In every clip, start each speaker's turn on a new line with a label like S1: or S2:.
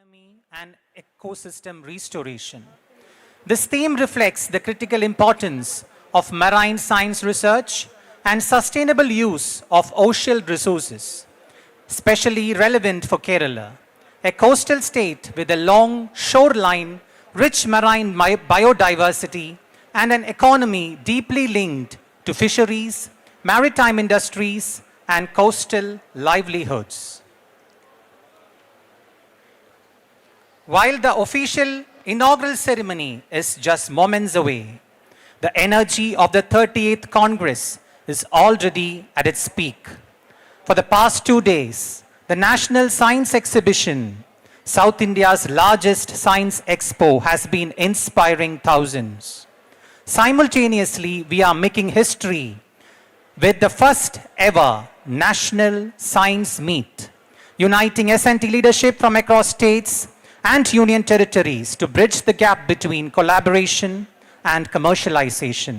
S1: economy and ecosystem restoration. This theme reflects the critical importance of marine science research and sustainable use of ocean resources, especially relevant for Kerala, a coastal state with a long shoreline, rich marine biodiversity, and an economy deeply linked to fisheries, maritime industries, and coastal livelihoods. While the official inaugural ceremony is just moments away, the energy of the 38th Congress is already at its peak. For the past 2 days, the National Science Exhibition, South India's largest science expo, has been inspiring thousands. Simultaneously, we are making history with the first ever National Science Meet, uniting S&T leadership from across states and union territories to bridge the gap between collaboration and commercialization.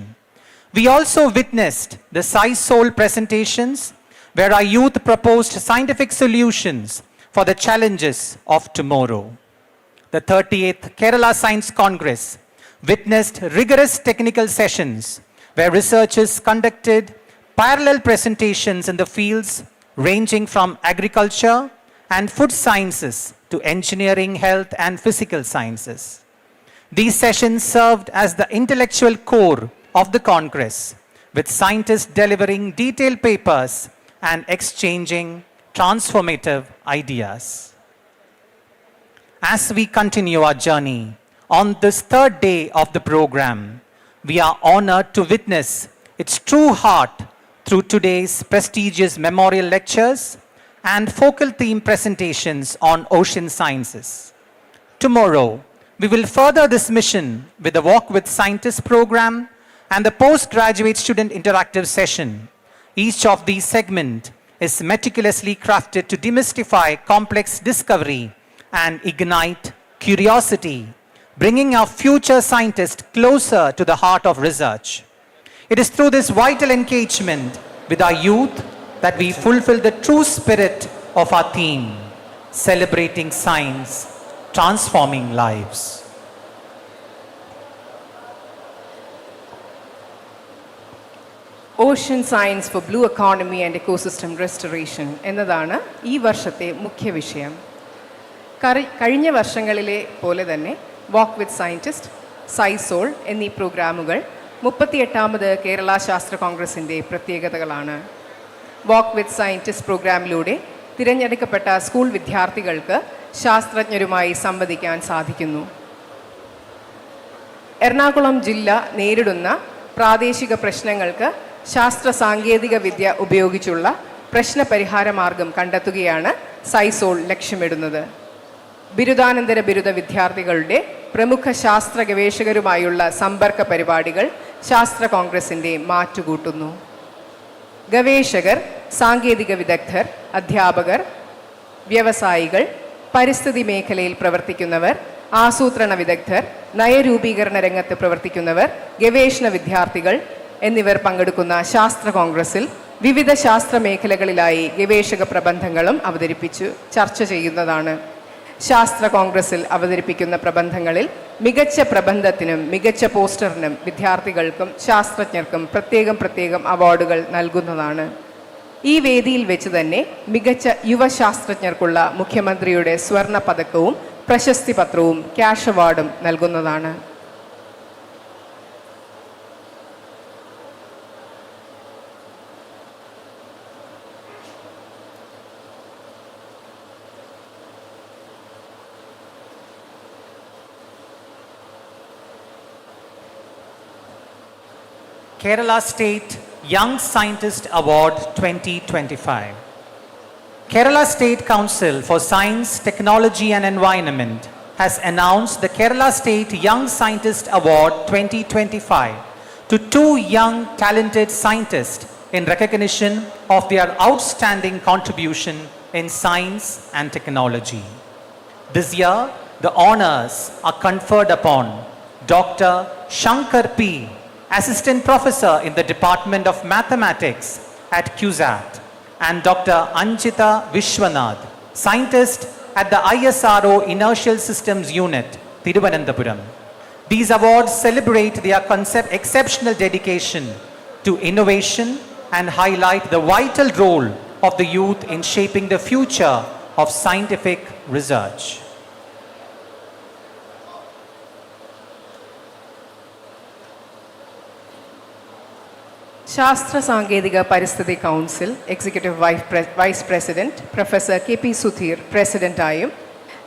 S1: We also witnessed the SciSoul presentations, where our youth proposed scientific solutions for the challenges of tomorrow. The 38th Kerala Science Congress witnessed rigorous technical sessions where researchers conducted parallel presentations in the fields ranging from agriculture and food sciences to engineering, health, and physical sciences. These sessions served as the intellectual core of the Congress, with scientists delivering detailed papers and exchanging transformative ideas. As we continue our journey on this third day of the program, we are honored to witness its true heart through today's prestigious memorial lectures and focal theme presentations on ocean sciences. Tomorrow, we will further this mission with the Walk with Scientists program and the postgraduate student interactive session. Each of these segments is meticulously crafted to demystify complex discovery and ignite curiosity, bringing our future scientists closer to the heart of research. It is through this vital engagement with our youth that we fulfill the true spirit of our theme, celebrating science, transforming lives.
S2: Ocean Science for Blue Economy and Ecosystem Restoration എന്നതാണ് ഈ വർഷത്തെ മുഖ്യ വിഷയം. കഴിഞ്ഞ വർഷങ്ങളിലെ പോലെ തന്നെ വാക്ക് വിത്ത് scientist, സൈസോൾ എന്നീ പ്രോഗ്രാമുകൾ 38ാമത് കേരള ശാസ്ത്ര കോൺഗ്രസിൻ്റെ പ്രത്യേകതകളാണ്. വാക്ക് വിത്ത് സയൻറ്റിസ്റ്റ് പ്രോഗ്രാമിലൂടെ തിരഞ്ഞെടുക്കപ്പെട്ട സ്കൂൾ വിദ്യാർത്ഥികൾക്ക് ശാസ്ത്രജ്ഞരുമായി സംവദിക്കാൻ സാധിക്കുന്നു. എറണാകുളം ജില്ല നേരിടുന്ന പ്രാദേശിക പ്രശ്നങ്ങൾക്ക് ശാസ്ത്ര സാങ്കേതിക വിദ്യ ഉപയോഗിച്ചുള്ള പ്രശ്നപരിഹാര മാർഗം കണ്ടെത്തുകയാണ് സൈസോൾ ലക്ഷ്യമിടുന്നത്. ബിരുദാനന്തര ബിരുദ വിദ്യാർത്ഥികളുടെ പ്രമുഖ ശാസ്ത്ര ഗവേഷകരുമായുള്ള സമ്പർക്ക പരിപാടികൾ ശാസ്ത്ര കോൺഗ്രസിൻ്റെ മാറ്റുകൂട്ടുന്നു. ഗവേഷകർ, സാങ്കേതിക വിദഗ്ധർ, അധ്യാപകർ, വ്യവസായികൾ, പരിസ്ഥിതി മേഖലയിൽ പ്രവർത്തിക്കുന്നവർ, ആസൂത്രണ വിദഗ്ധർ, നയരൂപീകരണ രംഗത്ത് പ്രവർത്തിക്കുന്നവർ, ഗവേഷണ വിദ്യാർത്ഥികൾ എന്നിവർ പങ്കെടുക്കുന്ന ശാസ്ത്ര കോൺഗ്രസിൽ വിവിധ ശാസ്ത്ര മേഖലകളിലായി ഗവേഷക പ്രബന്ധങ്ങളും അവതരിപ്പിച്ചു ചർച്ച ചെയ്യുന്നതാണ്. ശാസ്ത്ര കോൺഗ്രസിൽ അവതരിപ്പിക്കുന്ന പ്രബന്ധങ്ങളിൽ മികച്ച പ്രബന്ധത്തിനും മികച്ച പോസ്റ്ററിനും വിദ്യാർത്ഥികൾക്കും ശാസ്ത്രജ്ഞർക്കും പ്രത്യേകം അവാർഡുകൾ നൽകുന്നതാണ്. ഈ വേദിയിൽ വെച്ച് തന്നെ മികച്ച യുവശാസ്ത്രജ്ഞർക്കുള്ള മുഖ്യമന്ത്രിയുടെ സ്വർണ്ണ പതക്കവും പ്രശസ്തി പത്രവും ക്യാഷ് അവാർഡും നൽകുന്നതാണ്.
S1: Kerala State Young Scientist Award 2025. Kerala State Council for Science, Technology and Environment has announced the Kerala State Young Scientist Award 2025 to 2 young talented scientists in recognition of their outstanding contribution in science and technology. This year, the honors are conferred upon Dr. Shankar P., Assistant Professor in the Department of Mathematics at CUSAT, and Dr. Anjita Vishwanath, Scientist at the ISRO Inertial Systems Unit, Thiruvananthapuram. These awards celebrate their exceptional dedication to innovation and highlight the vital role of the youth in shaping the future of scientific research.
S2: ശാസ്ത്ര സാങ്കേതിക പരിസ്ഥിതി council executive vice president professor K P Sudheer പ്രസിഡന്റായും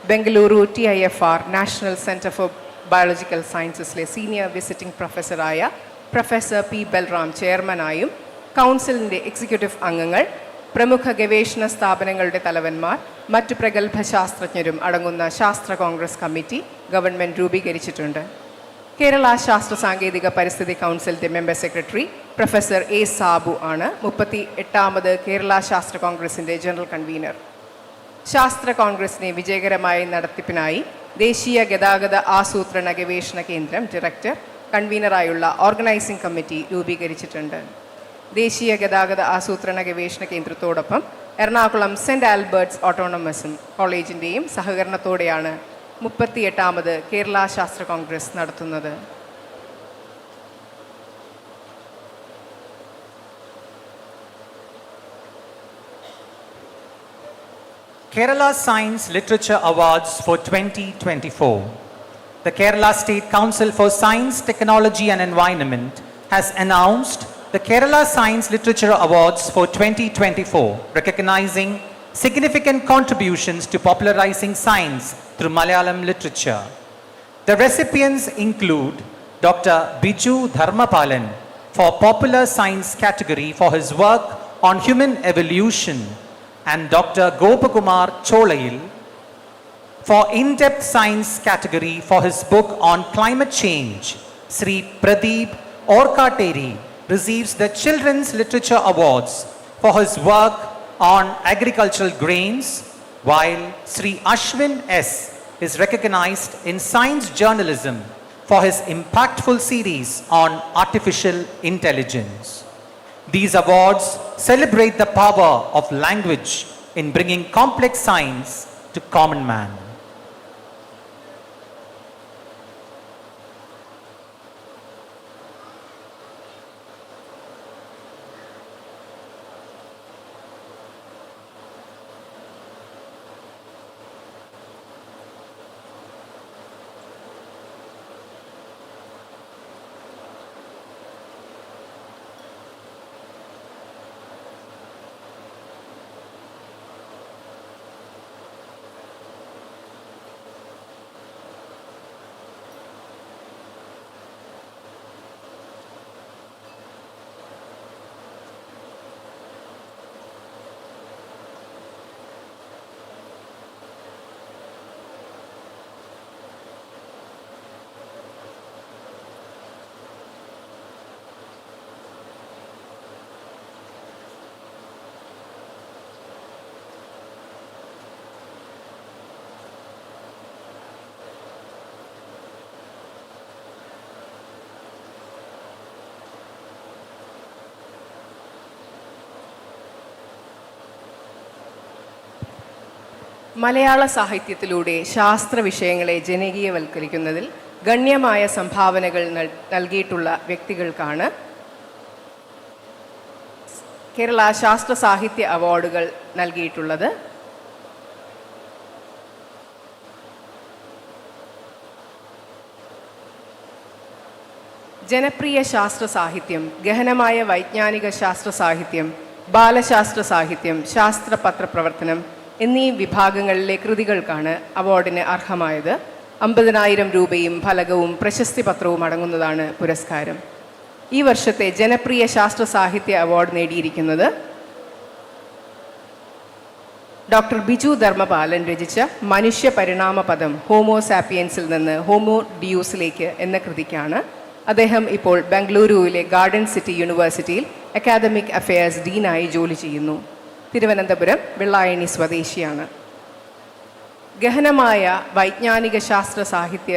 S2: Bengaluru TIFR national centre for biological സയൻസസിലെ senior visiting പ്രൊഫസറായ professor P Balram ചെയർമാനായും കൗൺസിലിൻ്റെ executive അംഗങ്ങൾ പ്രമുഖ ഗവേഷണ സ്ഥാപനങ്ങളുടെ തലവന്മാർ മറ്റു പ്രഗത്ഭ ശാസ്ത്രജ്ഞരും അടങ്ങുന്ന ശാസ്ത്ര കോൺഗ്രസ് കമ്മിറ്റി ഗവൺമെൻറ് രൂപീകരിച്ചിട്ടുണ്ട്. കേരള ശാസ്ത്ര സാങ്കേതിക പരിസ്ഥിതി കൗൺസിലിൻ്റെ member secretary professor A. Sabu ആണ് 38ാമത് കേരള ശാസ്ത്ര കോൺഗ്രസിൻ്റെ ജനറൽ കൺവീനർ. ശാസ്ത്ര കോൺഗ്രസിനെ വിജയകരമായി നടത്തിപ്പിനായി ദേശീയ ഗതാഗത ആസൂത്രണ ഗവേഷണ കേന്ദ്രം ഡയറക്ടർ കൺവീനറായുള്ള ഓർഗനൈസിംഗ് കമ്മിറ്റി രൂപീകരിച്ചിട്ടുണ്ട്. ദേശീയ ഗതാഗത ആസൂത്രണ ഗവേഷണ കേന്ദ്രത്തോടൊപ്പം എറണാകുളം സെൻറ്റ് ആൽബർട്ട്സ് ഓട്ടോണമസ് കോളേജിൻ്റെയും സഹകരണത്തോടെയാണ് 38ാമത് കേരള ശാസ്ത്ര കോൺഗ്രസ് നടത്തുന്നത്.
S1: Kerala Science Literature Awards for 2024. The Kerala State Council for Science, Technology and Environment has announced the Kerala Science Literature Awards for 2024, recognizing significant contributions to popularizing science through Malayalam literature. The recipients include Dr. Biju Dharmapalan for Popular Science category for his work on human evolution, and Dr. Gopakumar Cholayil for In-Depth Science category for his book on climate change. Sri Pradeep Orkateri receives the Children's Literature Awards for his work on agricultural grains, while Sri Ashwin S. is recognized in science journalism for his impactful series on artificial intelligence. These awards celebrate the power of language in bringing complex science to common man.
S2: മലയാള സാഹിത്യത്തിലൂടെ ശാസ്ത്ര വിഷയങ്ങളെ ജനകീയവൽക്കരിക്കുന്നതിൽ ഗണ്യമായ സംഭാവനകൾ നൽകിയിട്ടുള്ള വ്യക്തികൾക്കാണ് കേരള ശാസ്ത്ര സാഹിത്യ അവാർഡുകൾ നൽകിയിട്ടുള്ളത്. ജനപ്രിയ ശാസ്ത്ര സാഹിത്യം, ഗഹനമായ വൈജ്ഞാനിക ശാസ്ത്ര സാഹിത്യം, ബാലശാസ്ത്ര സാഹിത്യം, ശാസ്ത്ര പത്രപ്രവർത്തനം എന്നീ വിഭാഗങ്ങളിലെ കൃതികൾക്കാണ് അവാർഡിന് അർഹമായത്. 50,000 രൂപയും ഫലകവും പ്രശസ്തി പത്രവും അടങ്ങുന്നതാണ് പുരസ്കാരം. ഈ വർഷത്തെ ജനപ്രിയ ശാസ്ത്ര സാഹിത്യ അവാർഡ് നേടിയിരിക്കുന്നത് ഡോക്ടർ ബിജു ധർമ്മപാലൻ രചിച്ച മനുഷ്യ പരിണാമ പദം ഹോമോസാപ്പിയൻസിൽ നിന്ന് ഹോമോ ഡിയൂസിലേക്ക് എന്ന കൃതിക്കാണ്. അദ്ദേഹം ഇപ്പോൾ ബംഗളൂരുവിലെ ഗാർഡൻ സിറ്റി യൂണിവേഴ്സിറ്റിയിൽ അക്കാദമിക് അഫയേഴ്സ് ഡീനായി ജോലി ചെയ്യുന്നു. തിരുവനന്തപുരം വെള്ളായണി സ്വദേശിയാണ്. ഗഹനമായ വൈജ്ഞാനിക ശാസ്ത്ര സാഹിത്യ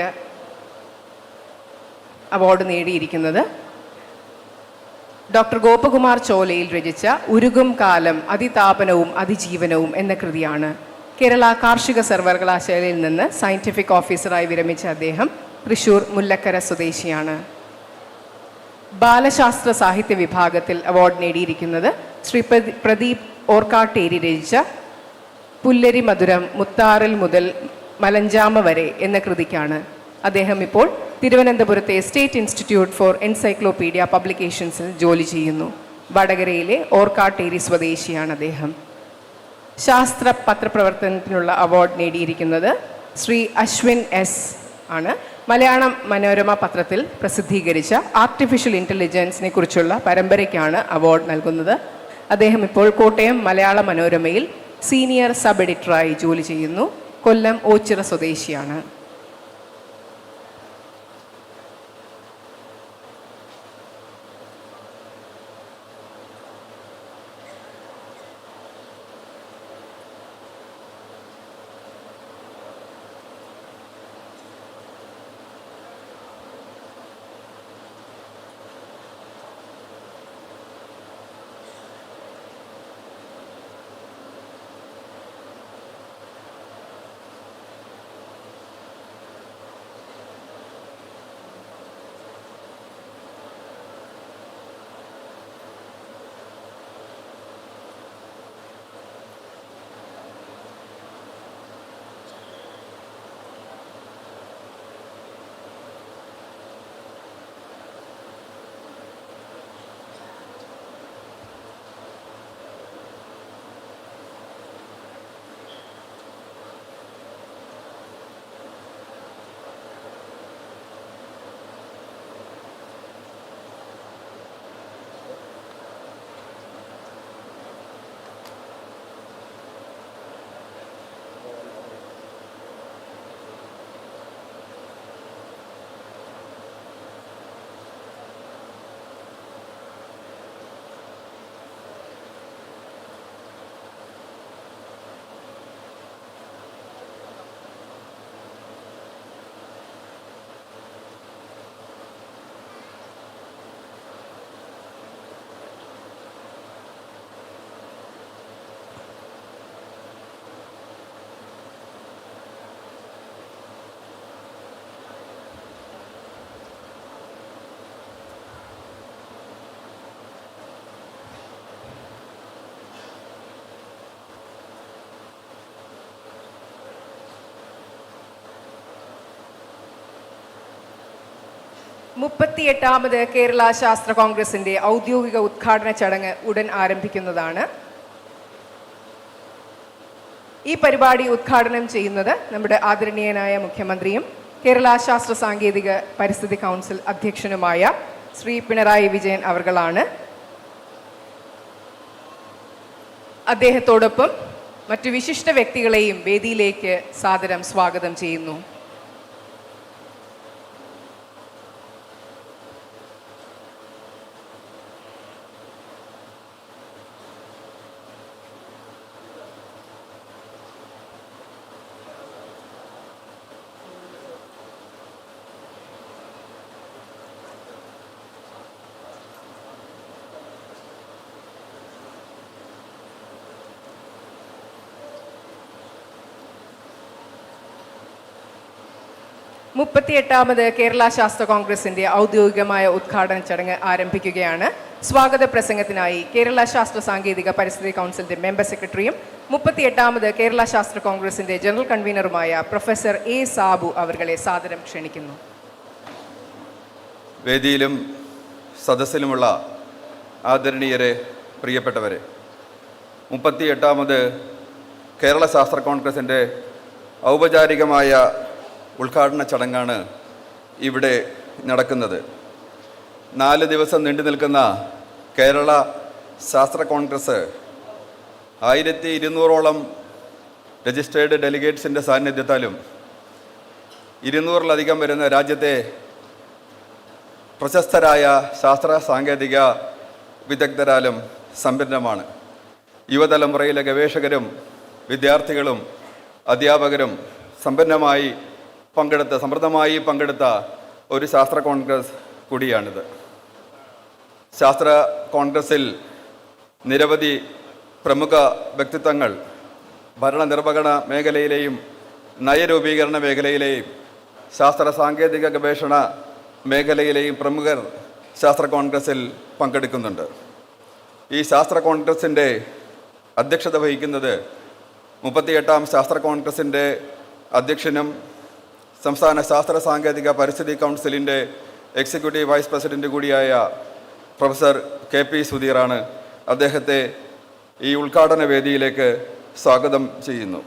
S2: അവാർഡ് നേടിയിരിക്കുന്നത് ഡോക്ടർ ഗോപകുമാർ ചോലയിൽ രചിച്ച ഉരുകും കാലം അതിതാപനവും അതിജീവനവും എന്ന കൃതിയാണ്. കേരള കാർഷിക സർവകലാശാലയിൽ നിന്ന് സയൻറ്റിഫിക് ഓഫീസറായി വിരമിച്ച അദ്ദേഹം തൃശൂർ മുല്ലക്കര സ്വദേശിയാണ്. ബാലശാസ്ത്ര സാഹിത്യ വിഭാഗത്തിൽ അവാർഡ് നേടിയിരിക്കുന്നത് ശ്രീ പ്രദീപ് ഓർക്കാട്ടേരി രചിച്ച പുല്ലരി മധുരം മുത്താറിൽ മുതൽ മലഞ്ചാമ വരെ എന്ന കൃതിക്കാണ്. അദ്ദേഹം ഇപ്പോൾ തിരുവനന്തപുരത്തെ സ്റ്റേറ്റ് ഇൻസ്റ്റിറ്റ്യൂട്ട് ഫോർ എൻസൈക്ലോപീഡിയ പബ്ലിക്കേഷൻസിൽ ജോലി ചെയ്യുന്നു. വടകരയിലെ ഓർക്കാട്ടേരി സ്വദേശിയാണ് അദ്ദേഹം. ശാസ്ത്ര പത്രപ്രവർത്തനത്തിനുള്ള അവാർഡ് നേടിയിരിക്കുന്നത് ശ്രീ അശ്വിൻ എസ് ആണ്. മലയാളം മനോരമ പത്രത്തിൽ പ്രസിദ്ധീകരിച്ച ആർട്ടിഫിഷ്യൽ ഇൻ്റലിജൻസിനെ കുറിച്ചുള്ള പരമ്പരയ്ക്കാണ് അവാർഡ് നൽകുന്നത്. അദ്ദേഹം ഇപ്പോൾ കോട്ടയം മലയാള മനോരമയിൽ സീനിയർ സബ് എഡിറ്ററായി ജോലി ചെയ്യുന്നു. കൊല്ലം ഓച്ചിറ സ്വദേശിയാണ്. മുപ്പത്തിയെട്ടാമത് കേരള ശാസ്ത്ര കോൺഗ്രസിന്റെ ഔദ്യോഗിക ഉദ്ഘാടന ചടങ്ങ് ഉടൻ ആരംഭിക്കുന്നതാണ്. ഈ പരിപാടി ഉദ്ഘാടനം ചെയ്യുന്നത് നമ്മുടെ ആദരണീയനായ മുഖ്യമന്ത്രിയും കേരള ശാസ്ത്ര സാങ്കേതിക പരിസ്ഥിതി കൗൺസിൽ അധ്യക്ഷനുമായ ശ്രീ പിണറായി വിജയൻ അവർകളാണ്. അദ്ദേഹത്തോടൊപ്പം മറ്റു വിശിഷ്ട വ്യക്തികളെയും വേദിയിലേക്ക് സാദരം സ്വാഗതം ചെയ്യുന്നു. മുപ്പത്തിയെട്ടാമത് കേരള ശാസ്ത്ര കോൺഗ്രസിന്റെ ഔദ്യോഗികമായ ഉദ്ഘാടന ചടങ്ങ് ആരംഭിക്കുകയാണ്. സ്വാഗത പ്രസംഗത്തിനായി കേരള ശാസ്ത്ര സാങ്കേതിക പരിസ്ഥിതി കൗൺസിലിന്റെ മെമ്പർ സെക്രട്ടറിയും മുപ്പത്തിയെട്ടാമത് കേരള ശാസ്ത്ര കോൺഗ്രസിന്റെ ജനറൽ കൺവീനറുമായ പ്രൊഫസർ എ സാബു അവർകളെ സാദരം ക്ഷണിക്കുന്നു.
S3: വേദിയിലും സദസ്സിലുമുള്ള ആദരണീയരെ, പ്രിയപ്പെട്ടവരെ, 38ാമത് കേരള ശാസ്ത്ര കോൺഗ്രസിൻ്റെ ഔപചാരികമായ ഉദ്ഘാടന ചടങ്ങാണ് ഇവിടെ നടക്കുന്നത്. 4 ദിവസം നീണ്ടു നിൽക്കുന്ന കേരള ശാസ്ത്ര കോൺഗ്രസ് 1200ഓളം രജിസ്റ്റേർഡ് ഡെലിഗേറ്റ്സിൻ്റെ സാന്നിധ്യത്താലും 200-ലധികം വരുന്ന രാജ്യത്തെ പ്രശസ്തരായ ശാസ്ത്ര സാങ്കേതിക വിദഗ്ധരാലും സമ്പന്നമാണ്. യുവതലമുറയിലെ ഗവേഷകരും വിദ്യാർത്ഥികളും അധ്യാപകരും സമൃദ്ധമായി പങ്കെടുത്ത ഒരു ശാസ്ത്ര കോൺഗ്രസ് കൂടിയാണിത്. ശാസ്ത്ര കോൺഗ്രസിൽ നിരവധി പ്രമുഖ വ്യക്തിത്വങ്ങൾ ഭരണനിർവഹണ മേഖലയിലെയും നയരൂപീകരണ മേഖലയിലെയും ശാസ്ത്ര സാങ്കേതിക ഗവേഷണ മേഖലയിലെയും പ്രമുഖർ ശാസ്ത്ര കോൺഗ്രസിൽ പങ്കെടുക്കുന്നുണ്ട്. ഈ ശാസ്ത്ര കോൺഗ്രസിൻ്റെ അധ്യക്ഷത വഹിക്കുന്നത് 38ാം ശാസ്ത്ര കോൺഗ്രസിൻ്റെ അധ്യക്ഷനും സംസ്ഥാന ശാസ്ത്ര സാങ്കേതിക പരിസ്ഥിതി കൗൺസിലിൻ്റെ എക്സിക്യൂട്ടീവ് വൈസ് പ്രസിഡന്റ് കൂടിയായ പ്രൊഫസർ KP സുധീറാണ്. അദ്ദേഹത്തെ ഈ ഉദ്ഘാടന വേദിയിലേക്ക് സ്വാഗതം ചെയ്യുന്നു.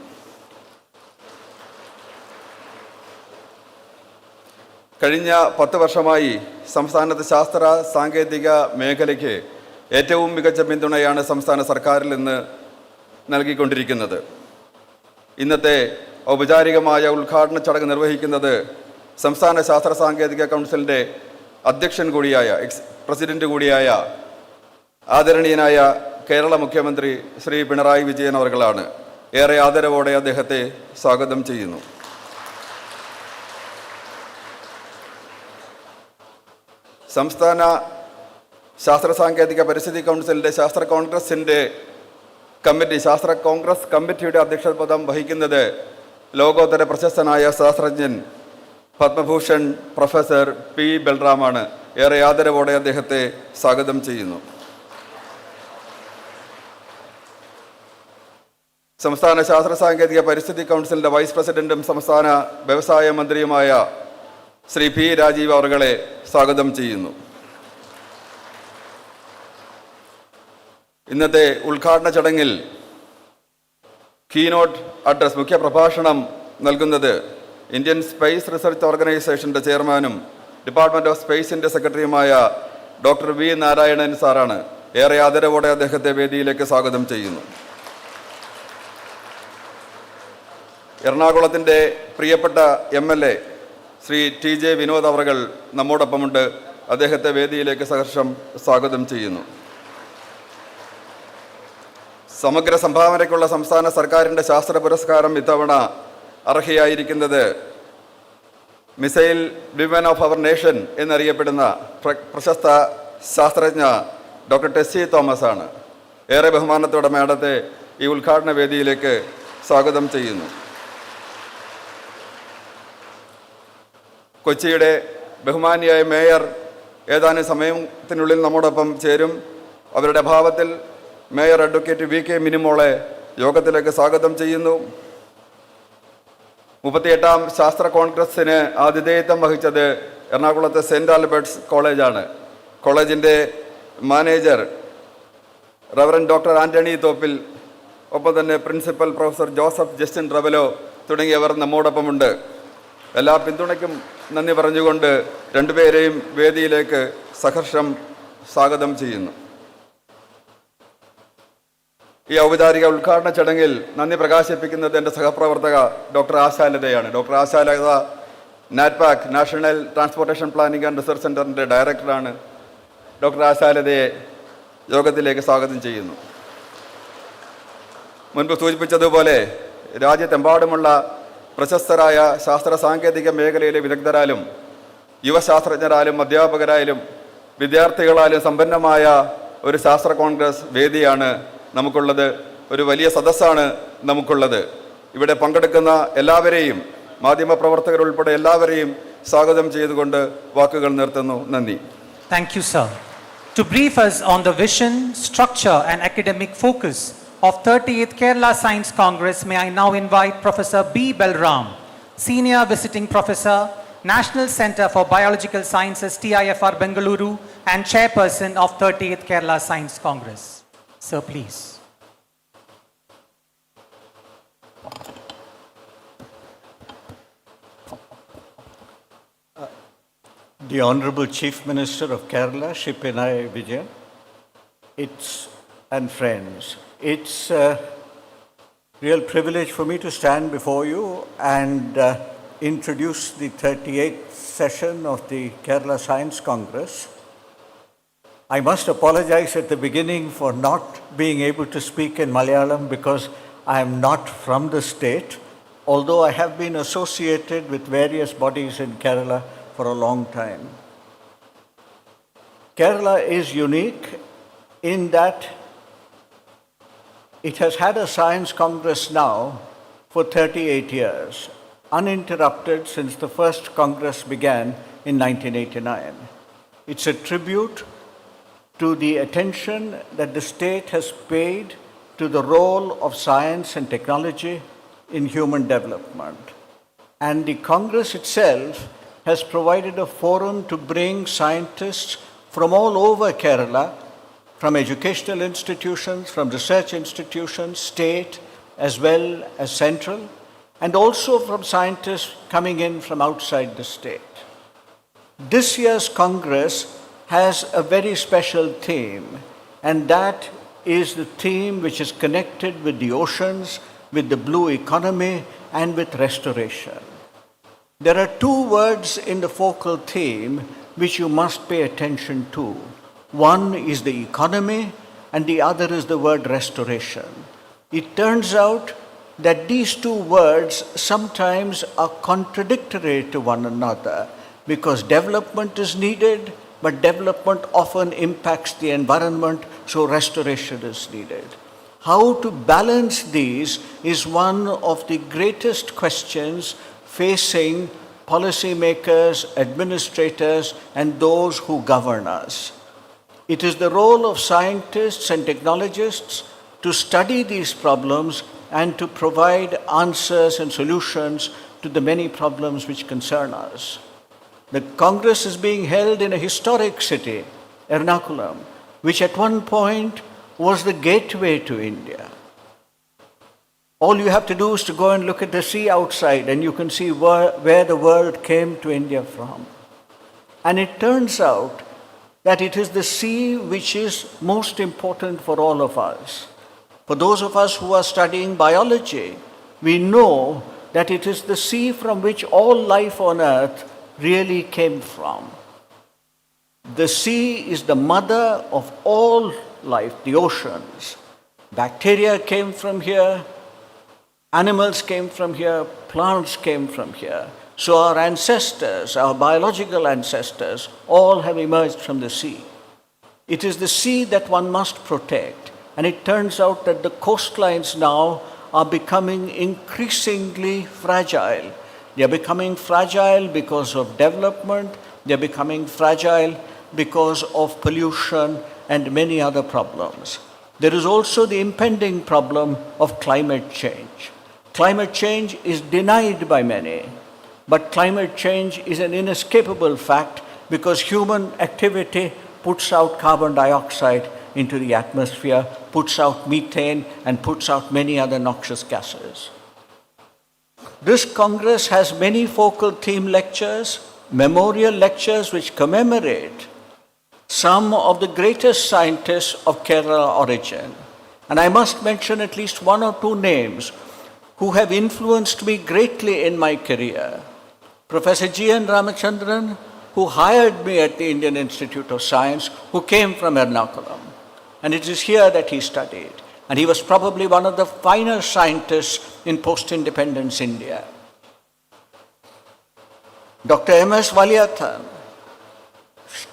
S3: കഴിഞ്ഞ 10 വർഷമായി സംസ്ഥാനത്ത് ശാസ്ത്ര സാങ്കേതിക മേഖലയ്ക്ക് ഏറ്റവും മികച്ച പിന്തുണയാണ് സംസ്ഥാന സർക്കാരിൽ നിന്ന് നൽകിക്കൊണ്ടിരിക്കുന്നത്. ഇന്നത്തെ ഔപചാരികമായ ഉദ്ഘാടന ചടങ്ങ് നിർവഹിക്കുന്നത് സംസ്ഥാന ശാസ്ത്ര സാങ്കേതിക കൗൺസിലിൻ്റെ അധ്യക്ഷൻ കൂടിയായ പ്രസിഡന്റ് കൂടിയായ ആദരണീയനായ കേരള മുഖ്യമന്ത്രി ശ്രീ പിണറായി വിജയൻ അവർകളാണ്. ഏറെ ആദരവോടെ അദ്ദേഹത്തെ സ്വാഗതം ചെയ്യുന്നു. സംസ്ഥാന ശാസ്ത്ര സാങ്കേതിക പരിസ്ഥിതി കൗൺസിലിൻ്റെ ശാസ്ത്ര കോൺഗ്രസ് കമ്മിറ്റിയുടെ അധ്യക്ഷ പദം വഹിക്കുന്നത് ലോകോത്തര പ്രശസ്തനായ ശാസ്ത്രജ്ഞൻ പത്മഭൂഷൺ പ്രൊഫസർ P. ബൽറാമാണ്. ഏറെ ആദരവോടെ അദ്ദേഹത്തെ സ്വാഗതം ചെയ്യുന്നു. സംസ്ഥാന ശാസ്ത്ര സാങ്കേതിക പരിസ്ഥിതി കൗൺസിലിൻ്റെ വൈസ് പ്രസിഡന്റും സംസ്ഥാന വ്യവസായ മന്ത്രിയുമായ ശ്രീ P. രാജീവ് അവർകളെ സ്വാഗതം ചെയ്യുന്നു. ഇന്നത്തെ ഉദ്ഘാടന ചടങ്ങിൽ കീനോട്ട് അഡ്രസ് മുഖ്യപ്രഭാഷണം നൽകുന്നത് ഇന്ത്യൻ സ്പേസ് റിസർച്ച് ഓർഗനൈസേഷൻ്റെ ചെയർമാനും ഡിപ്പാർട്ട്മെൻറ്റ് ഓഫ് സ്പേസിൻ്റെ സെക്രട്ടറിയുമായ ഡോക്ടർ V. നാരായണൻ സാറാണ്. ഏറെ ആദരവോടെ അദ്ദേഹത്തെ വേദിയിലേക്ക് സ്വാഗതം ചെയ്യുന്നു. എറണാകുളത്തിൻ്റെ പ്രിയപ്പെട്ട MLA ശ്രീ TJ വിനോദ് അവർകൾ നമ്മോടൊപ്പമുണ്ട്. അദ്ദേഹത്തെ വേദിയിലേക്ക് സഹർഷം സ്വാഗതം ചെയ്യുന്നു. സമഗ്ര സംഭാവനയ്ക്കുള്ള സംസ്ഥാന സർക്കാരിൻ്റെ ശാസ്ത്ര പുരസ്കാരം ഇത്തവണ അർഹയായിരിക്കുന്നത് missile women of our nation എന്നറിയപ്പെടുന്ന പ്രശസ്ത ശാസ്ത്രജ്ഞ ഡോക്ടർ ടെസ്സി തോമസ് ആണ്. ഏറെ ബഹുമാനത്തോടെ മാഡത്തെ ഈ ഉദ്ഘാടന വേദിയിലേക്ക് സ്വാഗതം ചെയ്യുന്നു. കൊച്ചിയുടെ ബഹുമാനിയായ മേയർ ഏതാനും സമയത്തിനുള്ളിൽ നമ്മോടൊപ്പം ചേരും. അവരുടെ അഭാവത്തിൽ മേയർ അഡ്വക്കേറ്റ് VK മിനിമോളെ യോഗത്തിലേക്ക് സ്വാഗതം ചെയ്യുന്നു. 38ാം ശാസ്ത്ര കോൺഗ്രസ്സിന് ആതിഥേയത്വം വഹിച്ചത് എറണാകുളത്തെ സെൻറ്റ് ആൽബർട്ട്സ് കോളേജാണ്. കോളേജിൻ്റെ manager reverend doctor Antony Thoppil, ഒപ്പം തന്നെ പ്രിൻസിപ്പൽ പ്രൊഫസർ ജോസഫ് ജസ്റ്റിൻ റവലോ തുടങ്ങിയവർ നമ്മോടൊപ്പമുണ്ട്. എല്ലാ പിന്തുണയ്ക്കും നന്ദി പറഞ്ഞുകൊണ്ട് രണ്ടുപേരെയും വേദിയിലേക്ക് സഹർഷം സ്വാഗതം ചെയ്യുന്നു. ഈ ഔപചാരിക ഉദ്ഘാടന ചടങ്ങിൽ നന്ദി പ്രകാശിപ്പിക്കുന്നത് എൻ്റെ സഹപ്രവർത്തക ഡോക്ടർ ആശാലതയാണ്. Doctor Ashalatha NATPAC national transportation planning and research സെൻറ്ററിൻ്റെ ഡയറക്ടറാണ്. ഡോക്ടർ ആശാലതയെ യോഗത്തിലേക്ക് സ്വാഗതം ചെയ്യുന്നു. മുൻപ് സൂചിപ്പിച്ചതുപോലെ രാജ്യത്തെമ്പാടുമുള്ള പ്രശസ്തരായ ശാസ്ത്ര സാങ്കേതിക മേഖലയിലെ വിദഗ്ധരാലും യുവശാസ്ത്രജ്ഞരാലും അധ്യാപകരായാലും വിദ്യാർത്ഥികളാലും സമ്പന്നമായ ഒരു ശാസ്ത്ര കോൺഗ്രസ് വേദിയാണ് നമുക്കുള്ളത്. ഒരു വലിയ സദസ്സാണ് നമുക്കുള്ളത്. ഇവിടെ പങ്കെടുക്കുന്ന എല്ലാവരെയും മാധ്യമപ്രവർത്തകരുൾപ്പെടെ എല്ലാവരെയും സ്വാഗതം ചെയ്തുകൊണ്ട് വാക്കുകൾ നിർത്തുന്നു. നന്ദി.
S1: Thank you, sir. To brief us on the vision, structure and academic focus of 38th Kerala Science Congress, may I now invite Professor B. Balram, Senior Visiting Professor, National Center for Biological Sciences, TIFR Bengaluru, and Chairperson of 38th Kerala Science Congress. Sir, please.
S4: The Honorable Chief Minister of Kerala, Shri Pinarayi Vijayan, and friends, it's a real privilege for me to stand before you and introduce the 38th session of the Kerala Science Congress. I must apologize at the beginning for not being able to speak in Malayalam because I am not from the state, although I have been associated with various bodies in Kerala for a long time. Kerala is unique in that It has had a Science Congress now for 38 years, uninterrupted since the first Congress began in 1989. It's a tribute to the attention that the state has paid to the role of science and technology in human development. And the Congress itself has provided a forum to bring scientists from all over Kerala, from educational institutions, from research institutions, state as well as central, and also from scientists coming in from outside the state. This year's Congress has a very special theme, and that is the theme which is connected with the oceans, with the blue economy, and with restoration. There are two words in the focal theme which you must pay attention to. One is the economy, and the other is the word restoration. It turns out that these two words sometimes are contradictory to one another because development is needed, but development often impacts the environment, so restoration is needed. How to balance these is one of the greatest questions facing policymakers, administrators, and those who govern us. It is the role of scientists and technologists to study these problems and to provide answers and solutions to the many problems which concern us. The Congress is being held in a historic city, Ernakulam, which at one point was the gateway to India. All you have to do is to go and look at the sea outside and you can see where the world came to India from. And it turns out that it is the sea which is most important for all of us. For those of us who are studying biology, we know that it is the sea from which all life on earth really came from. The sea is the mother of all life, the oceans. Bacteria came from here, animals came from here, plants came from here. So our ancestors, our biological ancestors, all have emerged from the sea. It is the sea that one must protect. And it turns out that the coastlines now are becoming increasingly fragile. They are becoming fragile because of development. They are becoming fragile because of pollution and many other problems. There is also the impending problem of climate change. Climate change is denied by many, but climate change is an inescapable fact because human activity puts out carbon dioxide into the atmosphere, puts out methane, and puts out many other noxious gases. This Congress has many focal theme lectures, memorial lectures which commemorate some of the greatest scientists of Kerala origin. And I must mention at least one or two names who have influenced me greatly in my career. Professor G.N. Ramachandran, who hired me at the Indian Institute of Science, who came from Ernakulam. And it is here that he studied. And he was probably one of the finest scientists in post-independence India. Dr. M.S. Valiathan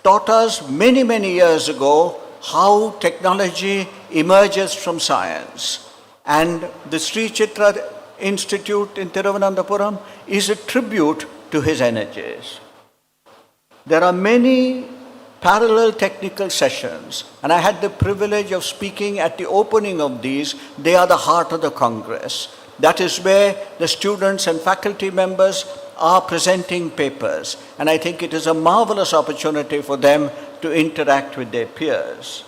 S4: taught us many, many years ago how technology emerges from science. And the Sri Chitra Institute in Thiruvananthapuram is a tribute to his energies. There are many parallel technical sessions, and I had the privilege of speaking at the opening of these. They are the heart of the Congress. That is where the students and faculty members are presenting papers, and I think it is a marvelous opportunity for them to interact with their peers.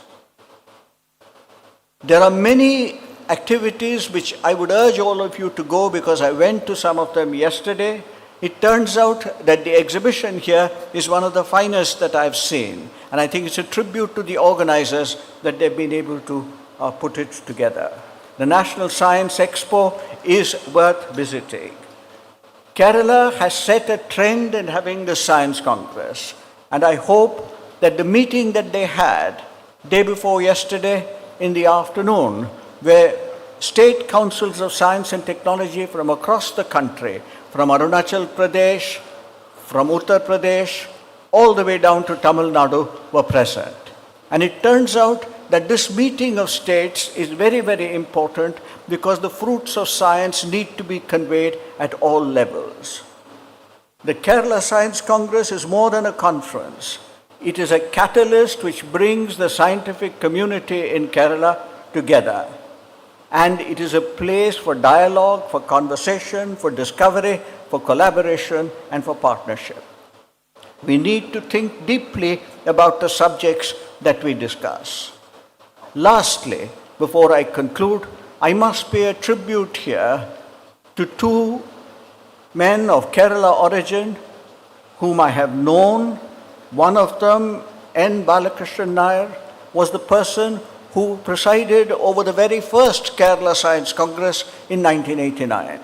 S4: There are many activities which I would urge all of you to go because I went to some of them yesterday. It turns out that the exhibition here is one of the finest that I've seen, and I think it's a tribute to the organizers that they've been able to put it together. The National Science Expo is worth visiting. Kerala has set a trend in having the Science Congress, and I hope that the meeting that they had day before yesterday in the afternoon, where state councils of science and technology from across the country, from Arunachal Pradesh, from Uttar Pradesh, all the way down to Tamil Nadu were present. And it turns out that this meeting of states is very, very important because the fruits of science need to be conveyed at all levels. The Kerala Science Congress is more than a conference. It is a catalyst which brings the scientific community in Kerala together. And it is a place for dialogue, for conversation, for discovery, for collaboration, and for partnership. We need to think deeply about the subjects that we discuss. Lastly, before I conclude, I must pay a tribute here to two men of Kerala origin whom I have known. One of them, N. Balakrishnan Nair, was the person who presided over the very first Kerala Science Congress in 1989.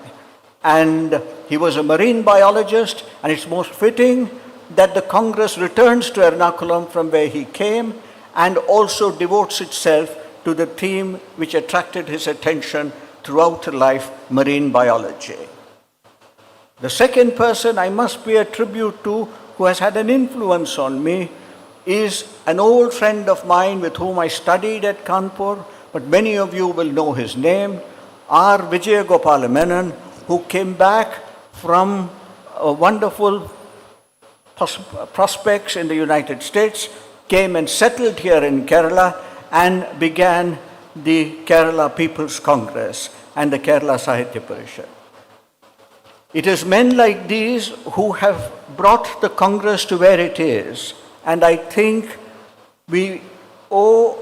S4: And he was a marine biologist, and it's most fitting that the Congress returns to Ernakulam from where he came and also devotes itself to the theme which attracted his attention throughout life, marine biology. The second person I must pay a tribute to who has had an influence on me is an old friend of mine with whom I studied at Kanpur, but many of you will know his name, R. Vijaya Menon, who came back from wonderful prospects in the United States, came and settled here in Kerala and began the Kerala People's Congress and the Kerala Sahitya Parishad. It is men like these who have brought the Congress to where it is, and I think we owe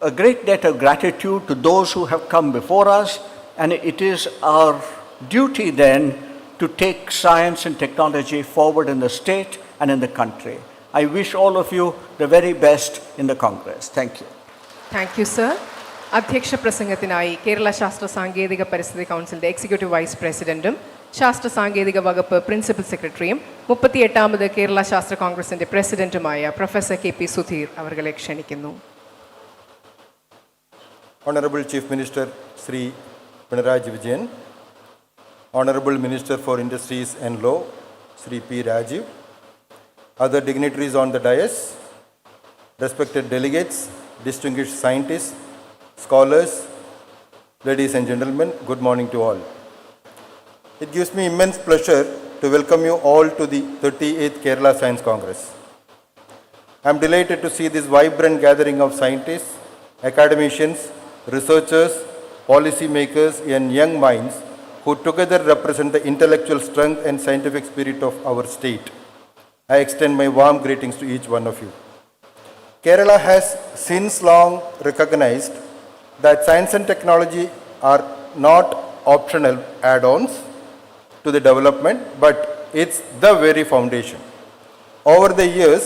S4: a great debt of gratitude to those who have come before us, and it is our duty then to take science and technology forward in the state and in the country. I wish all of you the very best in the Congress. Thank you.
S2: Thank you, sir. അധ്യക്ഷ പ്രസംഗത്തിനായി കേരള ശാസ്ത്ര സാങ്കേതിക പരിസ്ഥിതി കൗൺസിലിന്റെ executive vice പ്രസിഡന്റും ശാസ്ത്ര സാങ്കേതിക വകുപ്പ് principal സെക്രട്ടറിയും 38ാമത് കേരള ശാസ്ത്ര കോൺഗ്രസിന്റെ പ്രസിഡന്റുമായ പ്രൊഫസർ കെ.പി. സുധീർ അവരെ ക്ഷണിക്കുന്നു.
S5: Honorable Chief Minister Sri Pinarayi Vijayan, Honorable Minister for Industries and Law Sri P. Rajiv, other dignitaries on the dais, respected delegates, distinguished scientists, scholars, ladies and gentlemen, good morning to all. It gives me immense pleasure to welcome you all to the 38th Kerala Science Congress. I am delighted to see this vibrant gathering of scientists, academicians, researchers, policy makers and young minds who together represent the intellectual strength and scientific spirit of our state. I extend my warm greetings to each one of you. Kerala has since long recognized that science and technology are not optional add-ons to the development, but it's the very foundation. Over the years,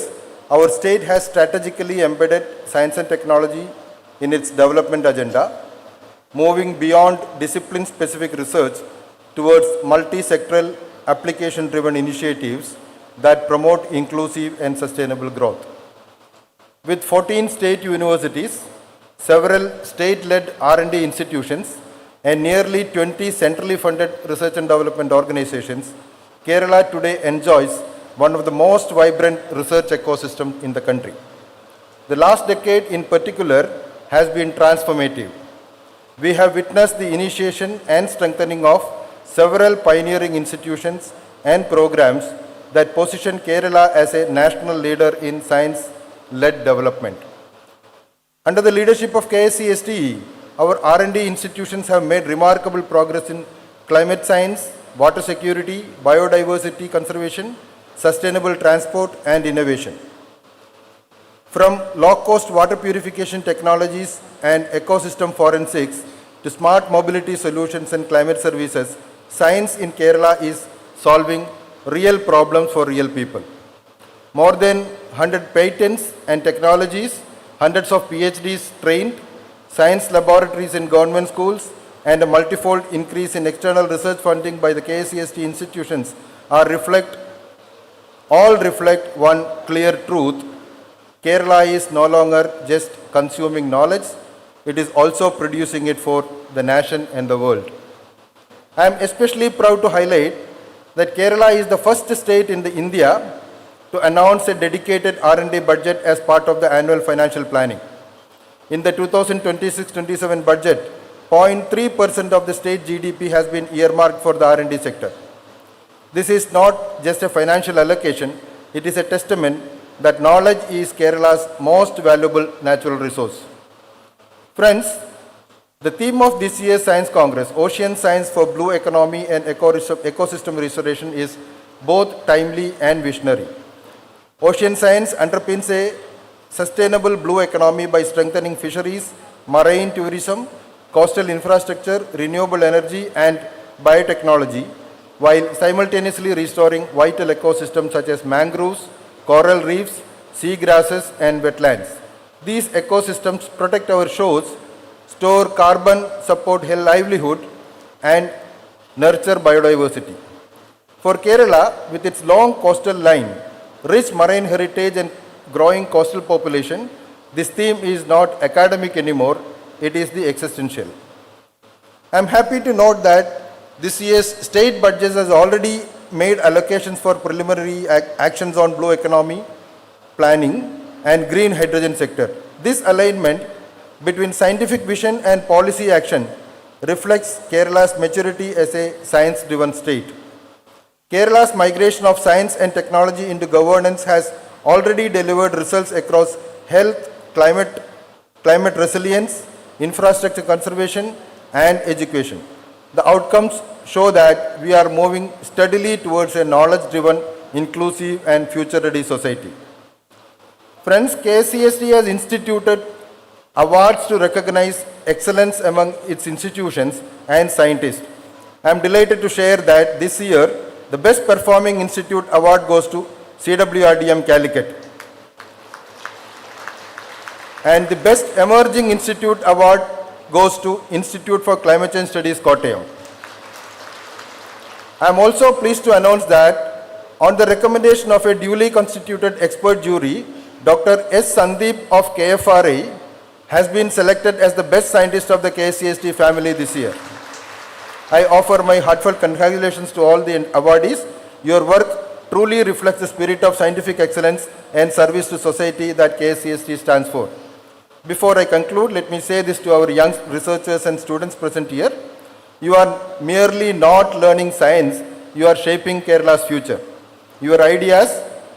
S5: our state has strategically embedded science and technology in its development agenda, moving beyond discipline-specific research towards multi-sectoral application-driven initiatives that promote inclusive and sustainable growth. With 14 state universities, several state-led R&D institutions, and nearly 20 centrally funded research and development organizations, Kerala today enjoys one of the most vibrant research ecosystems in the country. The last decade in particular has been transformative. We have witnessed the initiation and strengthening of several pioneering institutions and programs that position Kerala as a national leader in science-led development. Under the leadership of KSCSTE, our R&D institutions have made remarkable progress in climate science, water security, biodiversity conservation, sustainable transport, and innovation. From low-cost water purification technologies and ecosystem forensics to smart mobility solutions and climate services, science in Kerala is solving real problems for real people. More than 100 patents and technologies, hundreds of PhDs trained, science laboratories in government schools, and a multifold increase in external research funding by the KSCST institutions all reflect one clear truth. Kerala is no longer just consuming knowledge, it is also producing it for the nation and the world. I am especially proud to highlight that Kerala is the first state in India to announce a dedicated R&D budget as part of the annual financial planning. In the 2026-27 budget, 0.3% of the state GDP has been earmarked for the R&D sector. This is not just a financial allocation, it is a testament that knowledge is Kerala's most valuable natural resource. Friends, the theme of this year's Science Congress, Ocean Science for Blue Economy and Ecosystem Restoration, is both timely and visionary. Ocean science underpins a sustainable blue economy by strengthening fisheries, marine tourism, coastal infrastructure, renewable energy, and biotechnology, while simultaneously restoring vital ecosystems such as mangroves, coral reefs, seagrasses, and wetlands. These ecosystems protect our shores, store carbon, support livelihood, and nurture biodiversity. For Kerala, with its long coastal line, rich marine heritage, and growing coastal population, this theme is not academic anymore, it is the existential. I am happy to note that this year's state budget has already made allocations for preliminary actions on blue economy, planning, and green hydrogen sector. This alignment between scientific vision and policy action reflects Kerala's maturity as a science-driven state. Kerala's migration of science and technology into governance has already delivered results across health, climate resilience, infrastructure conservation, and education. The outcomes show that we are moving steadily towards a knowledge-driven, inclusive, and future-ready society. Friends, KCST has instituted awards to recognize excellence among its institutions and scientists. I am delighted to share that this year, the Best Performing Institute Award goes to CWRDM Calicut. And the Best Emerging Institute Award goes to Institute for Climate Change Studies, Kottayam. I am also pleased to announce that on the recommendation of a duly constituted expert jury, Dr. S. Sandeep of KFRA has been selected as the best scientist of the KCST family this year. I offer my heartfelt congratulations to all the awardees. Your work truly reflects the spirit of scientific excellence and service to society that KCST stands for. Before I conclude, let me say this to our young researchers and students present here. You are merely not learning science, you are shaping Kerala's future. Your ideas,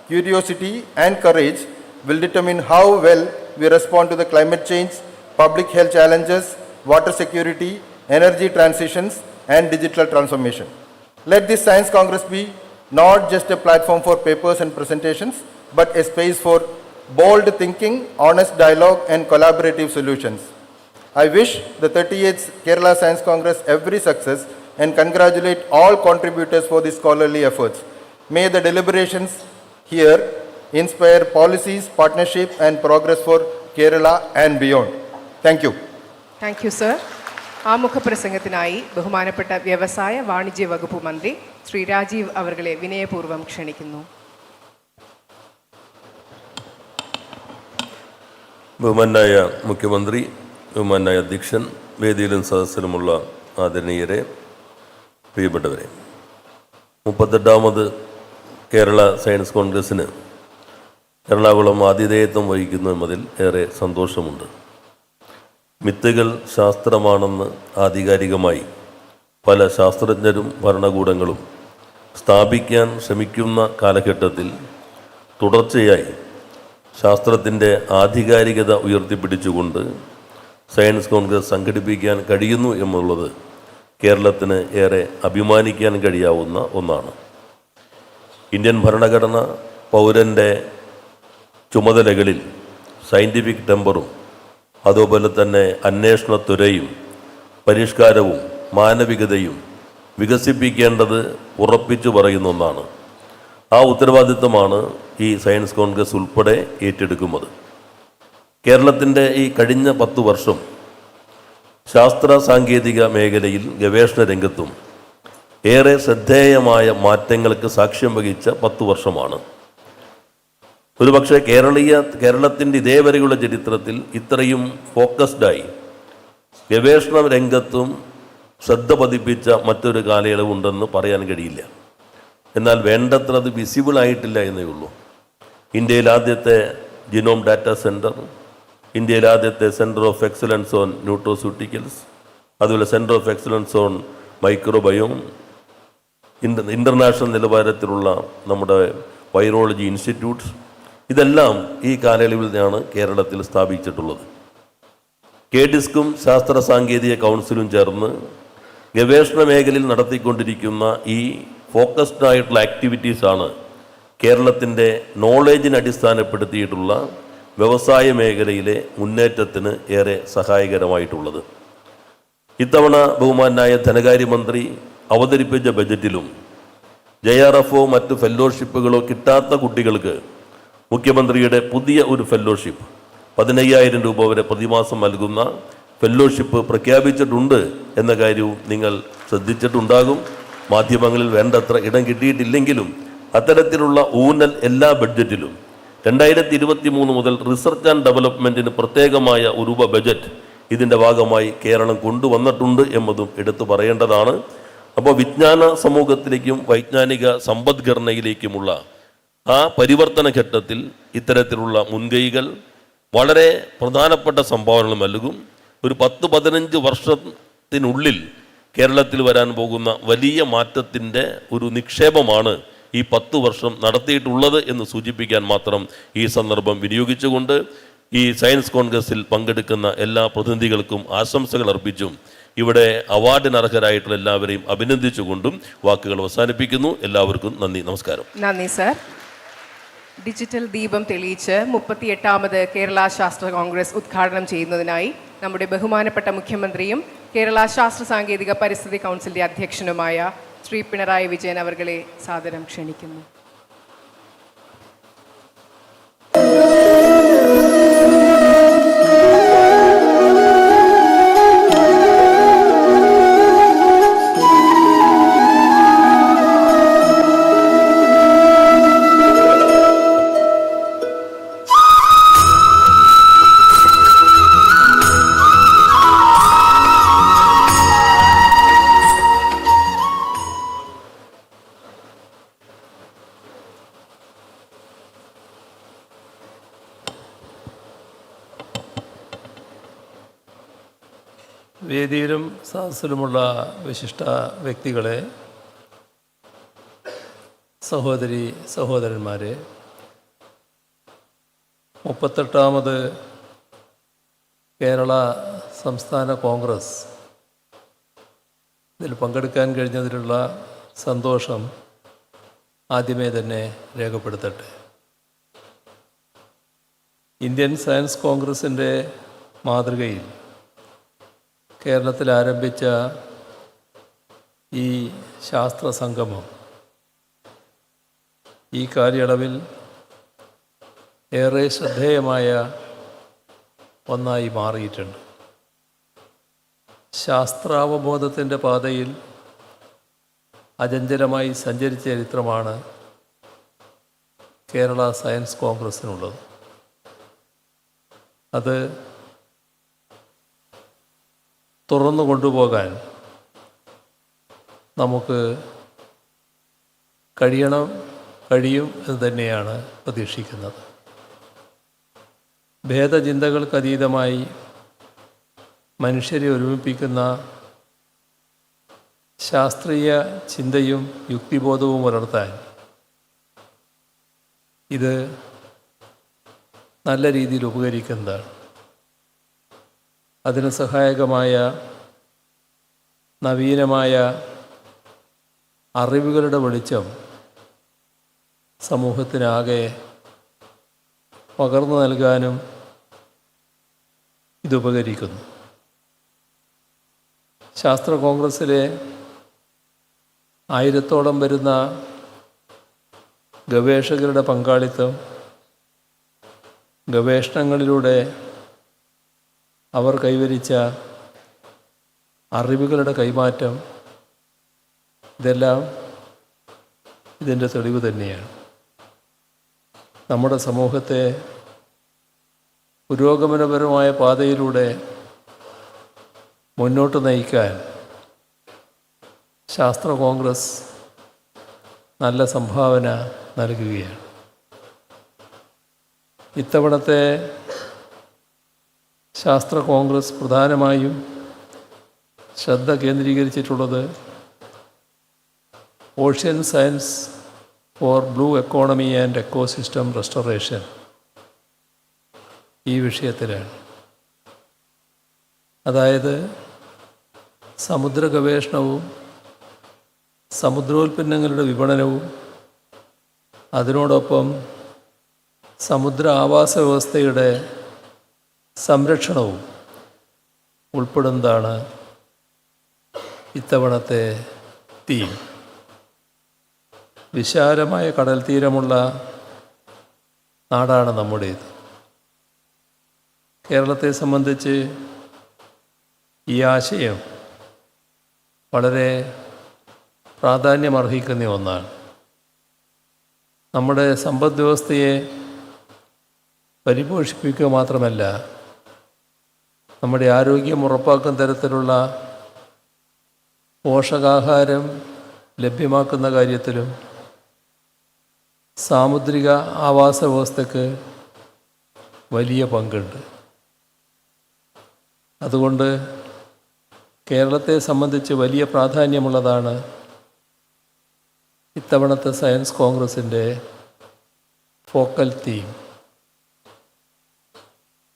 S5: curiosity, and courage will determine how well we respond to the climate change, public health challenges, water security, energy transitions, and digital transformation. Let this Science Congress be not just a platform for papers and presentations, but a space for bold thinking, honest dialogue, and collaborative solutions. I wish the 38th Kerala Science Congress every success and congratulate all contributors for these scholarly efforts. May the deliberations here inspire policies, partnership, and progress for Kerala and beyond. Thank you.
S2: Thank you, sir. ആമുഖ പ്രസംഗത്തിനായി ബഹുമാനപ്പെട്ട വ്യവസായ വാണിജ്യ വകുപ്പ് മന്ത്രി ശ്രീ രാജീവ് അവർകളെ വിനയപൂർവ്വം ക്ഷണിക്കുന്നു.
S6: ബഹുമാനായ മുഖ്യമന്ത്രി, ബഹുമാനായ അധ്യക്ഷൻ, വേദിയിലും സദസ്സിലുമുള്ള ആദരണീയരെ, പ്രിയപ്പെട്ടവരെ, 38ാമത് കേരള സയൻസ് കോൺഗ്രസ്സിന് എറണാകുളം ആതിഥേയത്വം വഹിക്കുന്നതിൽ ഏറെ സന്തോഷമുണ്ട്. മിത്തുകൾ ശാസ്ത്രമാണെന്ന് ആധികാരികമായി പല ശാസ്ത്രജ്ഞരും ഭരണകൂടങ്ങളും സ്ഥാപിക്കാൻ ശ്രമിക്കുന്ന കാലഘട്ടത്തിൽ തുടർച്ചയായി ശാസ്ത്രത്തിൻ്റെ ആധികാരികത ഉയർത്തിപ്പിടിച്ചുകൊണ്ട് സയൻസ് കോൺഗ്രസ് സംഘടിപ്പിക്കാൻ കഴിയുന്നു എന്നുള്ളത് കേരളത്തിന് ഏറെ അഭിമാനിക്കാൻ കഴിയാവുന്ന ഒന്നാണ്. ഇന്ത്യൻ ഭരണഘടന പൗരൻ്റെ ചുമതലകളിൽ സയൻറ്റിഫിക് ടെമ്പറും അതുപോലെ തന്നെ അന്വേഷണത്വരയും പരിഷ്കാരവും മാനവികതയും വികസിപ്പിക്കേണ്ടത് ഉറപ്പിച്ചു പറയുന്ന ഒന്നാണ്. ആ ഉത്തരവാദിത്വമാണ് ഈ സയൻസ് കോൺഗ്രസ് ഉൾപ്പെടെ ഏറ്റെടുക്കുന്നത്. കേരളത്തിൻ്റെ ഈ കഴിഞ്ഞ 10 വർഷം ശാസ്ത്ര സാങ്കേതിക മേഖലയിൽ ഗവേഷണ രംഗത്തും ഏറെ ശ്രദ്ധേയമായ മാറ്റങ്ങൾക്ക് സാക്ഷ്യം വഹിച്ച 10 വർഷമാണ്. ഒരുപക്ഷെ കേരളത്തിൻ്റെ ഇതേവരെയുള്ള ചരിത്രത്തിൽ ഇത്രയും ഫോക്കസ്ഡായി ഗവേഷണ രംഗത്തും ശ്രദ്ധ പതിപ്പിച്ച മറ്റൊരു കാലയളവുണ്ടെന്ന് പറയാൻ കഴിയില്ല. എന്നാൽ വേണ്ടത്ര അത് വിസിബിൾ ആയിട്ടില്ല എന്നേ ഉള്ളൂ. ഇന്ത്യയിൽ ആദ്യത്തെ ജിനോം ഡാറ്റാ സെൻറ്റർ, ഇന്ത്യയിലെ ആദ്യത്തെ സെൻറ്റർ ഓഫ് എക്സലൻസ് ഓൺ ന്യൂട്രോസ്യൂട്ടിക്കൽസ്, അതുപോലെ centre of excellence on microbiome, international നിലവാരത്തിലുള്ള നമ്മുടെ വൈറോളജി ഇൻസ്റ്റിറ്റ്യൂട്ട്സ്, ഇതെല്ലാം ഈ കാലയളവിൽ നിന്നാണ് കേരളത്തിൽ സ്ഥാപിച്ചിട്ടുള്ളത്. KDISCും ശാസ്ത്ര സാങ്കേതിക കൗൺസിലും ചേർന്ന് ഗവേഷണ മേഖലയിൽ നടത്തിക്കൊണ്ടിരിക്കുന്ന ഈ ഫോക്കസ്ഡ് ആയിട്ടുള്ള ആക്ടിവിറ്റീസാണ് കേരളത്തിൻ്റെ നോളേജിനെ അടിസ്ഥാനപ്പെടുത്തിയിട്ടുള്ള വ്യവസായ മേഖലയിലെ മുന്നേറ്റത്തിന് ഏറെ സഹായകരമായിട്ടുള്ളത്. ഇത്തവണ ബഹുമാനായ ധനകാര്യമന്ത്രി അവതരിപ്പിച്ച ബജറ്റിലും JRFO മറ്റ് ഫെല്ലോഷിപ്പുകളോ കിട്ടാത്ത കുട്ടികൾക്ക് മുഖ്യമന്ത്രിയുടെ പുതിയ ഒരു ഫെല്ലോഷിപ്പ് 15,000 രൂപ വരെ പ്രതിമാസം നൽകുന്ന ഫെല്ലോഷിപ്പ് പ്രഖ്യാപിച്ചിട്ടുണ്ട് എന്ന കാര്യവും നിങ്ങൾ ശ്രദ്ധിച്ചിട്ടുണ്ടാകും. മാധ്യമങ്ങളിൽ വേണ്ടത്ര ഇടം കിട്ടിയിട്ടില്ലെങ്കിലും അത്തരത്തിലുള്ള ഊന്നൽ എല്ലാ ബഡ്ജറ്റിലും 2023 മുതൽ റിസർച്ച് ആൻഡ് ഡെവലപ്മെൻറ്റിന് പ്രത്യേകമായ ഒരു ബജറ്റ് ഇതിൻ്റെ ഭാഗമായി കേരളം കൊണ്ടുവന്നിട്ടുണ്ട് എന്നതും എടുത്തു പറയേണ്ടതാണ്. അപ്പോൾ വിജ്ഞാന സമൂഹത്തിലേക്കും വൈജ്ഞാനിക സമ്പദ്ഘടനയിലേക്കുമുള്ള ആ പരിവർത്തന ഘട്ടത്തിൽ ഇത്തരത്തിലുള്ള മുൻകൈകൾ വളരെ പ്രധാനപ്പെട്ട സംഭാവനകൾ നൽകും. ഒരു 10-15 വർഷത്തിനുള്ളിൽ കേരളത്തിൽ വരാൻ പോകുന്ന വലിയ മാറ്റത്തിൻ്റെ ഒരു നിക്ഷേപമാണ് ഈ 10 വർഷം നടത്തിയിട്ടുള്ളത് എന്ന് സൂചിപ്പിക്കാൻ മാത്രം ഈ സന്ദർഭം വിനിയോഗിച്ചുകൊണ്ട് ഈ സയൻസ് കോൺഗ്രസിൽ പങ്കെടുക്കുന്ന എല്ലാ പ്രതിനിധികൾക്കും ആശംസകൾ അർപ്പിച്ചും ഇവിടെ അവാർഡിന് അർഹരായിട്ടുള്ള എല്ലാവരെയും അഭിനന്ദിച്ചുകൊണ്ടും വാക്കുകൾ അവസാനിപ്പിക്കുന്നു. എല്ലാവർക്കും നന്ദി, നമസ്കാരം.
S2: നന്ദി സർ. ഡിജിറ്റൽ ദീപം തെളിയിച്ച് 38ാമത് കേരള ശാസ്ത്ര കോൺഗ്രസ് ഉദ്ഘാടനം ചെയ്യുന്നതിനായി നമ്മുടെ ബഹുമാനപ്പെട്ട മുഖ്യമന്ത്രിയും കേരള ശാസ്ത്ര സാങ്കേതിക പരിസ്ഥിതി കൗൺസിലിൻ്റെ അധ്യക്ഷനുമായ ശ്രീ പിണറായി വിജയൻ അവർകളെ സാദരം ക്ഷണിക്കുന്നു.
S7: വേദിയിലും സദസ്സിലുമുള്ള വിശിഷ്ട വ്യക്തികളെ, സഹോദരി സഹോദരന്മാരെ, 38ാമത് കേരള സംസ്ഥാന കോൺഗ്രസ് ഇതിൽ പങ്കെടുക്കാൻ കഴിഞ്ഞതിലുള്ള സന്തോഷം ആദ്യമേ തന്നെ രേഖപ്പെടുത്തട്ടെ. ഇന്ത്യൻ സയൻസ് കോൺഗ്രസിൻ്റെ മാതൃകയിൽ കേരളത്തിൽ ആരംഭിച്ച ഈ ശാസ്ത്ര സംഗമം ഈ കാലയളവിൽ ഏറെ ശ്രദ്ധേയമായ ഒന്നായി മാറിയിട്ടുണ്ട്. ശാസ്ത്രാവബോധത്തിൻ്റെ പാതയിൽ അചഞ്ചലമായി സഞ്ചരിച്ച ചരിത്രമാണ് കേരള സയൻസ് കോൺഗ്രസ്സിനുള്ളത്. അത് തുറന്നു കൊണ്ടുപോകാൻ നമുക്ക് കഴിയും എന്ന് തന്നെയാണ് പ്രതീക്ഷിക്കുന്നത്. ഭേദചിന്തകൾക്കതീതമായി മനുഷ്യരെ ഒരുമിപ്പിക്കുന്ന ശാസ്ത്രീയ ചിന്തയും യുക്തിബോധവും വളർത്താൻ ഇത് നല്ല രീതിയിൽ ഉപകരിക്കുന്നതാണ്. അതിന് സഹായകമായ നവീനമായ അറിവുകളുടെ വെളിച്ചം സമൂഹത്തിനാകെ പകർന്നു നൽകാനും ഇതുപകരിക്കുന്നു. ശാസ്ത്ര കോൺഗ്രസ്സിലെ 1000-ഓളം വരുന്ന ഗവേഷകരുടെ പങ്കാളിത്തം, ഗവേഷണങ്ങളിലൂടെ അവർ കൈവരിച്ച അറിവുകളുടെ കൈമാറ്റം, ഇതെല്ലാം ഇതിൻ്റെ തെളിവ് തന്നെയാണ്. നമ്മുടെ സമൂഹത്തെ പുരോഗമനപരമായ പാതയിലൂടെ മുന്നോട്ട് നയിക്കാൻ ശാസ്ത്ര കോൺഗ്രസ് നല്ല സംഭാവന നൽകുകയാണ്. ഇത്തവണത്തെ ശാസ്ത്ര കോൺഗ്രസ് പ്രധാനമായും ശ്രദ്ധ കേന്ദ്രീകരിച്ചിട്ടുള്ളത് ocean science for blue economy and ecosystem restoration ഈ വിഷയത്തിലാണ്. അതായത് സമുദ്ര ഗവേഷണവും സമുദ്രോൽപ്പന്നങ്ങളുടെ വിപണനവും അതിനോടൊപ്പം സമുദ്ര ആവാസ വ്യവസ്ഥയുടെ സംരക്ഷണവും ഉൾപ്പെടുന്നതാണ് ഇത്തവണത്തെ തീം. വിശാലമായ കടൽ തീരമുള്ള നാടാണ് നമ്മുടേത്. കേരളത്തെ സംബന്ധിച്ച് ഈ ആശയം വളരെ പ്രാധാന്യമർഹിക്കുന്ന ഒന്നാണ്. നമ്മുടെ സമ്പദ് വ്യവസ്ഥയെ പരിപോഷിപ്പിക്കുക മാത്രമല്ല, നമ്മുടെ ആരോഗ്യം ഉറപ്പാക്കുന്ന തരത്തിലുള്ള പോഷകാഹാരം ലഭ്യമാക്കുന്ന കാര്യത്തിലും സാമുദ്രിക ആവാസ വ്യവസ്ഥയ്ക്ക് വലിയ പങ്കുണ്ട്. അതുകൊണ്ട് കേരളത്തെ സംബന്ധിച്ച് വലിയ പ്രാധാന്യമുള്ളതാണ് ഇത്തവണത്തെ സയൻസ് കോൺഗ്രസിൻ്റെ ഫോക്കൽ തീം.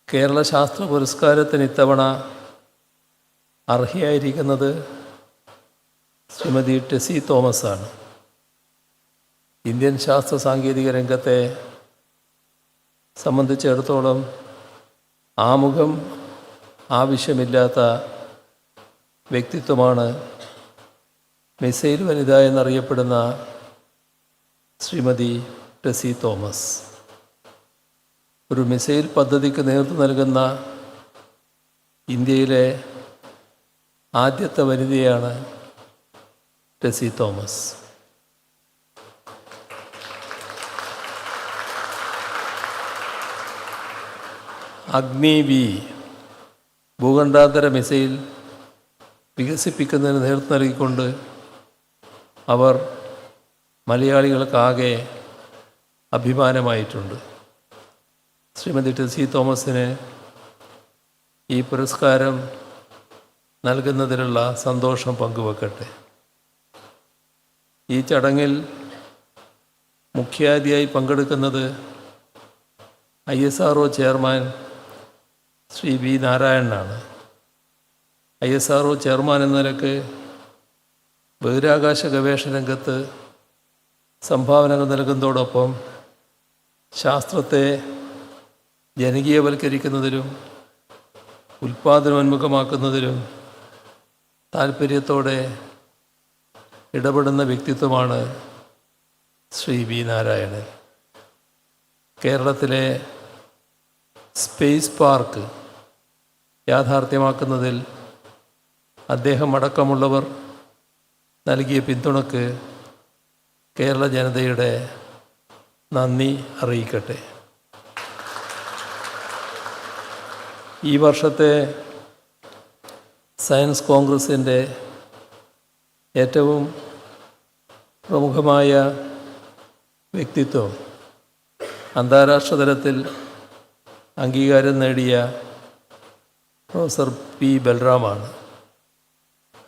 S7: കേരള ശാസ്ത്ര പുരസ്കാരത്തിന് ഇത്തവണ അർഹയായിരിക്കുന്നത് ശ്രീമതി ടെസി തോമസാണ്. ഇന്ത്യൻ ശാസ്ത്ര സാങ്കേതിക രംഗത്തെ സംബന്ധിച്ചിടത്തോളം ആമുഖം ആവശ്യമില്ലാത്ത വ്യക്തിത്വമാണ് മിസൈൽ വനിത എന്നറിയപ്പെടുന്ന ശ്രീമതി ടെസി തോമസ്. ഒരു മിസൈൽ പദ്ധതിക്ക് നേതൃത്വം നൽകുന്ന ഇന്ത്യയിലെ ആദ്യത്തെ വനിതയാണ് ടെസി തോമസ്. അഗ്നി വി ഭൂഖണ്ഡാന്തര മിസൈൽ വികസിപ്പിക്കുന്നതിന് നേതൃത്വം നൽകിക്കൊണ്ട് അവർ മലയാളികൾക്കാകെ അഭിമാനമായിട്ടുണ്ട്. ശ്രീമതി ടെസി തോമസിന് ഈ പുരസ്കാരം നൽകുന്നതിലുള്ള സന്തോഷം പങ്കുവെക്കട്ടെ. ഈ ചടങ്ങിൽ മുഖ്യാതിഥിയായി പങ്കെടുക്കുന്നത് ISRO ചെയർമാൻ ശ്രീ വി നാരായണനാണ്. ISRO ചെയർമാൻ എന്ന നിലക്ക് ബഹിരാകാശ ഗവേഷണ രംഗത്ത് സംഭാവനകൾ നൽകുന്നതോടൊപ്പം ശാസ്ത്രത്തെ ജനകീയവൽക്കരിക്കുന്നതിലും ഉൽപ്പാദനോന്മുഖമാക്കുന്നതിലും താൽപ്പര്യത്തോടെ ഇടപെടുന്ന വ്യക്തിത്വമാണ് ശ്രീ വി നാരായണൻ. കേരളത്തിലെ സ്പേസ് പാർക്ക് യാഥാർത്ഥ്യമാക്കുന്നതിൽ അദ്ദേഹം അടക്കമുള്ളവർ നൽകിയ പിന്തുണയ്ക്ക് കേരള ജനതയുടെ നന്ദി അറിയിക്കട്ടെ. ഈ വർഷത്തെ സയൻസ് കോൺഗ്രസിൻ്റെ ഏറ്റവും പ്രമുഖമായ വ്യക്തിത്വം അന്താരാഷ്ട്ര തലത്തിൽ അംഗീകാരം നേടിയ പ്രൊഫസർ പി ബൽറാമാണ്.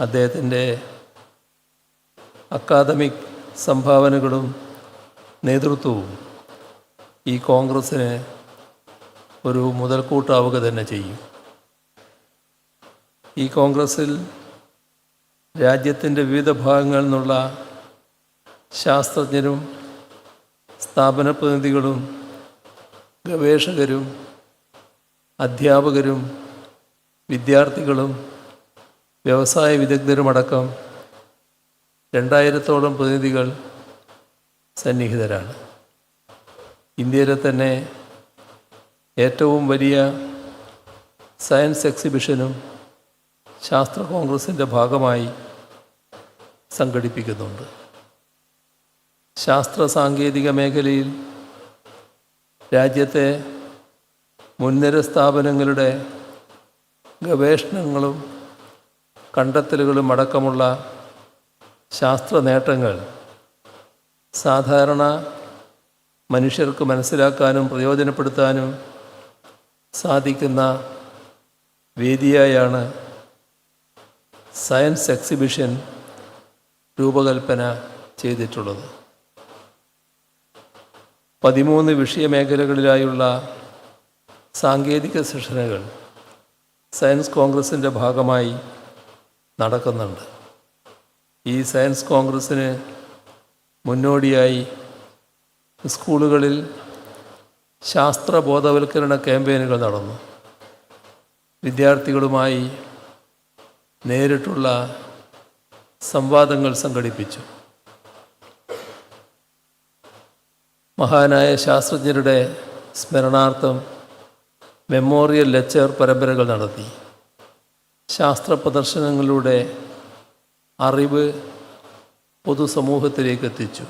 S7: അദ്ദേഹത്തിൻ്റെ അക്കാദമിക് സംഭാവനകളും നേതൃത്വവും ഈ കോൺഗ്രസ്സിന് ഒരു മുതൽക്കൂട്ടാവുക തന്നെ ചെയ്യും. ഈ കോൺഗ്രസ്സിൽ രാജ്യത്തിൻ്റെ വിവിധ ഭാഗങ്ങളിൽ നിന്നുള്ള ശാസ്ത്രജ്ഞരും സ്ഥാപന പ്രതിനിധികളും ഗവേഷകരും അധ്യാപകരും വിദ്യാർത്ഥികളും വ്യവസായ വിദഗ്ധരുമടക്കം 2000-ഓളം പ്രതിനിധികൾ സന്നിഹിതരാണ്. ഇന്ത്യയിലെ തന്നെ ഏറ്റവും വലിയ സയൻസ് എക്സിബിഷനും ശാസ്ത്ര കോൺഗ്രസിൻ്റെ ഭാഗമായി സംഘടിപ്പിക്കുന്നുണ്ട്. ശാസ്ത്ര സാങ്കേതിക മേഖലയിൽ രാജ്യത്തെ മുൻനിര സ്ഥാപനങ്ങളുടെ ഗവേഷണങ്ങളും കണ്ടെത്തലുകളും അടക്കമുള്ള ശാസ്ത്ര നേട്ടങ്ങൾ സാധാരണ മനുഷ്യർക്ക് മനസ്സിലാക്കാനും പ്രയോജനപ്പെടുത്താനും സാധിക്കുന്ന വേദിയായാണ് സയൻസ് എക്സിബിഷൻ രൂപകൽപ്പന ചെയ്തിട്ടുള്ളത്. 13 വിഷയമേഖലകളിലായുള്ള സാങ്കേതിക സെഷനുകൾ സയൻസ് കോൺഗ്രസിൻ്റെ ഭാഗമായി നടക്കുന്നുണ്ട്. ഈ സയൻസ് കോൺഗ്രസ്സിന് മുന്നോടിയായി സ്കൂളുകളിൽ ശാസ്ത്ര ബോധവൽക്കരണ ക്യാമ്പയിനുകൾ നടന്നു. വിദ്യാർത്ഥികളുമായി നേരിട്ടുള്ള സംവാദങ്ങൾ സംഘടിപ്പിച്ചു. മഹാനായ ശാസ്ത്രജ്ഞരുടെ സ്മരണാർത്ഥം മെമ്മോറിയൽ ലെക്ചർ പരമ്പരകൾ നടത്തി. ശാസ്ത്ര പ്രദർശനങ്ങളിലൂടെ അറിവ് പൊതുസമൂഹത്തിലേക്ക് എത്തിച്ചു.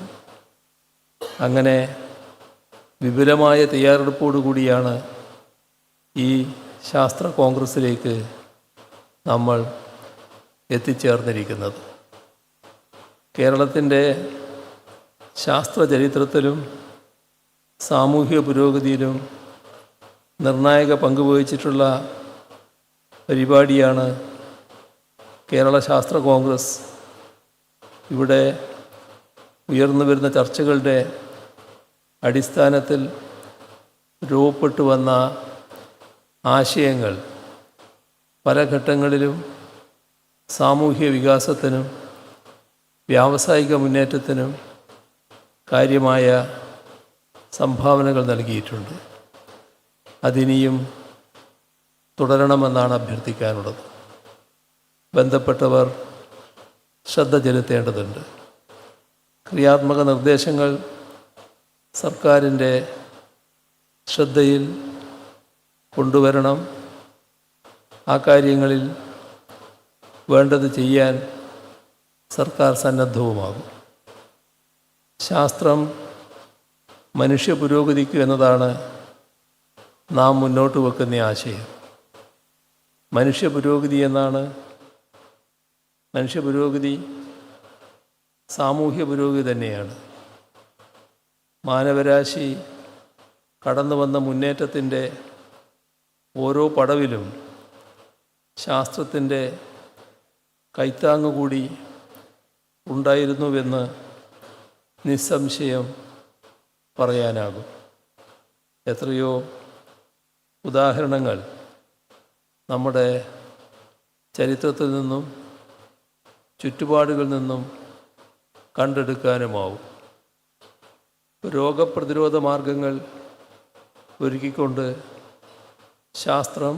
S7: അങ്ങനെ വിപുലമായ തയ്യാറെടുപ്പോടുകൂടിയാണ് ഈ ശാസ്ത്ര കോൺഗ്രസ്സിലേക്ക് നമ്മൾ എത്തിച്ചേർന്നിരിക്കുന്നത്. കേരളത്തിൻ്റെ ശാസ്ത്ര ചരിത്രത്തിലും സാമൂഹിക പുരോഗതിയിലും നിർണായക പങ്കുവഹിച്ചിട്ടുള്ള പരിപാടിയാണ് കേരള ശാസ്ത്ര കോൺഗ്രസ്. ഇവിടെ ഉയർന്നു വരുന്ന ചർച്ചകളുടെ അടിസ്ഥാനത്തിൽ രൂപപ്പെട്ടു വന്ന ആശയങ്ങൾ പല ഘട്ടങ്ങളിലും സാമൂഹിക വികാസത്തിനും വ്യാവസായിക മുന്നേറ്റത്തിനും കാര്യമായ സംഭാവനകൾ നൽകിയിട്ടുണ്ട്. അതിനിയും തുടരണമെന്നാണ് അഭ്യർത്ഥിക്കാനുള്ളത്. ബന്ധപ്പെട്ടവർ ശ്രദ്ധ ചെലുത്തേണ്ടതുണ്ട്. ക്രിയാത്മക നിർദ്ദേശങ്ങൾ സർക്കാരിൻ്റെ ശ്രദ്ധയിൽ കൊണ്ടുവരണം. ആ കാര്യങ്ങളിൽ വേണ്ടത് ചെയ്യാൻ സർക്കാർ സന്നദ്ധവുമാകും. ശാസ്ത്രം മനുഷ്യ പുരോഗതിക്ക് എന്നതാണ് നാം മുന്നോട്ട് വെക്കുന്ന ആശയം. മനുഷ്യ പുരോഗതി എന്നാണ്. മനുഷ്യ പുരോഗതി സാമൂഹ്യ പുരോഗതി തന്നെയാണ്. മാനവരാശി കടന്നു വന്ന മുന്നേറ്റത്തിൻ്റെ ഓരോ പടവിലും ശാസ്ത്രത്തിൻ്റെ കൈത്താങ്ങ് കൂടി ഉണ്ടായിരുന്നുവെന്ന് നിസ്സംശയം പറയാനാകും. എത്രയോ ഉദാഹരണങ്ങൾ നമ്മുടെ ചരിത്രത്തിൽ നിന്നും ചുറ്റുപാടുകളിൽ നിന്നും കണ്ടെടുക്കാനുമാവും. രോഗപ്രതിരോധ മാർഗങ്ങൾ ഒരുക്കിക്കൊണ്ട് ശാസ്ത്രം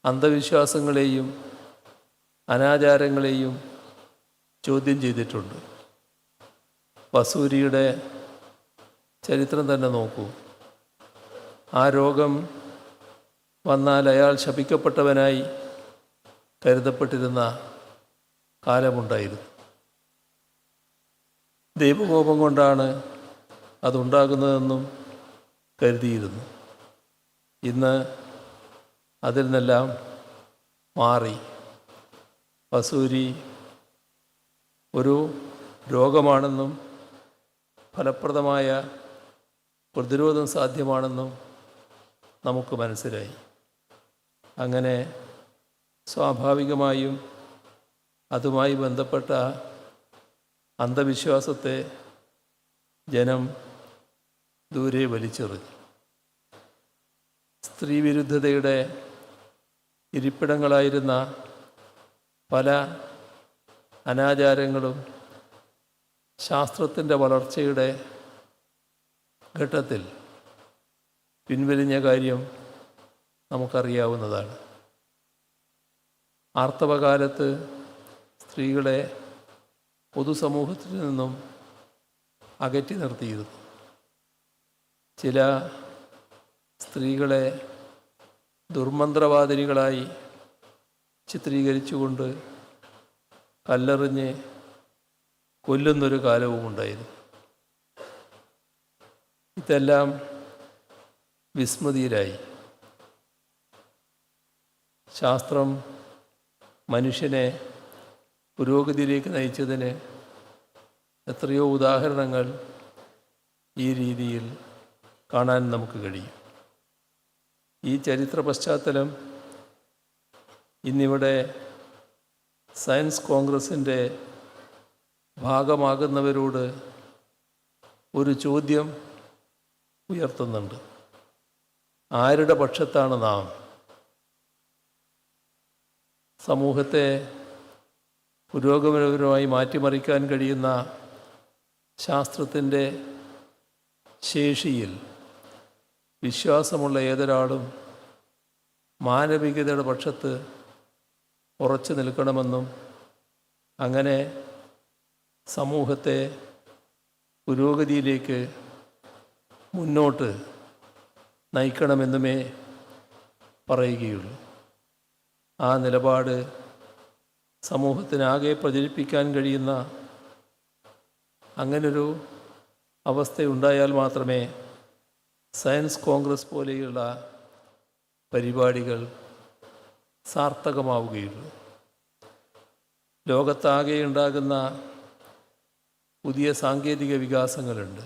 S7: അന്ധവിശ്വാസങ്ങളെയും അനാചാരങ്ങളെയും ചോദ്യം ചെയ്തിട്ടുണ്ട്. വസൂരിയുടെ ചരിത്രം തന്നെ നോക്കൂ. ആ രോഗം വന്നാൽ അയാൾ ശപിക്കപ്പെട്ടവനായി കരുതപ്പെട്ടിരുന്ന കാലമുണ്ടായിരുന്നു. ദൈവകോപം കൊണ്ടാണ് അതുണ്ടാകുന്നതെന്നും കരുതിയിരുന്നു. ഇന്ന് അതിൽ നിന്നെല്ലാം മാറി. വസൂരി ഒരു രോഗമാണെന്നും ഫലപ്രദമായ പ്രതിരോധം സാധ്യമാണെന്നും നമുക്ക് മനസ്സിലായി. അങ്ങനെ സ്വാഭാവികമായും അതുമായി ബന്ധപ്പെട്ട അന്ധവിശ്വാസത്തെ ജനം ദൂരെ വലിച്ചെറിഞ്ഞു. സ്ത്രീവിരുദ്ധതയുടെ ഇരിപ്പിടങ്ങളായിരുന്ന പല അനാചാരങ്ങളും ശാസ്ത്രത്തിൻ്റെ വളർച്ചയുടെ ഘട്ടത്തിൽ പിൻവലിഞ്ഞ കാര്യം നമുക്കറിയാവുന്നതാണ്. ആർത്തവകാലത്ത് സ്ത്രീകളെ പൊതുസമൂഹത്തിൽ നിന്നും അകറ്റി നിർത്തിയിരുന്നു. ചില സ്ത്രീകളെ ദുർമന്ത്രവാദിനികളായി ചിത്രീകരിച്ചുകൊണ്ട് കല്ലെറിഞ്ഞ് കൊല്ലുന്നൊരു കാലവും ഉണ്ടായിരുന്നു. ഇതെല്ലാം വിസ്മൃതിയിലായി. ശാസ്ത്രം മനുഷ്യനെ പുരോഗതിയിലേക്ക് നയിച്ചതിന് എത്രയോ ഉദാഹരണങ്ങൾ ഈ രീതിയിൽ കാണാൻ നമുക്ക് കഴിയും. ഈ ചരിത്ര പശ്ചാത്തലം ഇന്നിവിടെ സയൻസ് കോൺഗ്രസിൻ്റെ ഭാഗമാകുന്നവരോട് ഒരു ചോദ്യം ഉയർത്തുന്നുണ്ട്. ആരുടെ പക്ഷത്താണ് നാം? സമൂഹത്തെ പുരോഗമനപരമായി മാറ്റിമറിക്കാൻ കഴിയുന്ന ശാസ്ത്രത്തിൻ്റെ ശേഷിയിൽ വിശ്വാസമുള്ള ഏതൊരാളും മാനവികതയുടെ പക്ഷത്ത് ഉറച്ചു നിൽക്കണമെന്നും അങ്ങനെ സമൂഹത്തെ പുരോഗതിയിലേക്ക് മുന്നോട്ട് നയിക്കണമെന്നുമേ പറയുകയുള്ളൂ. ആ നിലപാട് സമൂഹത്തിനാകെ പ്രചരിപ്പിക്കാൻ കഴിയുന്ന അങ്ങനൊരു അവസ്ഥയുണ്ടായാൽ മാത്രമേ സയൻസ് കോൺഗ്രസ് പോലെയുള്ള പരിപാടികൾ സാർത്ഥകമാവുകയുള്ളൂ. ലോകത്താകെ ഉണ്ടാകുന്ന പുതിയ സാങ്കേതിക വികാസങ്ങളുണ്ട്.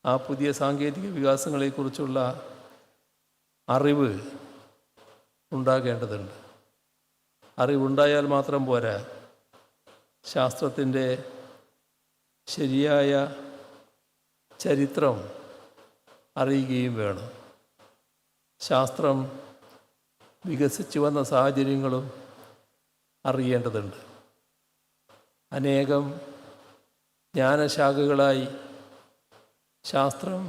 S7: ആ പുതിയ സാങ്കേതിക വികാസങ്ങളെക്കുറിച്ചുള്ള അറിവ് ഉണ്ടാകേണ്ടതുണ്ട്. അറിവുണ്ടായാൽ മാത്രം പോരാ, ശാസ്ത്രത്തിൻ്റെ ശരിയായ ചരിത്രം അറിയുകയും വേണം. ശാസ്ത്രം വികസിച്ചു വന്ന സാഹചര്യങ്ങളും അറിയേണ്ടതുണ്ട്. അനേകം ജ്ഞാനശാഖകളായി ശാസ്ത്രം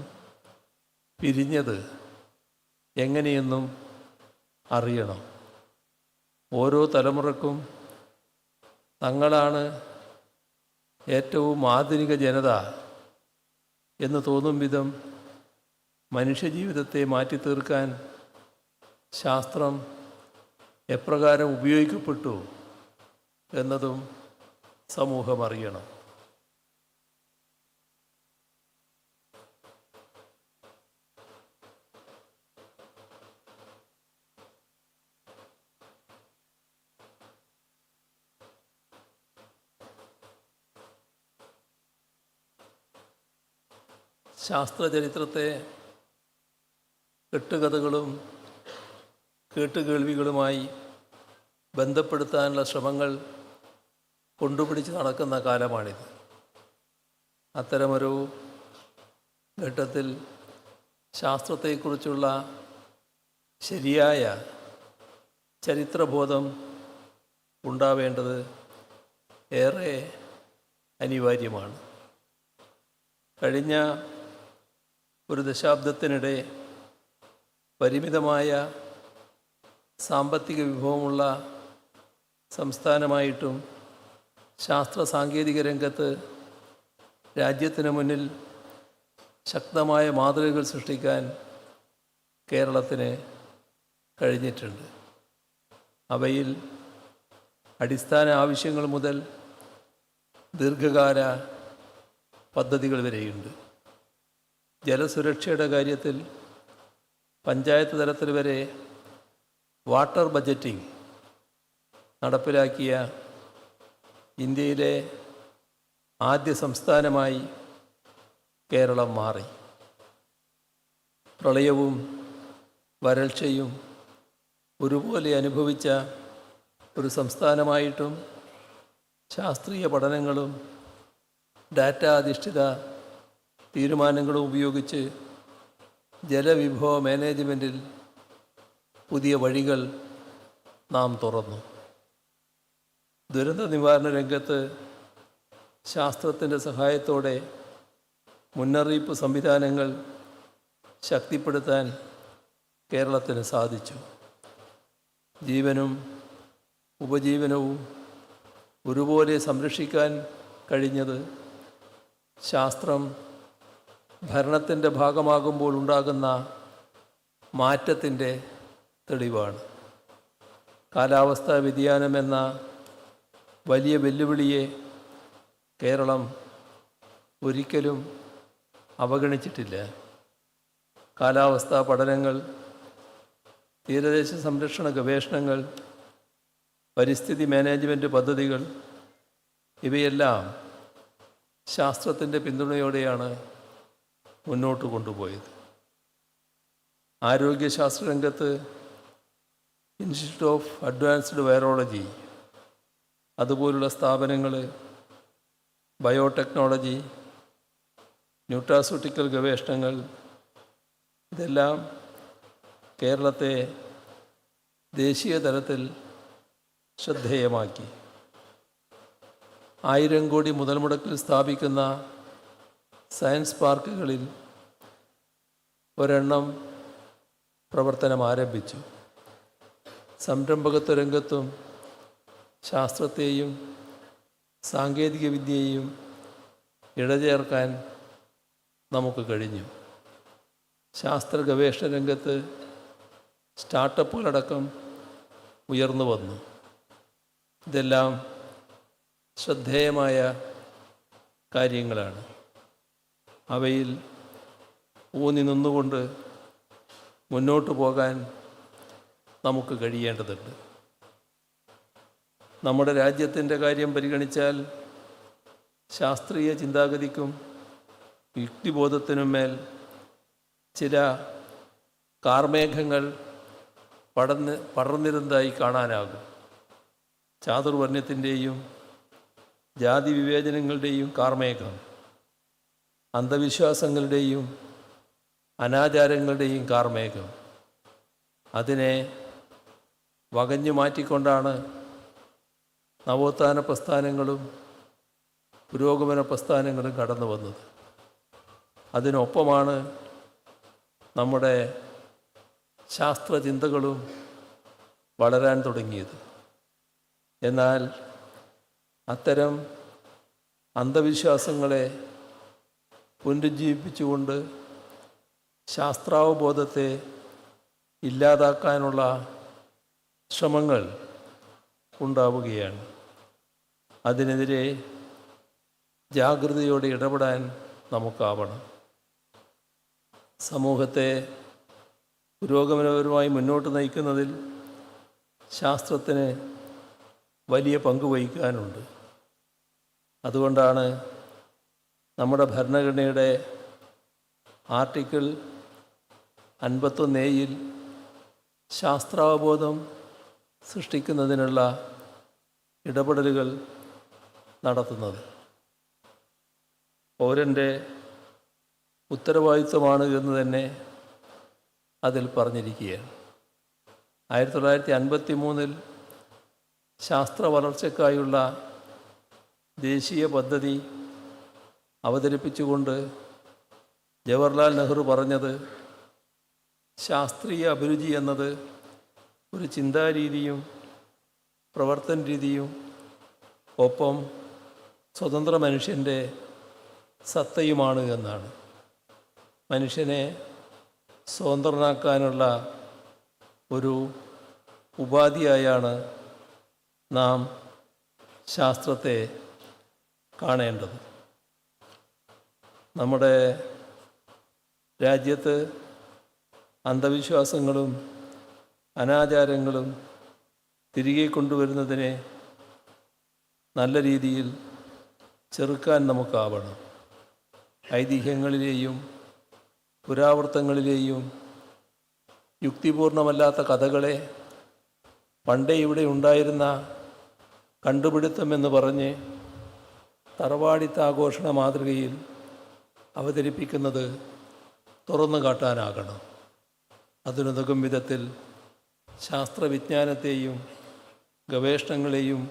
S7: പിരിഞ്ഞത് എങ്ങനെയെന്നും അറിയണം. ഓരോ തലമുറക്കും തങ്ങളാണ് ഏറ്റവും ആധുനിക ജനത എന്ന് തോന്നും വിധം മനുഷ്യജീവിതത്തെ മാറ്റിത്തീർക്കാൻ ശാസ്ത്രം എപ്രകാരം ഉപയോഗിക്കപ്പെട്ടു എന്നതും സമൂഹം അറിയണം. ശാസ്ത്രചരിത്രത്തെ കെട്ടുകഥകളും കേട്ടുകേൾവികളുമായി ബന്ധപ്പെടുത്താനുള്ള ശ്രമങ്ങൾ കൊണ്ടുപിടിച്ച് നടക്കുന്ന കാലമാണിത്. അത്തരമൊരു ഘട്ടത്തിൽ ശാസ്ത്രത്തെക്കുറിച്ചുള്ള ശരിയായ ചരിത്രബോധം ഉണ്ടാവേണ്ടത് ഏറെ അനിവാര്യമാണ്. കഴിഞ്ഞ ഒരു ദശാബ്ദത്തിനിടെ പരിമിതമായ സാമ്പത്തിക വിഭവമുള്ള സംസ്ഥാനമായിട്ടും ശാസ്ത്ര സാങ്കേതിക രംഗത്ത് രാജ്യത്തിന് മുന്നിൽ ശക്തമായ മാതൃകകൾ സൃഷ്ടിക്കാൻ കേരളത്തിന് കഴിഞ്ഞിട്ടുണ്ട്. അവയിൽ അടിസ്ഥാന ആവശ്യങ്ങൾ മുതൽ ദീർഘകാല പദ്ധതികൾ വരെയുണ്ട്. ജലസുരക്ഷയുടെ കാര്യത്തിൽ പഞ്ചായത്ത് തലത്തിൽ വരെ വാട്ടർ ബജറ്റിംഗ് നടപ്പിലാക്കിയ ഇന്ത്യയിലെ ആദ്യ സംസ്ഥാനമായി കേരളം മാറി. പ്രളയവും വരൾച്ചയും ഒരുപോലെ അനുഭവിച്ച ഒരു സംസ്ഥാനമായിട്ടും ശാസ്ത്രീയ പഠനങ്ങളും ഡാറ്റ അധിഷ്ഠിത തീരുമാനങ്ങളും ഉപയോഗിച്ച് ജലവിഭവ മാനേജ്മെൻറ്റിൽ പുതിയ വഴികൾ നാം തുറന്നു. ദുരന്ത നിവാരണ രംഗത്ത് ശാസ്ത്രത്തിൻ്റെ സഹായത്തോടെ മുന്നറിയിപ്പ് സംവിധാനങ്ങൾ ശക്തിപ്പെടുത്താൻ കേരളത്തിന് സാധിച്ചു. ജീവനും ഉപജീവനവും ഒരുപോലെ സംരക്ഷിക്കാൻ കഴിഞ്ഞത് ശാസ്ത്രം ഭരണത്തിൻ്റെ ഭാഗമാകുമ്പോൾ ഉണ്ടാകുന്ന മാറ്റത്തിൻ്റെ തെളിവാണ്. കാലാവസ്ഥാ വ്യതിയാനമെന്ന വലിയ വെല്ലുവിളിയെ കേരളം ഒരിക്കലും അവഗണിച്ചിട്ടില്ല. കാലാവസ്ഥാ പഠനങ്ങൾ, തീരദേശ സംരക്ഷണ ഗവേഷണങ്ങൾ, പരിസ്ഥിതി മാനേജ്മെൻറ്റ് പദ്ധതികൾ ഇവയെല്ലാം ശാസ്ത്രത്തിൻ്റെ പിന്തുണയോടെയാണ് മുന്നോട്ട് കൊണ്ടുപോയത്. ആരോഗ്യശാസ്ത്ര രംഗത്ത് ഇൻസ്റ്റിറ്റ്യൂട്ട് ഓഫ് അഡ്വാൻസ്ഡ് വൈറോളജി അതുപോലുള്ള സ്ഥാപനങ്ങൾ, ബയോടെക്നോളജി, ന്യൂട്രാസ്യൂട്ടിക്കൽ ഗവേഷണങ്ങൾ, ഇതെല്ലാം കേരളത്തെ ദേശീയ തലത്തിൽ ശ്രദ്ധേയമാക്കി. 1000 കോടി മുതൽ മുടക്കിൽ സ്ഥാപിക്കുന്ന സയൻസ് പാർക്കുകളിൽ ഒരെണ്ണം പ്രവർത്തനം ആരംഭിച്ചു. സംരംഭകത്വ രംഗത്തും ശാസ്ത്രത്തെയും സാങ്കേതികവിദ്യയെയും ഇഴചേർക്കാൻ നമുക്ക് കഴിഞ്ഞു. ശാസ്ത്ര ഗവേഷണ രംഗത്ത് സ്റ്റാർട്ടപ്പുകളടക്കം ഉയർന്നു വന്നു. ഇതെല്ലാം ശ്രദ്ധേയമായ കാര്യങ്ങളാണ്. അവയിൽ ഊന്നി നിന്നുകൊണ്ട് മുന്നോട്ട് പോകാൻ നമുക്ക് കഴിയേണ്ടതുണ്ട്. നമ്മുടെ രാജ്യത്തിൻ്റെ കാര്യം പരിഗണിച്ചാൽ ശാസ്ത്രീയ ചിന്താഗതിക്കും യുക്തിബോധത്തിനും മേൽ ചില കാർമേഘങ്ങൾ പടർന്നിരുന്നതായി കാണാനാകും. ചാതുർവർണ്ണ്യത്തിൻ്റെയും ജാതി വിവേചനങ്ങളുടെയും കാർമേഘം, അന്ധവിശ്വാസങ്ങളുടെയും അനാചാരങ്ങളുടെയും കാർമേഘം, അതിനെ വകഞ്ഞു മാറ്റിക്കൊണ്ടാണ് നവോത്ഥാന പ്രസ്ഥാനങ്ങളും പുരോഗമന പ്രസ്ഥാനങ്ങളും കടന്നു വന്നത്. അതിനൊപ്പമാണ് നമ്മുടെ ശാസ്ത്രചിന്തകളും വളരാൻ തുടങ്ങിയത്. എന്നാൽ അത്തരം അന്ധവിശ്വാസങ്ങളെ പുനരുജ്ജീവിപ്പിച്ചുകൊണ്ട് ശാസ്ത്രാവബോധത്തെ ഇല്ലാതാക്കാനുള്ള ശ്രമങ്ങൾ ഉണ്ടാവുകയാണ്. അതിനെതിരെ ജാഗ്രതയോടെ ഇടപെടാൻ നമുക്കാവണം. സമൂഹത്തെ പുരോഗമനപരമായി മുന്നോട്ട് നയിക്കുന്നതിൽ ശാസ്ത്രത്തിന് വലിയ പങ്ക് വഹിക്കാനുണ്ട്. അതുകൊണ്ടാണ് നമ്മുടെ ഭരണഘടനയുടെ ആർട്ടിക്കിൾ 51A ശാസ്ത്രാവബോധം സൃഷ്ടിക്കുന്നതിനുള്ള ഇടപെടലുകൾ നടത്തുന്നത്. പൗരൻ്റെ ഉത്തരവാദിത്വമാണ് എന്ന് തന്നെ അതിൽ പറഞ്ഞിരിക്കുകയാണ്. 1953 ശാസ്ത്ര വളർച്ചയ്ക്കായുള്ള ദേശീയ പദ്ധതി അവതരിപ്പിച്ചുകൊണ്ട് ജവഹർലാൽ നെഹ്റു പറഞ്ഞത്, ശാസ്ത്രീയ അഭിരുചി എന്നത് ഒരു ചിന്താരീതിയും പ്രവർത്തന രീതിയും ഒപ്പം സ്വതന്ത്ര മനുഷ്യൻ്റെ സത്തയുമാണ് എന്നാണ്. മനുഷ്യനെ സ്വതന്ത്രനാക്കാനുള്ള ഒരു ഉപാധിയായാണ് നാം ശാസ്ത്രത്തെ കാണേണ്ടത്. നമ്മുടെ രാജ്യത്ത് അന്ധവിശ്വാസങ്ങളും അനാചാരങ്ങളും തിരികെ കൊണ്ടുവരുന്നതിനെ നല്ല രീതിയിൽ ചെറുക്കാൻ നമുക്കാവണം. ഐതിഹ്യങ്ങളിലെയും പുരാവൃത്തങ്ങളിലെയും യുക്തിപൂർണമല്ലാത്ത കഥകളെ പണ്ടേ ഇവിടെ ഉണ്ടായിരുന്ന കണ്ടുപിടുത്തമെന്ന് പറഞ്ഞ് തറവാടിത്താഘോഷണ മാതൃകയിൽ അവതരിപ്പിക്കുന്നത് തുറന്നു കാട്ടാനാകണം. അതിനുതകും വിധത്തിൽ ശാസ്ത്രവിജ്ഞാനത്തെയും ഗവേഷണങ്ങളെയും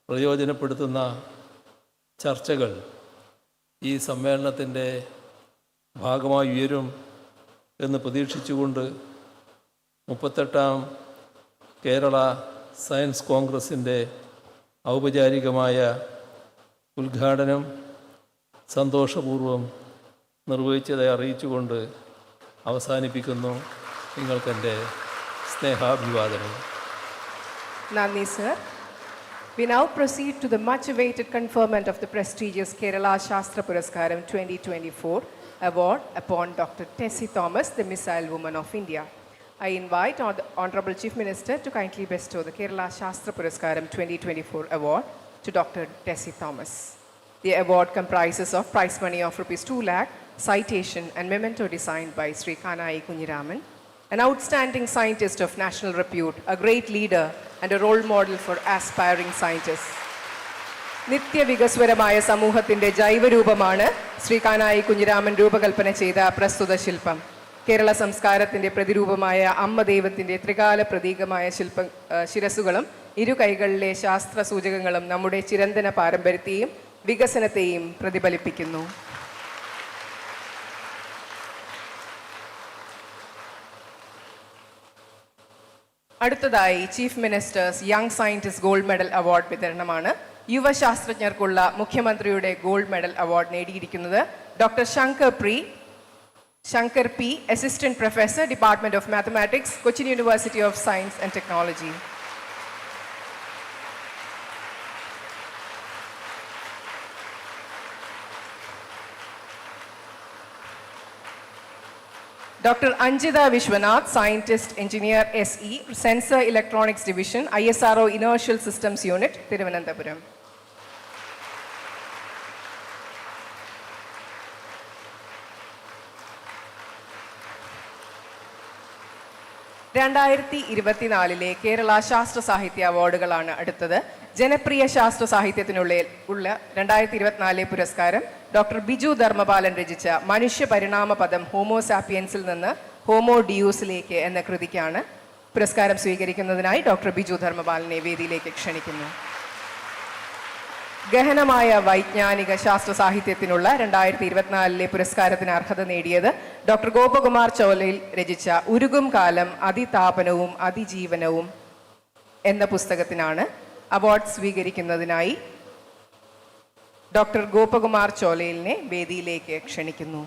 S7: പ്രയോജനപ്പെടുത്തുന്ന ചർച്ചകൾ ഈ സമ്മേളനത്തിൻ്റെ ഭാഗമായി ഉയരും എന്ന് പ്രതീക്ഷിച്ചുകൊണ്ട് 38ാം കേരള സയൻസ് കോൺഗ്രസിൻ്റെ ഔപചാരികമായ ഉദ്ഘാടനം സന്തോഷപൂർവ്വം നിർവഹിച്ചതായി അറിയിച്ചുകൊണ്ട് അവസാനിപ്പിക്കുന്നു. നിങ്ങൾക്കെൻ്റെ സ്നേഹാഭിവാദനം.
S2: Nandi sir. We now proceed to the much-awaited conferment of the prestigious Kerala Shastra Puraskaram 2024 award upon Dr. Tessie Thomas, the Missile Woman of India. I invite the Honorable Chief Minister to kindly bestow the Kerala Shastra Puraskaram 2024 award to Dr. Tessie Thomas. The award comprises of prize money of Rs 2 lakh, citation and memento designed by Sri Pinarayi Vijayan, an outstanding scientist of national repute, a great leader and a role model for aspiring scientists. നിത്യവികസ്വരമായ സമൂഹത്തിൻ്റെ ജൈവരൂപമാണ് ശ്രീ കാനായി കുഞ്ഞിരാമൻ രൂപകൽപ്പന ചെയ്ത പ്രസ്തുത ശില്പം. കേരള സംസ്കാരത്തിൻ്റെ പ്രതിരൂപമായ അമ്മ ദൈവത്തിൻ്റെ ത്രികാല പ്രതീകമായ ശിരസുകളും ഇരു കൈകളിലെ ശാസ്ത്ര സൂചകങ്ങളും നമ്മുടെ ചിരന്തന പാരമ്പര്യത്തെയും വികസനത്തെയും പ്രതിഫലിപ്പിക്കുന്നു. അടുത്തതായി chief minister's young scientist gold medal award വിതരണമാണ്. യുവശാസ്ത്രജ്ഞർക്കുള്ള മുഖ്യമന്ത്രിയുടെ ഗോൾഡ് മെഡൽ അവാർഡ് നേടിയിരിക്കുന്നത് doctor Shankar P, assistant professor, department of mathematics, Cochin university of science and technology. Dr. Anjita Vishwanath, Scientist, Engineer, SE, Sensor Electronics Division, ISRO Inertial Systems Unit, Thiruvananthapuram. ിലെ കേരള ശാസ്ത്ര സാഹിത്യ അവാർഡുകളാണ് അടുത്തത്. ജനപ്രിയ ശാസ്ത്ര സാഹിത്യത്തിനുള്ള 2024 പുരസ്കാരം ഡോക്ടർ ബിജു ധർമ്മപാലൻ രചിച്ച മനുഷ്യ പരിണാമ പദം ഹോമോസാപ്പിയൻസിൽ നിന്ന് ഹോമോ ഡിയൂസിലേക്ക് എന്ന കൃതിക്കാണ്. പുരസ്കാരം സ്വീകരിക്കുന്നതിനായി ഡോക്ടർ ബിജു ധർമ്മപാലനെ വേദിയിലേക്ക് ക്ഷണിക്കുന്നു. ഗഹനമായ വൈജ്ഞാനിക ശാസ്ത്ര സാഹിത്യത്തിനുള്ള 2024 പുരസ്കാരത്തിന് അർഹത നേടിയത് ഡോക്ടർ ഗോപകുമാർ ചോലയിൽ രചിച്ച ഉരുകും കാലം അതിതാപനവും അതിജീവനവും എന്ന പുസ്തകത്തിനാണ്. അവാർഡ് സ്വീകരിക്കുന്നതിനായി ഡോക്ടർ ഗോപകുമാർ ചോലയിലിനെ വേദിയിലേക്ക് ക്ഷണിക്കുന്നു.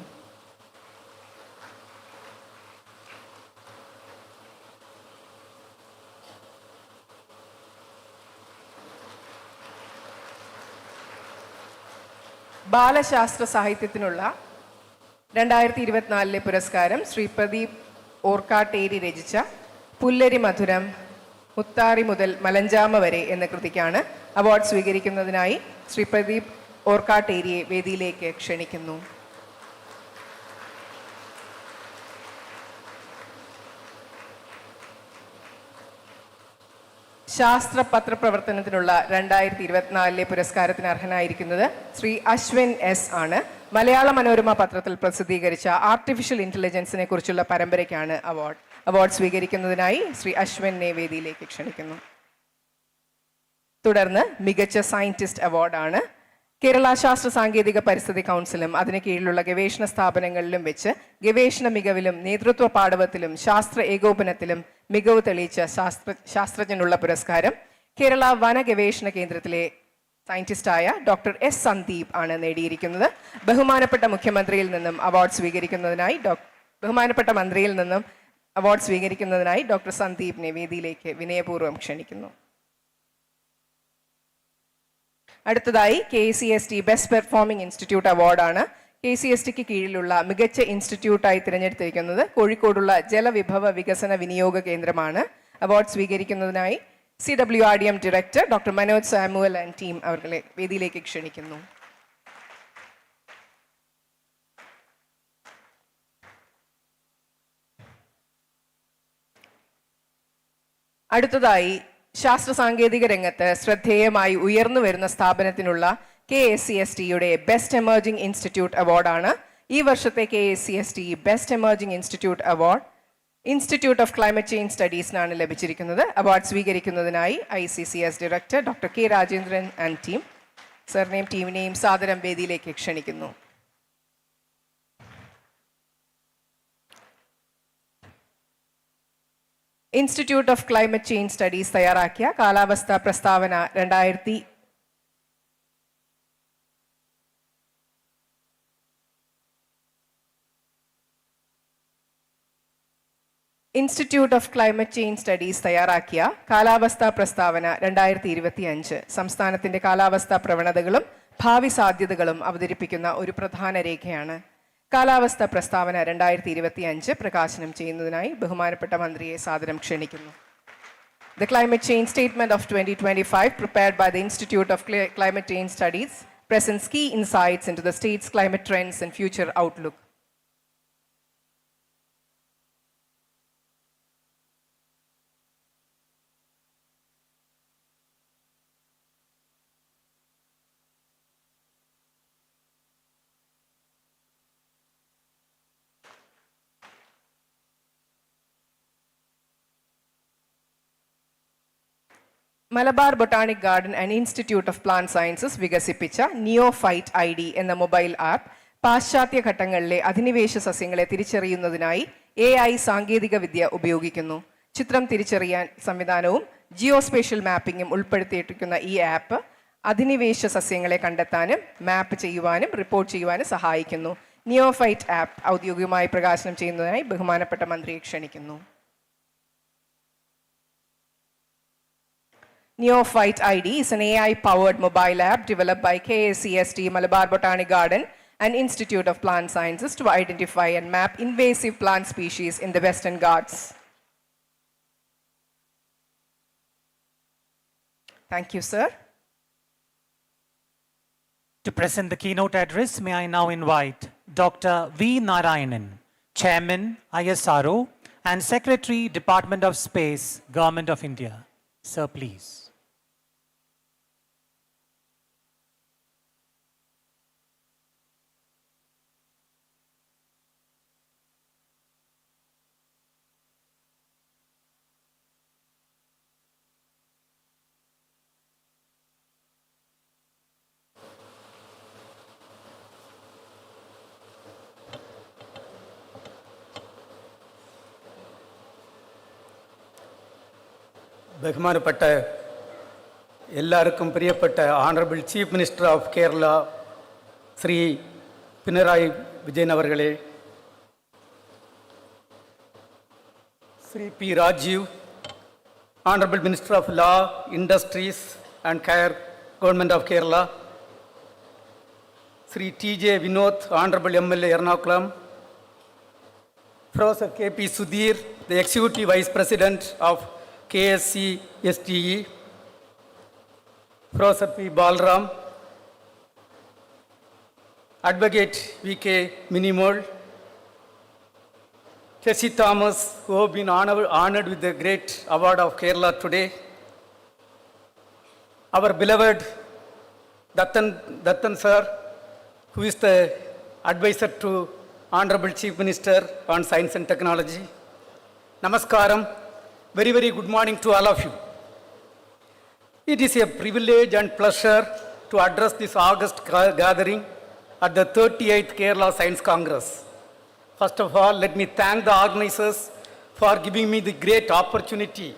S2: ബാലശാസ്ത്ര സാഹിത്യത്തിനുള്ള 2024 പുരസ്കാരം ശ്രീ പ്രദീപ് ഓർക്കാട്ടേരി രചിച്ച പുല്ലരി മധുരം മുത്താറി മുതൽ മലഞ്ചാമ വരെ എന്ന കൃതിക്കാണ്. അവാർഡ് സ്വീകരിക്കുന്നതിനായി ശ്രീ പ്രദീപ് ഓർക്കാട്ടേരിയെ വേദിയിലേക്ക് ക്ഷണിക്കുന്നു. ശാസ്ത്ര പത്രപ്രവർത്തനത്തിനുള്ള 2024 പുരസ്കാരത്തിന് അർഹനായിരിക്കുന്നത് ശ്രീ അശ്വിൻ എസ് ആണ്. മലയാള മനോരമ പത്രത്തിൽ പ്രസിദ്ധീകരിച്ച ആർട്ടിഫിഷ്യൽ ഇന്റലിജൻസിനെ കുറിച്ചുള്ള പരമ്പരയ്ക്കാണ് അവാർഡ് സ്വീകരിക്കുന്നതിനായി ശ്രീ അശ്വിനെ വേദിയിലേക്ക് ക്ഷണിക്കുന്നു. തുടർന്ന് മികച്ച സയന്റിസ്റ്റ് അവാർഡാണ്. കേരള ശാസ്ത്ര സാങ്കേതിക പരിസ്ഥിതി കൗൺസിലും അതിന് കീഴിലുള്ള ഗവേഷണ സ്ഥാപനങ്ങളിലും വെച്ച് ഗവേഷണ മികവിലും നേതൃത്വ പാടവത്തിലും ശാസ്ത്ര ഏകോപനത്തിലും മികവ് തെളിയിച്ച ശാസ്ത്രജ്ഞനുള്ള പുരസ്കാരം കേരള വന ഗവേഷണ കേന്ദ്രത്തിലെ സയന്റിസ്റ്റായ ഡോക്ടർ എസ് സന്ദീപ് ആണ് നേടിയിരിക്കുന്നത്. ബഹുമാനപ്പെട്ട മുഖ്യമന്ത്രിയിൽ നിന്നും അവാർഡ് സ്വീകരിക്കുന്നതിനായി ഡോക്ടർ സന്ദീപിനെ വേദിയിലേക്ക് വിനയപൂർവ്വം ക്ഷണിക്കുന്നു. അടുത്തതായി KCST ബെസ്റ്റ് പെർഫോമിംഗ് ഇൻസ്റ്റിറ്റ്യൂട്ട് അവാർഡാണ്. KCSTക്ക് കീഴിലുള്ള മികച്ച ഇൻസ്റ്റിറ്റ്യൂട്ടായി തിരഞ്ഞെടുത്തിരിക്കുന്നത് കോഴിക്കോടുള്ള ജലവിഭവ വികസന വിനിയോഗ കേന്ദ്രമാണ്. അവാർഡ് സ്വീകരിക്കുന്നതിനായി CWRDM director doctor Manoj Samuel and team അവരെ വേദിയിലേക്ക് ക്ഷണിക്കുന്നു. അടുത്തതായി ശാസ്ത്ര സാങ്കേതിക രംഗത്ത് ശ്രദ്ധേയമായി ഉയർന്നു വരുന്ന സ്ഥാപനത്തിനുള്ള KSCSTയുടെ ബെസ്റ്റ് എമർജിംഗ് ഇൻസ്റ്റിറ്റ്യൂട്ട് അവാർഡാണ്. ഈ വർഷത്തെ KSCST best emerging institute award institute of climate change സ്റ്റഡീസിനാണ് ലഭിച്ചിരിക്കുന്നത്. അവാർഡ് സ്വീകരിക്കുന്നതിനായി ICCS director doctor K Rajendran and team ടീമിനെയും സാദരം വേദിയിലേക്ക് ക്ഷണിക്കുന്നു. Institute of climate change studies തയ്യാറാക്കിയ കാലാവസ്ഥാ പ്രസ്താവന institute of climate change studies തയ്യാറാക്കിയ കാലാവസ്ഥാ പ്രസ്താവന 2025 സംസ്ഥാനത്തിന്റെ കാലാവസ്ഥാ പ്രവണതകളും ഭാവി സാധ്യതകളും അവതരിപ്പിക്കുന്ന ഒരു പ്രധാന രേഖയാണ്. കാലാവസ്ഥാ പ്രസ്താവന 2025 പ്രകാശനം ചെയ്യുന്നതിനായി ബഹുമാനപ്പെട്ട മന്ത്രിയെ സാദരം ക്ഷണിക്കുന്നു. The Climate Change Statement of 2025 prepared by the Institute of Climate Change Studies presents key insights into the state's climate trends and future outlook. Malabar botanic garden and institute of plant sciences വികസിപ്പിച്ച neophyte ID എന്ന mobile app പാശ്ചാത്യ ഘട്ടങ്ങളിലെ അധിനിവേശ സസ്യങ്ങളെ തിരിച്ചറിയുന്നതിനായി AI സാങ്കേതിക വിദ്യ ഉപയോഗിക്കുന്നു. ചിത്രം തിരിച്ചറിയാൻ സംവിധാനവും ജിയോസ്പേഷ്യൽ മാപ്പിംഗും ഉൾപ്പെടുത്തിയിരിക്കുന്ന ഈ ആപ്പ് അധിനിവേശ സസ്യങ്ങളെ കണ്ടെത്താനും മാപ്പ് ചെയ്യുവാനും റിപ്പോർട്ട് ചെയ്യുവാനും സഹായിക്കുന്നു. നിയോഫൈറ്റ് ആപ്പ് ഔദ്യോഗികമായി പ്രകാശനം ചെയ്യുന്നതിനായി ബഹുമാനപ്പെട്ട മന്ത്രിയെ ക്ഷണിക്കുന്നു. Neophyte ID is an AI-powered mobile app developed by KSCST, Malabar Botanic Garden and Institute of Plant Sciences to identify and map invasive plant species in the Western Ghats. Thank you, sir.
S1: To present the keynote address, may I now invite Dr. V. Narayanan, Chairman, ISRO and Secretary, Department of Space, Government of India. Sir, please.
S8: ബഹുമാനപ്പെട്ട എല്ലാവർക്കും പ്രിയപ്പെട്ട honourable chief minister of Kerala Shri Pinarayi Vijayan അവർകളെ, Shri P Rajeev, honourable minister of law, industries and coir, government of Kerala, Shri TJ Vinod, honourable MLA Ernakulam, professor KP Sudheer, the Executive Vice President of KSCSTE, Professor P. Balram, Advocate VK Minimol, Tessie Thomas, who have been honored with the great award of Kerala today, our beloved Dattan sir, who is the advisor to Honorable Chief Minister on Science and Technology. Namaskaram. Very, very good morning to all of you. It is a privilege and pleasure to address this August gathering at the 38th Kerala Science Congress. First of all, let me thank the organizers for giving me the great opportunity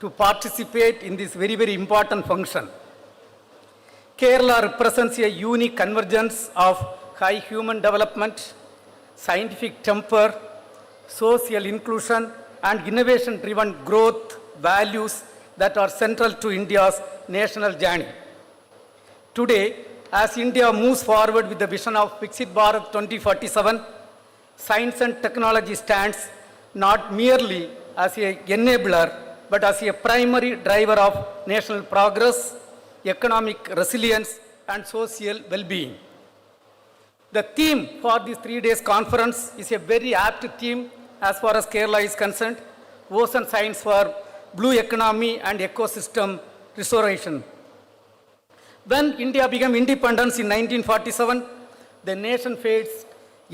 S8: to participate in this very, very important function. Kerala represents a unique convergence of high human development, scientific temper, social inclusion, and innovation-driven growth values that are central to India's national journey. Today, as India moves forward with the vision of Viksit Bharat 2047, science and technology stands not merely as an enabler, but as a primary driver of national progress, economic resilience, and social well-being. The theme for this 3 days conference is a very apt theme as far as Kerala is concerned: ocean science for blue economy and ecosystem restoration. When India became independence in 1947, the nation faced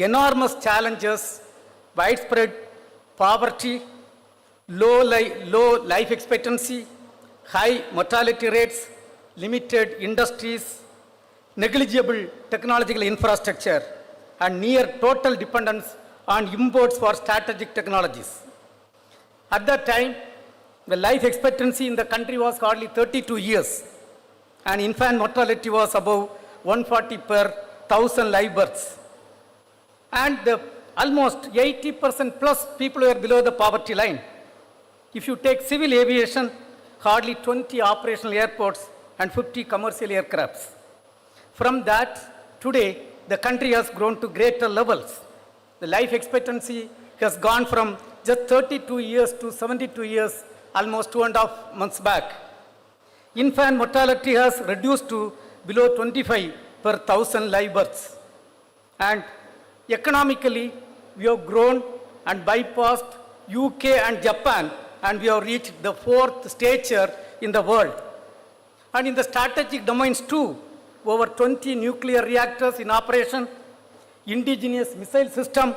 S8: enormous challenges: widespread poverty, low life expectancy, high mortality rates, limited industries, negligible technological infrastructure, and near total dependence on imports for strategic technologies. At that time, the life expectancy in the country was hardly 32 years, and infant mortality was above 140 per 1,000 live births. And almost 80% plus people were below the poverty line. If you take civil aviation, hardly 20 operational airports and 50 commercial aircrafts. From that, today, the country has grown to greater levels. The life expectancy has gone from just 32 years to 72 years, almost 2.5 months back. Infant mortality has reduced to below 25 per 1,000 live births. And economically, we have grown and bypassed UK and Japan, and we have reached the 4th stature in the world. And in the strategic domains too, over 20 nuclear reactors in operation, indigenous missile system.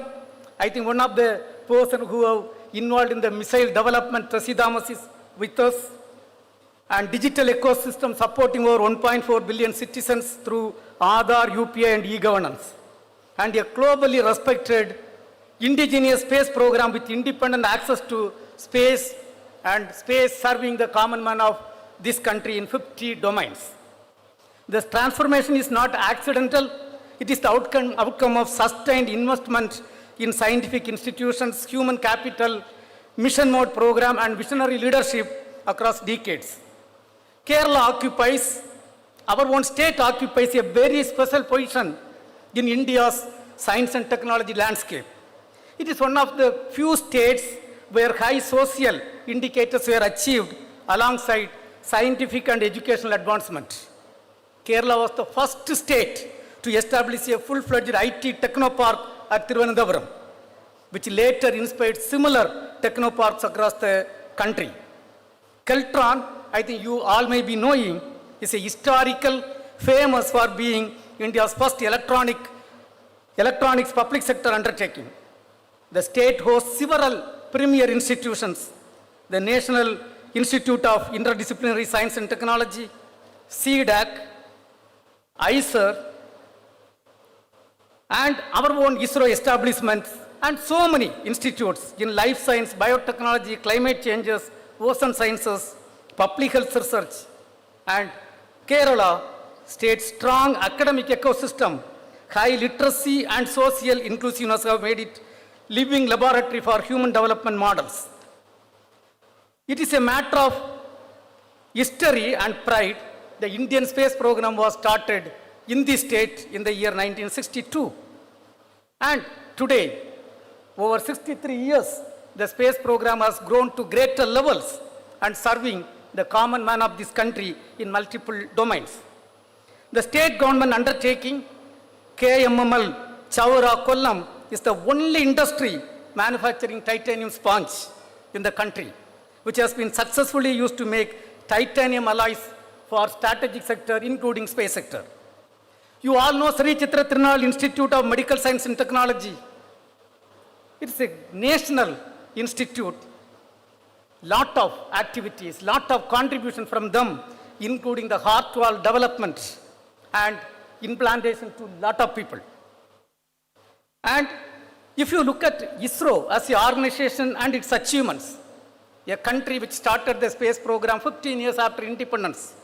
S8: I think one of the person who are involved in the missile development, Tessie Thomas, is with us. and digital ecosystem supporting over 1.4 billion citizens through Aadhaar, UPI, and e-governance, and a globally respected indigenous space program with independent access to space and space serving the common man of this country in 50 domains. This transformation is not accidental. It is the outcome of sustained investment in scientific institutions, human capital, mission mode program, and visionary leadership across decades. Kerala occupies, our own state occupies a very special position in India's science and technology landscape. It is one of the few states where high social indicators were achieved alongside scientific and educational advancement. Kerala was the first state to establish a full-fledged IT technopark at Thiruvananthapuram, which later inspired similar technoparks across the country. Keltron, I think you all may be knowing, is a historical famous for being India's first electronics public sector undertaking. The state hosts several premier institutions, the National Institute of Interdisciplinary Science and Technology, CDAC, ISER, and our own ISRO establishments, and so many institutes in life science, biotechnology, climate changes, ocean sciences, public health research, and Kerala state's strong academic ecosystem, high literacy and social inclusiveness have made it living laboratory for human development models. It is a matter of history and pride. The Indian space program was started in this state in the year 1962. And today, over 63 years, the space program has grown to greater levels and serving the common man of this country in multiple domains. The state government undertaking KMML Chavara Kollam is the only industry manufacturing titanium sponge in the country, which has been successfully used to make titanium alloys for strategic sector, including space sector. You all know Sri Chitra Tirunal Institute of Medical Science and Technology. It's a national institute. Lot of activities, lot of contribution from them, including the heart wall development and implantation to lot of people. And if you look at ISRO as an organization and its achievements, a country which started the space program 15 years after independence.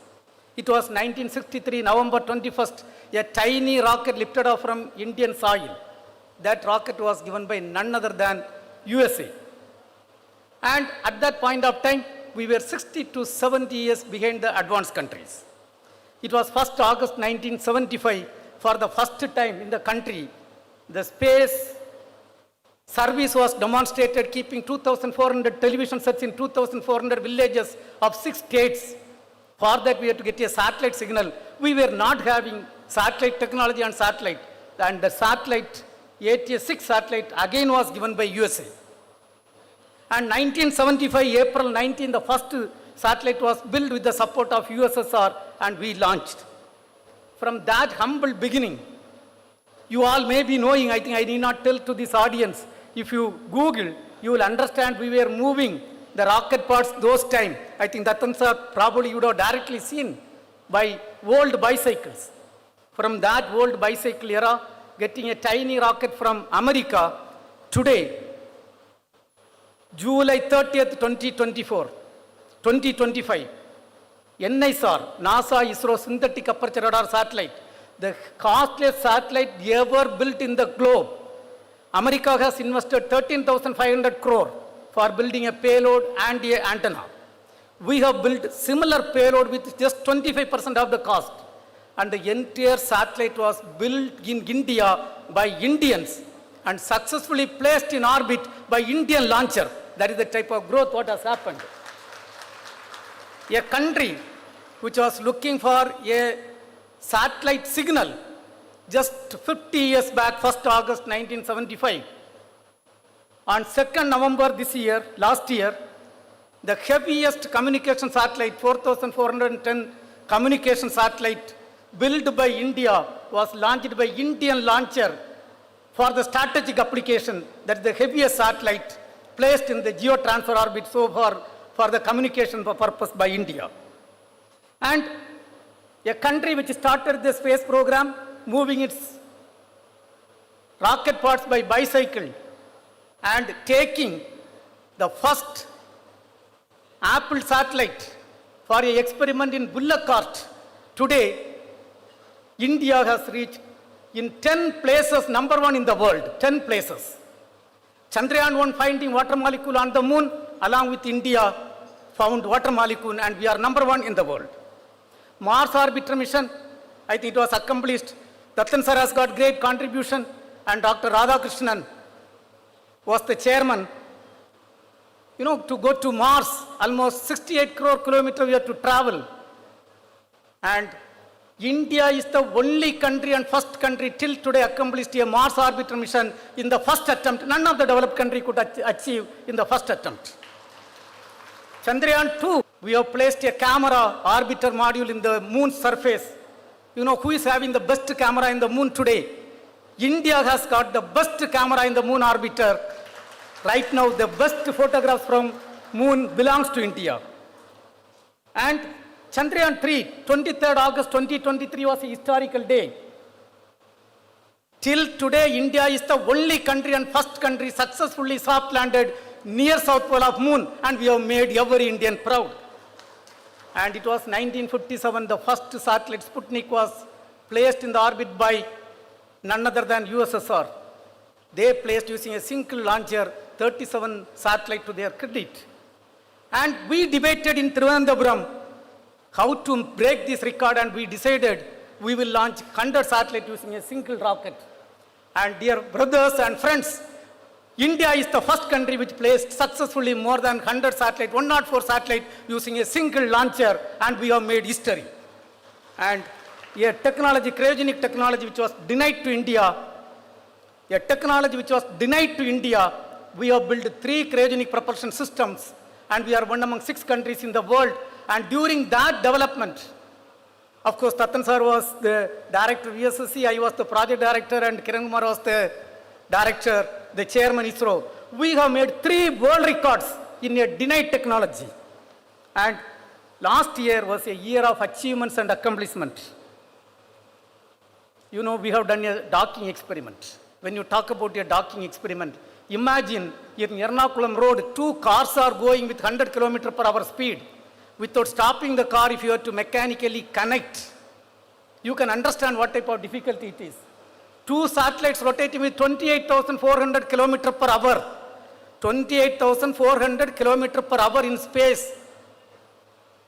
S8: It was 1963, November 21st, a tiny rocket lifted off from Indian soil. That rocket was given by none other than USA. And at that point of time, we were 60 to 70 years behind the advanced countries. It was 1st August 1975, for the first time in the country, the space service was demonstrated, keeping 2,400 television sets in 2,400 villages of 6 states. For that, we had to get a satellite signal. We were not having satellite technology on satellite. And the satellite, ATS-6 satellite, again was given by USA. And 1975, April 19, the first satellite was built with the support of USSR, and we launched. From that humble beginning, you all may be knowing, I think I need not tell to this audience, if you Google, you will understand we were moving the rocket parts those time. I think Datan sir probably you would have directly seen by old bicycles. From that old bicycle era, getting a tiny rocket from America, today, July 30th, 2025, NISR, NASA ISRO synthetic aperture radar satellite, the costliest satellite ever built in the globe. America has invested 13,500 crore for building a payload and an antenna. We have built similar payload with just 25% of the cost. And the entire satellite was built in India by Indians and successfully placed in orbit by Indian launcher. That is the type of growth what has happened. A country which was looking for a satellite signal just 50 years back, 1st August 1975. On 2nd November this year, last year, the heaviest communication satellite, 4,410 communication satellite built by India, was launched by Indian launcher for the strategic application. That is the heaviest satellite placed in the geotransfer orbit so far for the communication purpose by India. And a country which started the space program, moving its rocket parts by bicycle and taking the first Apple satellite for an experiment in bullock cart. Today, India has reached in 10 places, number one in the world, 10 places. Chandrayaan-1 finding water molecule on the moon, along with India, found water molecule, and we are number one in the world. Mars orbiter mission, I think it was accomplished. Dattan sir has got great contribution, and Dr. Radhakrishnan was the chairman. You know, to go to Mars, almost 68 crore kilometers we have to travel. And India is the only country and first country till today accomplished a Mars orbiter mission in the first attempt. None of the developed country could achieve in the first attempt. Chandrayaan-2, we have placed a camera orbiter module in the moon's surface. You know who is having the best camera in the moon today? India has got the best camera in the moon orbiter. Right now, the best photographs from moon belongs to India. And Chandrayaan-3, 23rd August 2023 was a historical day. Till today, India is the only country and first country successfully soft landed near South Pole of Moon, and we have made every Indian proud. And it was 1957, the first satellite Sputnik was placed in the orbit by none other than USSR. They placed using a single launcher 37 satellites to their credit. And we debated in Thiruvananthapuram how to break this record, and we decided we will launch 100 satellites using a single rocket. And dear brothers and friends, India is the first country which placed successfully more than 100 satellites, 104 satellites using a single launcher, and we have made history. And a technology, cryogenic technology which was denied to India, we have built 3 cryogenic propulsion systems, and we are one among 6 countries in the world. And during that development, of course, Dattan sir was the director of VSSC, I was the project director, and Kiran Kumar was the director, the chairman ISRO. We have made 3 world records in a denied technology. And last year was a year of achievements and accomplishment. You know, we have done a docking experiment. When you talk about a docking experiment, imagine in Ernakulam road, 2 cars are going with 100 km/h speed. Without stopping the car, if you are to mechanically connect, you can understand what type of difficulty it is. 2 satellites rotating with 28,400 km/h. 28,400 km/h in space,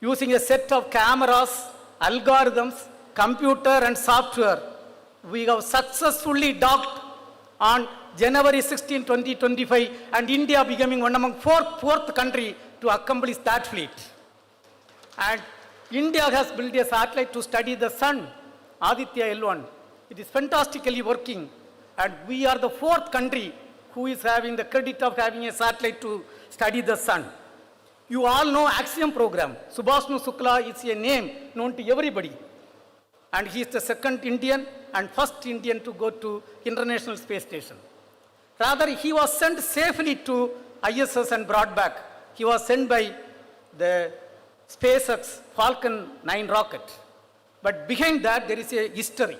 S8: using a set of cameras, algorithms, computer and software. We have successfully docked on January 16, 2025, and India becoming one among fourth country to accomplish that fleet. And India has built a satellite to study the sun, Aditya L1. It is fantastically working, and we are the 4th country who is having the credit of having a satellite to study the sun. You all know Axiom program. Subhashnu Shukla is a name known to everybody. And he is the 2nd Indian and 1st Indian to go to International Space Station. Rather, he was sent safely to ISS and brought back. He was sent by the SpaceX Falcon 9 rocket. But behind that, there is a history.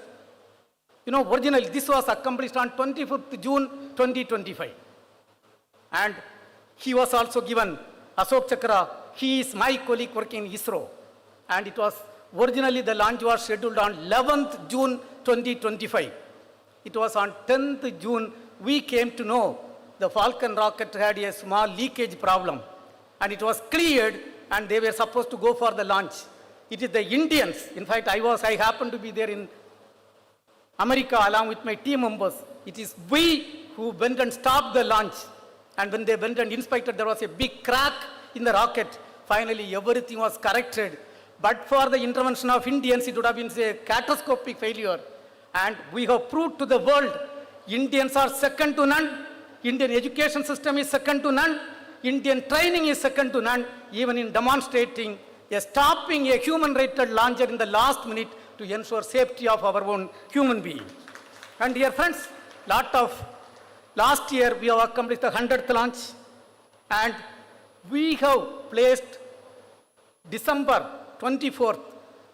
S8: You know, originally, this was accomplished on 25th June 2025. And he was also given Ashok Chakra. He is my colleague working in ISRO. And it was originally the launch was scheduled on 11th June 2025. It was on 10th June we came to know the Falcon rocket had a small leakage problem. And it was cleared, and they were supposed to go for the launch. It is the Indians. In fact, I happened to be there in America along with my team members. It is we who went and stopped the launch. And when they went and inspected, there was a big crack in the rocket. Finally, everything was corrected. But for the intervention of Indians, it would have been a catastrophic failure. And we have proved to the world, Indians are second to none. Indian education system is second to none. Indian training is second to none, even in demonstrating stopping a human-rated launcher in the last minute to ensure safety of our own human being. And dear friends, last year we have accomplished the 100th launch, and we have placed December 24th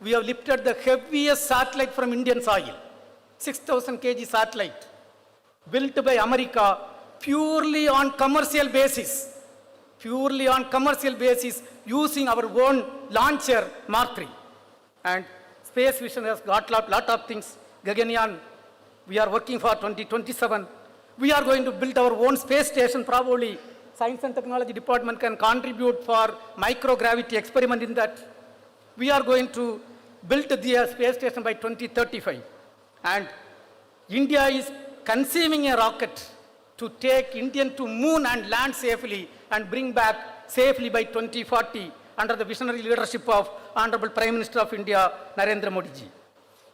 S8: we have lifted the heaviest satellite from Indian soil, 6,000 kg satellite, built by America purely on commercial basis, using our own launcher Mark III. And Space Vision has got lot of things. Gaganyaan, we are working for 2027. We are going to build our own space station, probably. Science and Technology Department can contribute for microgravity experiment in that. We are going to build the space station by 2035. And India is conceiving a rocket to take Indian to moon and land safely and bring back safely by 2040 under the visionary leadership of Honorable Prime Minister of India, Narendra Modi ji.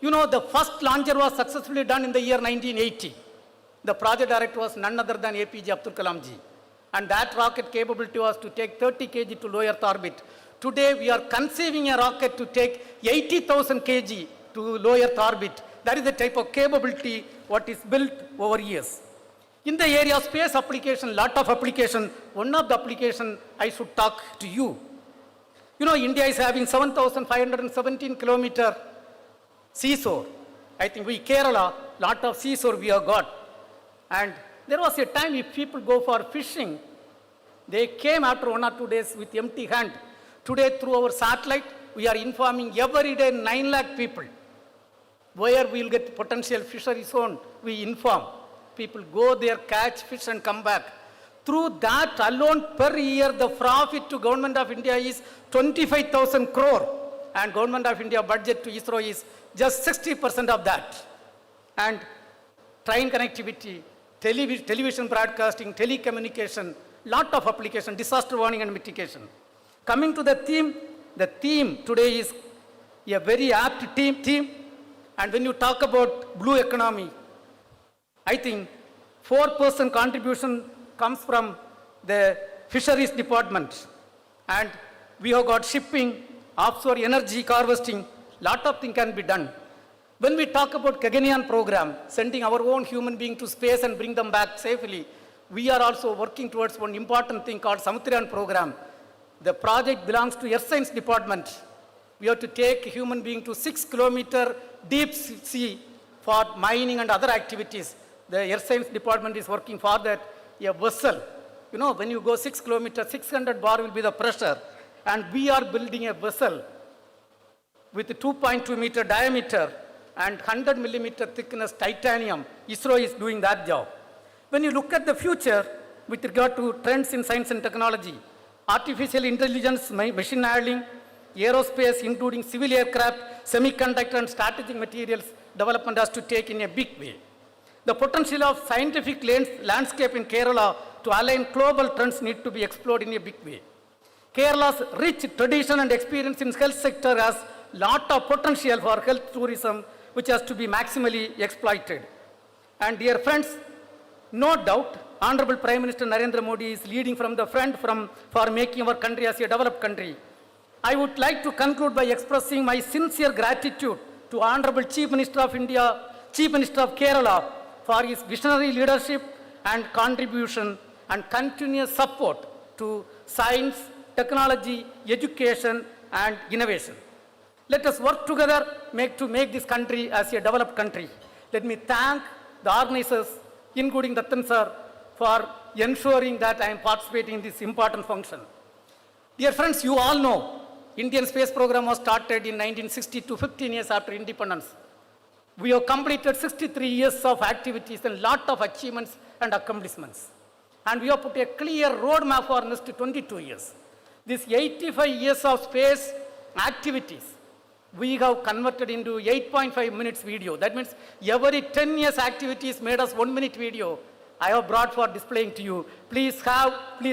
S8: You know, the first launcher was successfully done in the year 1980. The project director was none other than APJ Abdul Kalam ji. And that rocket capability was to take 30 kg to low Earth orbit. Today we are conceiving a rocket to take 80,000 kg to low Earth orbit. That is the type of capability what is built over years. In the area of space application, lot of application. One of the application I should talk to you. You know, India is having 7,517 kilometer seashore. I think we Kerala, lot of seashore we have got. And there was a time if people go for fishing, they came after 1 or 2 days with empty hand. Today through our satellite, we are informing every day 9 lakh people. Where we will get potential fishery zone, we inform. People go there, catch fish and come back. Through that alone per year, the profit to Government of India is 25,000 crore. And Government of India budget to ISRO is just 60% of that. And train connectivity, television broadcasting, telecommunication, lot of application, disaster warning and mitigation. Coming to the theme today is a very apt theme. And when you talk about blue economy, I think 4% contribution comes from the fisheries department. And we have got shipping, offshore energy harvesting, lot of things can be done. When we talk about Gaganyaan program, sending our own human being to space and bring them back safely, we are also working towards one important thing called Samudrayan program. The project belongs to Earth Science Department. We have to take a human being to 6 kilometer deep sea for mining and other activities. The Earth Science Department is working for that. A vessel, you know, when you go 6 kilometers, 600 bar will be the pressure. And we are building a vessel with a 2.2 meter diameter and 100 millimeter thickness titanium. ISRO is doing that job. When you look at the future with regard to trends in science and technology, artificial intelligence, machine learning, aerospace, including civil aircraft, semiconductor and strategic materials development has to take in a big way. The potential of scientific landscape in Kerala to align global trends need to be explored in a big way. Kerala's rich tradition and experience in health sector has lot of potential for health tourism, which has to be maximally exploited. And dear friends, no doubt, Honorable Prime Minister Narendra Modi is leading from the front for making our country as a developed country. I would like to conclude by expressing my sincere gratitude to Honorable Chief Minister of India, Chief Minister of Kerala, for his visionary leadership and contribution and continuous support to science, technology, education, and innovation. Let us work together to make this country as a developed country. Let me thank the organizers, including Dattan sir, for ensuring that I am participating in this important function. Dear friends, you all know, Indian space program was started in 1962, 15 years after independence. We have completed 63 years of activities and lot of achievements and accomplishments. And we have put a clear roadmap for next 22 years. These 85 years of space activities, we have converted into 8.5 minutes video. That means every 10 years activities made us 1 minute video. I have brought for displaying to you. Please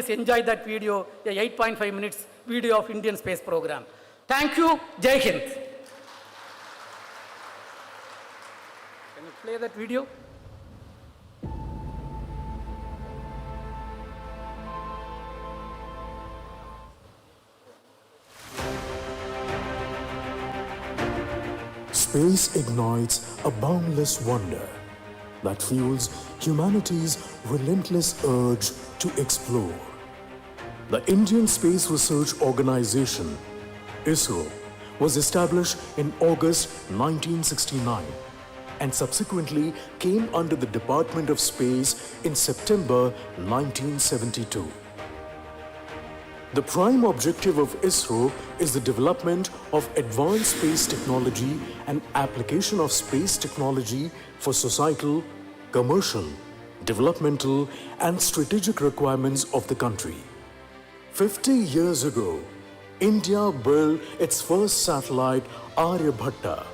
S8: enjoy that video, a 8.5 minutes video of Indian space program. Thank you. Jai Hind. Can you play that video?
S9: Space ignites a boundless wonder that fuels humanity's relentless urge to explore. The Indian Space Research Organization, ISRO, was established in August 1969 and subsequently came under the Department of Space in September 1972. The prime objective of ISRO is the development of advanced space technology and application of space technology for societal, commercial, developmental, and strategic requirements of the country. 50 years ago, India built its first satellite, Aryabhatta,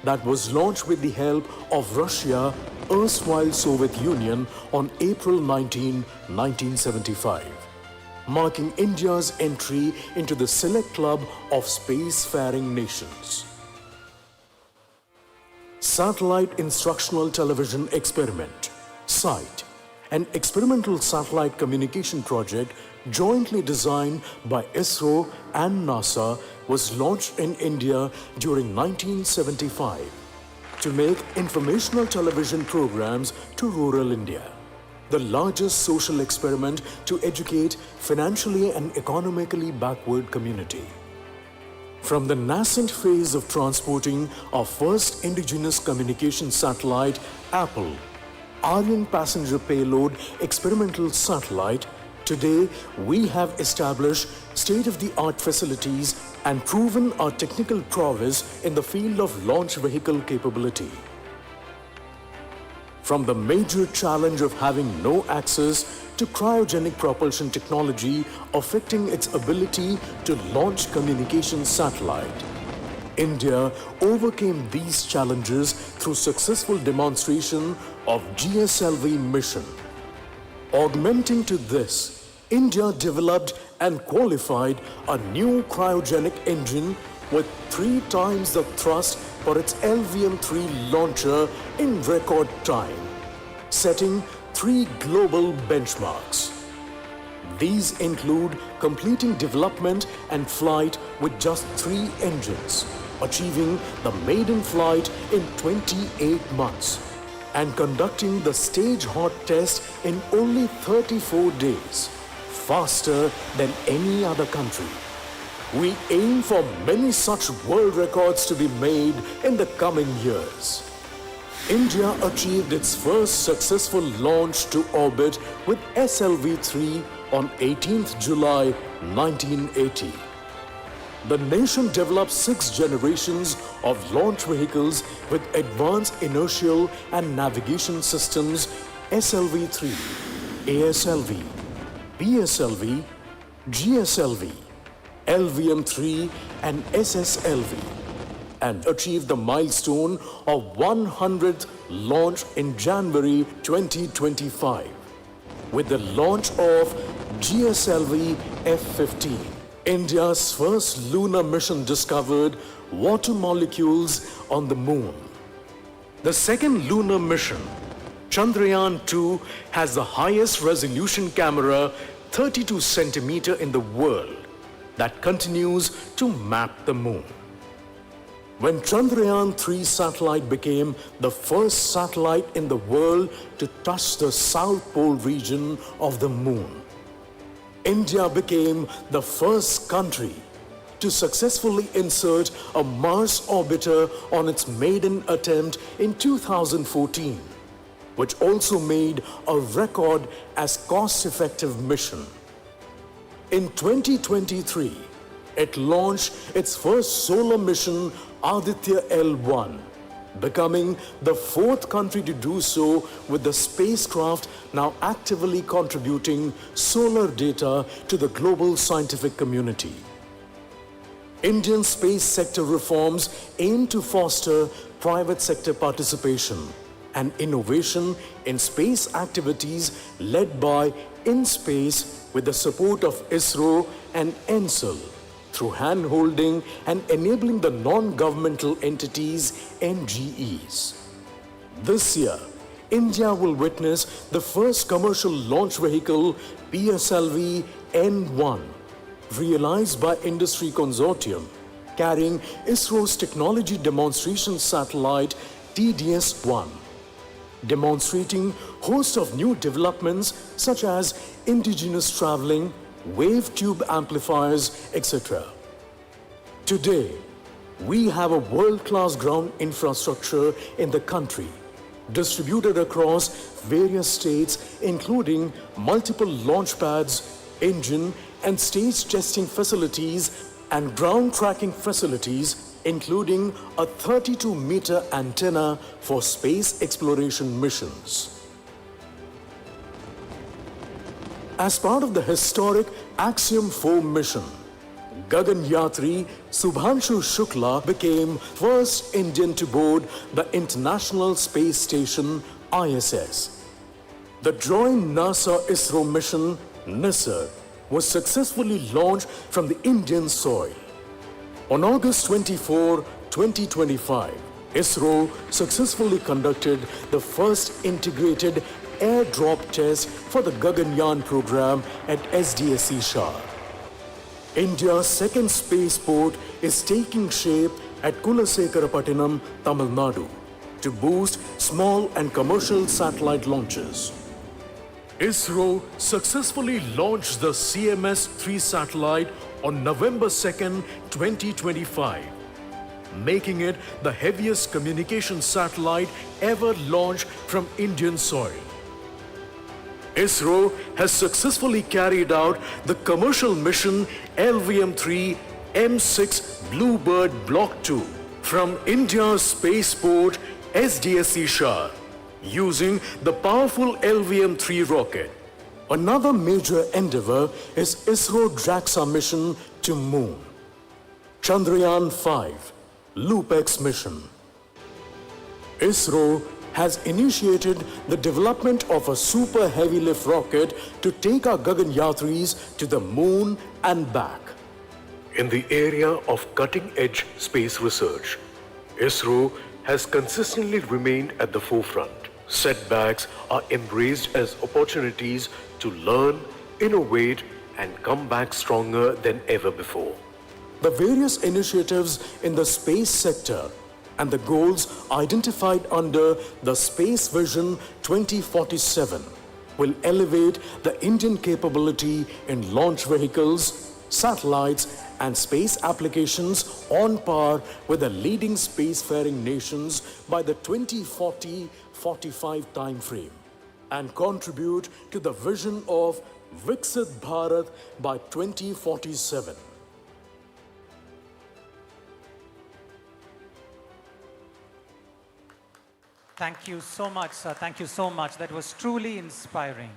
S9: that was launched with the help of Russia, erstwhile Soviet Union, on April 19, 1975, marking India's entry into the select club of spacefaring nations. Satellite Instructional Television Experiment, SITE, an experimental satellite communication project jointly designed by ISRO and NASA, was launched in India during 1975 to make informational television programs to rural India, the largest social experiment to educate financially and economically backward community. From the nascent phase of transporting our first indigenous communication satellite, Apple, Aryan passenger payload experimental satellite, today we have established state-of-the-art facilities and proven our technical prowess in the field of launch vehicle capability. From the major challenge of having no access to cryogenic propulsion technology affecting its ability to launch communication satellite, India overcame these challenges through successful demonstration of GSLV mission. Augmenting to this, India developed and qualified a new cryogenic engine with 3 times the thrust for its LVM-3 launcher in record time, setting 3 global benchmarks. These include completing development and flight with just 3 engines, achieving the maiden flight in 28 months, and conducting the stage hot test in only 34 days, faster than any other country. We aim for many such world records to be made in the coming years. India achieved its first successful launch to orbit with SLV-3 on 18th July 1980. The nation developed 6 generations of launch vehicles with advanced inertial and navigation systems SLV-3, ASLV, PSLV, GSLV, LVM-3 and SSLV, and achieved the milestone of 100th launch in January 2025 with the launch of GSLV F-15. India's first lunar mission discovered water molecules on the moon. The second lunar mission, Chandrayaan-2, has the highest resolution camera, 32 centimeter in the world, that continues to map the moon. When Chandrayaan-3 satellite became the first satellite in the world to touch the South Pole region of the moon, India became the first country to successfully insert a Mars orbiter on its maiden attempt in 2014, which also made a record as cost-effective mission. In 2023, it launched its first solar mission, Aditya L1, becoming the 4th country to do so, with the spacecraft now actively contributing solar data to the global scientific community. Indian space sector reforms aim to foster private sector participation and innovation in space activities led by InSpace with the support of ISRO and ENSEL, through hand-holding and enabling the non-governmental entities, NGEs. This year, India will witness the first commercial launch vehicle, PSLV N1, realized by industry consortium, carrying ISRO's technology demonstration satellite, TDS-1, demonstrating host of new developments such as indigenous traveling, wave tube amplifiers, etc. Today, we have a world-class ground infrastructure in the country, distributed across various states, including multiple launch pads, engine and stage testing facilities, and ground tracking facilities, including a 32-meter antenna for space exploration missions. As part of the historic Axiom 4 mission, Gagan Yatri Subhanshu Shukla became first Indian to board the International Space Station ISS. The joint NASA-ISRO mission NISR was successfully launched from the Indian soil. On August 24, 2025, ISRO successfully conducted the first integrated airdrop test for the Gaganyaan program at SDSC Shah. India's second spaceport is taking shape at Kulasekarapattinam, Tamil Nadu, to boost small and commercial satellite launches. ISRO successfully launched the CMS-3 satellite on November 2nd, 2025, making it the heaviest communication satellite ever launched from Indian soil. ISRO has successfully carried out the commercial mission LVM-3 M6 Bluebird Block 2 from India's spaceport SDSC Shah using the powerful LVM-3 rocket. Another major endeavor is ISRO JAXA mission to Moon. Chandrayaan 5 LoopX mission. ISRO has initiated the development of a super heavy lift rocket to take our Gagan Yatris to the moon and back. In the area of cutting-edge space research, ISRO has consistently remained at the forefront. Setbacks are embraced as opportunities to learn, innovate, and come back stronger than ever before. The various initiatives in the space sector and the goals identified under the Space Vision 2047 will elevate the Indian capability in launch vehicles, satellites, and space applications on par with the leading spacefaring nations by the 2040-45 timeframe, and contribute to the vision of Viksit Bharat by 2047.
S1: Thank you so much, sir. Thank you so much. That was truly inspiring.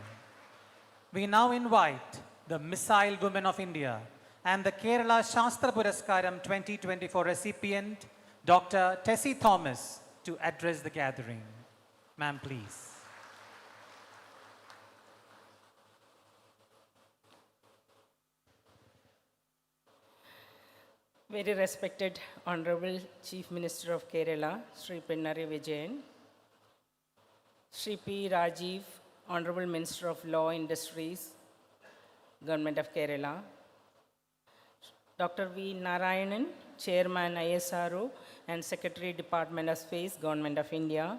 S1: We now invite the Missile Women of India and the Kerala Shastra Puraskaram 2024 recipient, Dr. Tessie Thomas, to address the gathering. Ma'am, please.
S10: Very respected Honorable Chief Minister of Kerala, Sri Pinarayi Vijayan, Sri P. Rajiv, Honorable Minister of Law Industries, Government of Kerala, Dr. V. Narayanan, Chairman ISRO and Secretary Department of Space, Government of India,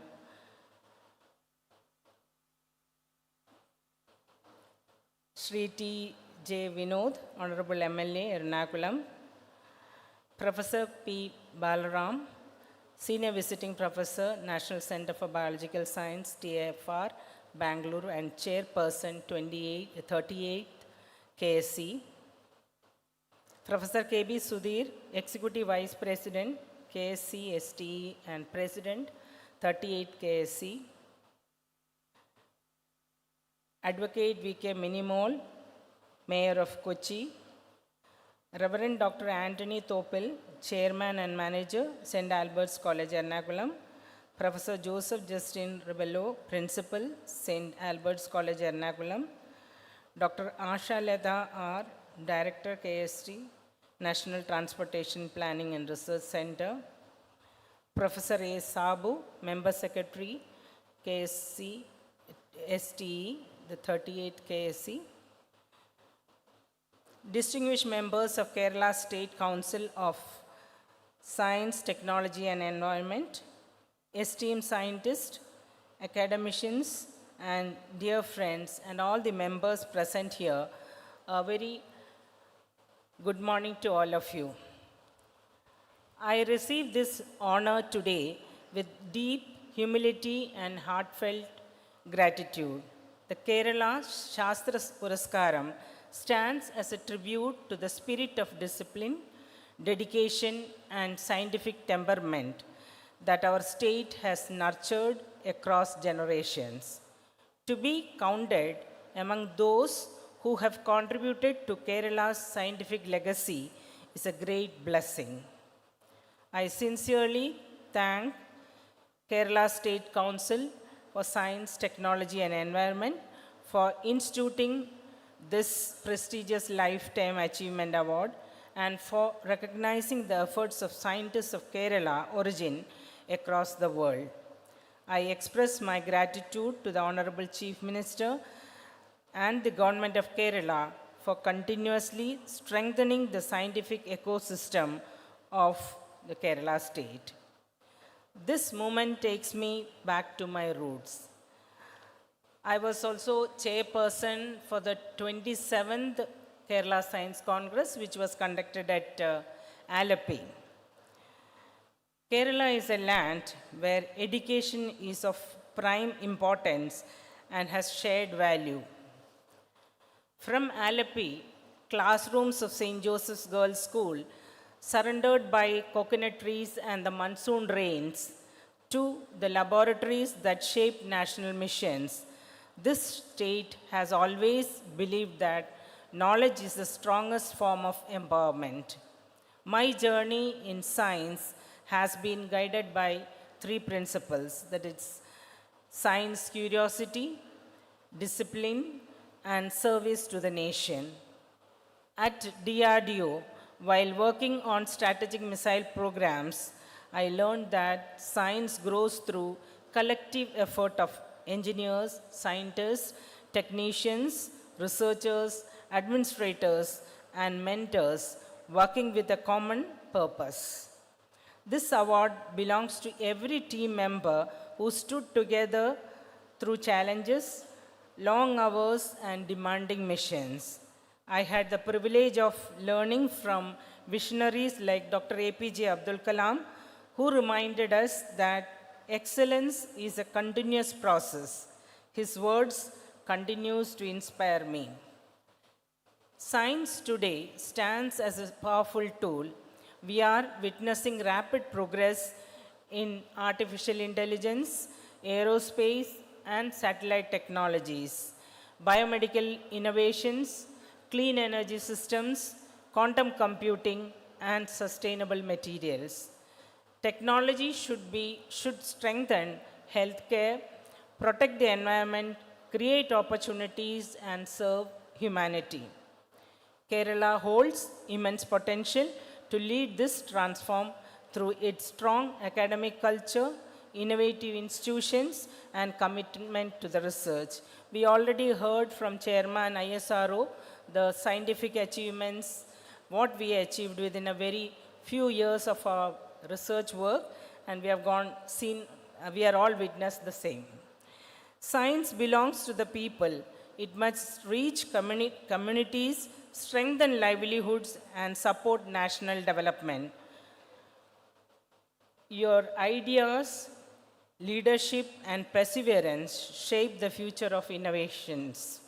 S10: Sri T. J. Vinod, Honorable MLA, Ernakulam, Professor P. Balaram, Senior Visiting Professor, National Center for Biological Science, TFR, Bangalore, and Chairperson 38 KSC. Professor K.B. Sudhir, Executive Vice President, KSC, STE, and President, 38 KSC. Advocate V.K. Minimol, Mayor of Kochi. Reverend Dr. Anthony Topil, Chairman and Manager, St. Albert's College, Ernakulam. Professor Joseph Justin Rebello, Principal, St. Albert's College, Ernakulam. Dr. Asha Leda R., Director, KST, National Transportation Planning and Research Center. Professor A. Sabu, Member Secretary, KSC, STE, the 38 KSC. Distinguished members of Kerala State Council of Science, Technology and Environment, esteemed scientists, academicians, and dear friends, and all the members present here, a very good morning to all of you. I receive this honor today with deep humility and heartfelt gratitude. The Kerala Shastra Puraskaram stands as a tribute to the spirit of discipline, dedication, and scientific temperament that our state has nurtured across generations. To be counted among those who have contributed to Kerala's scientific legacy is a great blessing. I sincerely thank Kerala State Council for Science, Technology and Environment for instituting this prestigious Lifetime Achievement Award and for recognizing the efforts of scientists of Kerala origin across the world. I express my gratitude to the Honorable Chief Minister and the Government of Kerala for continuously strengthening the scientific ecosystem of the Kerala state. This moment takes me back to my roots. I was also chairperson for the 27th Kerala Science Congress, which was conducted at Alleppey. Kerala is a land where education is of prime importance and has shared value. From Alleppey, classrooms of St. Joseph's Girls' School, surrounded by coconut trees and the monsoon rains, to the laboratories that shape national missions, this state has always believed that knowledge is the strongest form of empowerment. My journey in science has been guided by three principles, that is science curiosity, discipline, and service to the nation. At DRDO, while working on strategic missile programs, I learned that science grows through collective effort of engineers, scientists, technicians, researchers, administrators, and mentors working with a common purpose. This award belongs to every team member who stood together through challenges, long hours, and demanding missions. I had the privilege of learning from visionaries like Dr. APJ Abdul Kalam, who reminded us that excellence is a continuous process. His words continues to inspire me. Science today stands as a powerful tool. We are witnessing rapid progress in artificial intelligence, aerospace, and satellite technologies, biomedical innovations, clean energy systems, quantum computing, and sustainable materials. Technology should strengthen healthcare, protect the environment, create opportunities, and serve humanity. Kerala holds immense potential to lead this transform through its strong academic culture, innovative institutions, and commitment to the research. We already heard from Chairman ISRO the scientific achievements, what we achieved within a very few years of our research work, and we have we are all witnessed the same. Science belongs to the people. It must reach communities, strengthen livelihoods, and support national development. Your ideas, leadership, and perseverance shape the future of innovations.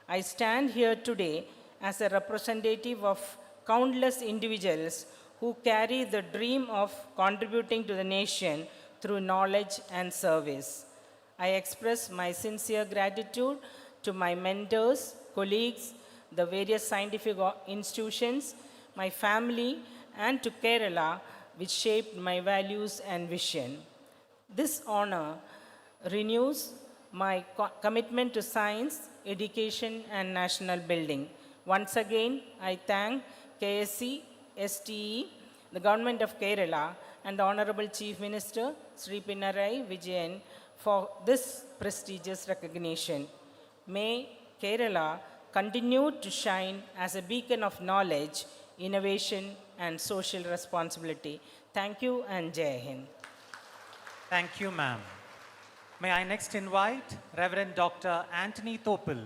S10: I stand here today as a representative of countless individuals who carry the dream of contributing to the nation through knowledge and service. I express my sincere gratitude to my mentors, colleagues, the various scientific institutions, my family, and to Kerala, which shaped my values and vision. This honor renews my commitment to science, education, and national building. Once again, I thank KSC, STE, the Government of Kerala, and the Honorable Chief Minister, Sri Pinarayi Vijayan, for this prestigious recognition. May Kerala continue to shine as a beacon of knowledge, innovation, and social responsibility. Thank you and Jai Hind.
S1: Thank you, ma'am. May I next invite Reverend Dr. Anthony Topil,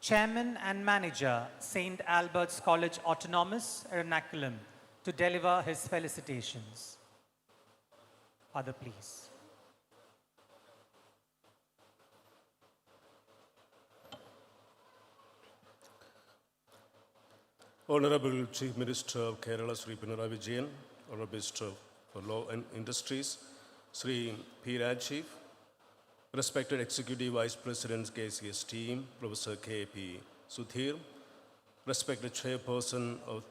S1: Chairman and Manager, St. Albert's College Autonomous, Ernakulam, to deliver his felicitations. Father, please.
S11: Honorable Chief Minister of Kerala, Sri Pinarayi Vijayan, Honorable Minister for Law and Industries, Sri P. Rajiv, respected Executive Vice President KCS team, Professor K.P. Sudhir, respected Chairperson of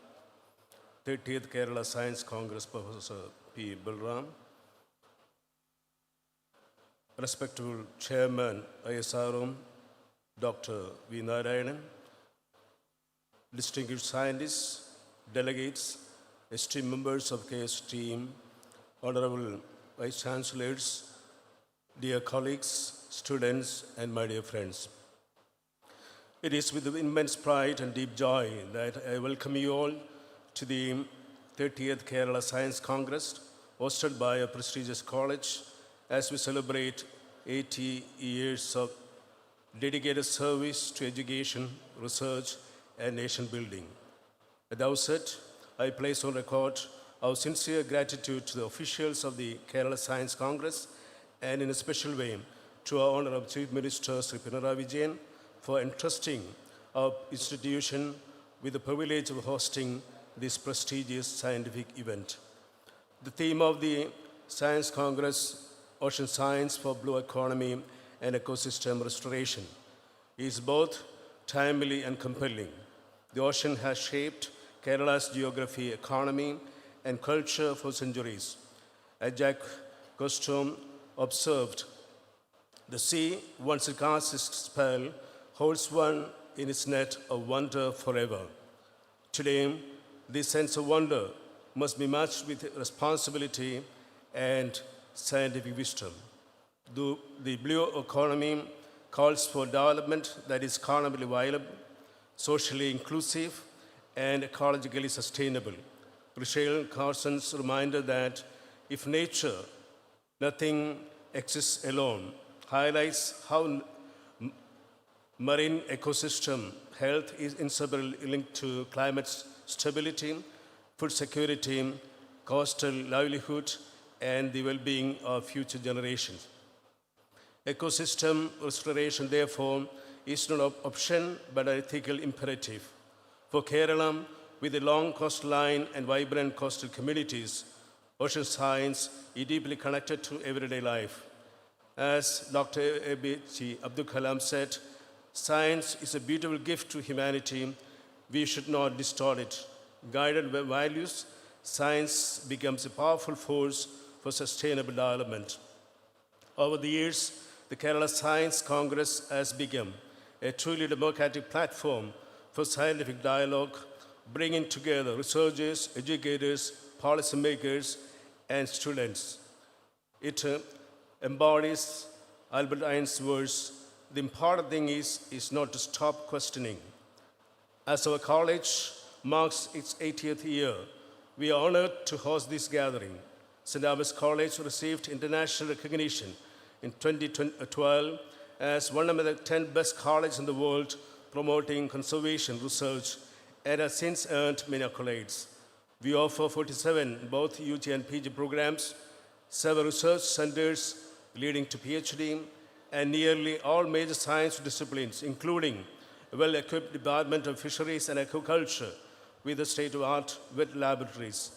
S11: 30th Kerala Science Congress, Professor P. Balram, respectable Chairman ISRO, Dr. V. Narayanan, distinguished scientists, delegates, esteemed members of KS team, honorable vice chancellors, dear colleagues, students, and my dear friends. It is with immense pride and deep joy that I welcome you all to the 30th Kerala Science Congress, hosted by a prestigious college, as we celebrate 80 years of dedicated service to education, research, and nation building. At the outset, I place on record our sincere gratitude to the officials of the Kerala Science Congress, and in a special way to our Honorable Chief Minister Sri Pinarayi Vijayan for entrusting our institution with the privilege of hosting this prestigious scientific event. The theme of the Science Congress, Ocean Science for Blue Economy and Ecosystem Restoration, is both timely and compelling. The ocean has shaped Kerala's geography, economy, and culture for centuries. As Jacques Cousteau observed, the sea, once it casts its spell, holds one in its net of wonder forever. Today, this sense of wonder must be matched with responsibility and scientific wisdom. The blue economy calls for development that is economically viable, socially inclusive, and ecologically sustainable. Rachel Carson's reminder that if nature, nothing exists alone, highlights how marine ecosystem health is inseparably linked to climate stability, food security, coastal livelihood, and the well-being of future generations. Ecosystem restoration, therefore, is not an option but an ethical imperative. For Kerala, with a long coastline and vibrant coastal communities, ocean science is deeply connected to everyday life. As Dr. A.B.J. Abdul Kalam said, science is a beautiful gift to humanity. We should not distort it. Guided by values, science becomes a powerful force for sustainable development. Over the years, the Kerala Science Congress has become a truly democratic platform for scientific dialogue, bringing together researchers, educators, policymakers, and students. It embodies Albert Einstein's words, the important thing is not to stop questioning. As our college marks its 80th year, we are honored to host this gathering. St. Albert's College received international recognition in 2012 as one of the 10 best colleges in the world promoting conservation research, and has since earned many accolades. We offer 47 both UG and PG programs, 7 research centers leading to PhD, and nearly all major science disciplines, including a well-equipped Department of Fisheries and Aquaculture with the state-of-the-art wet laboratories.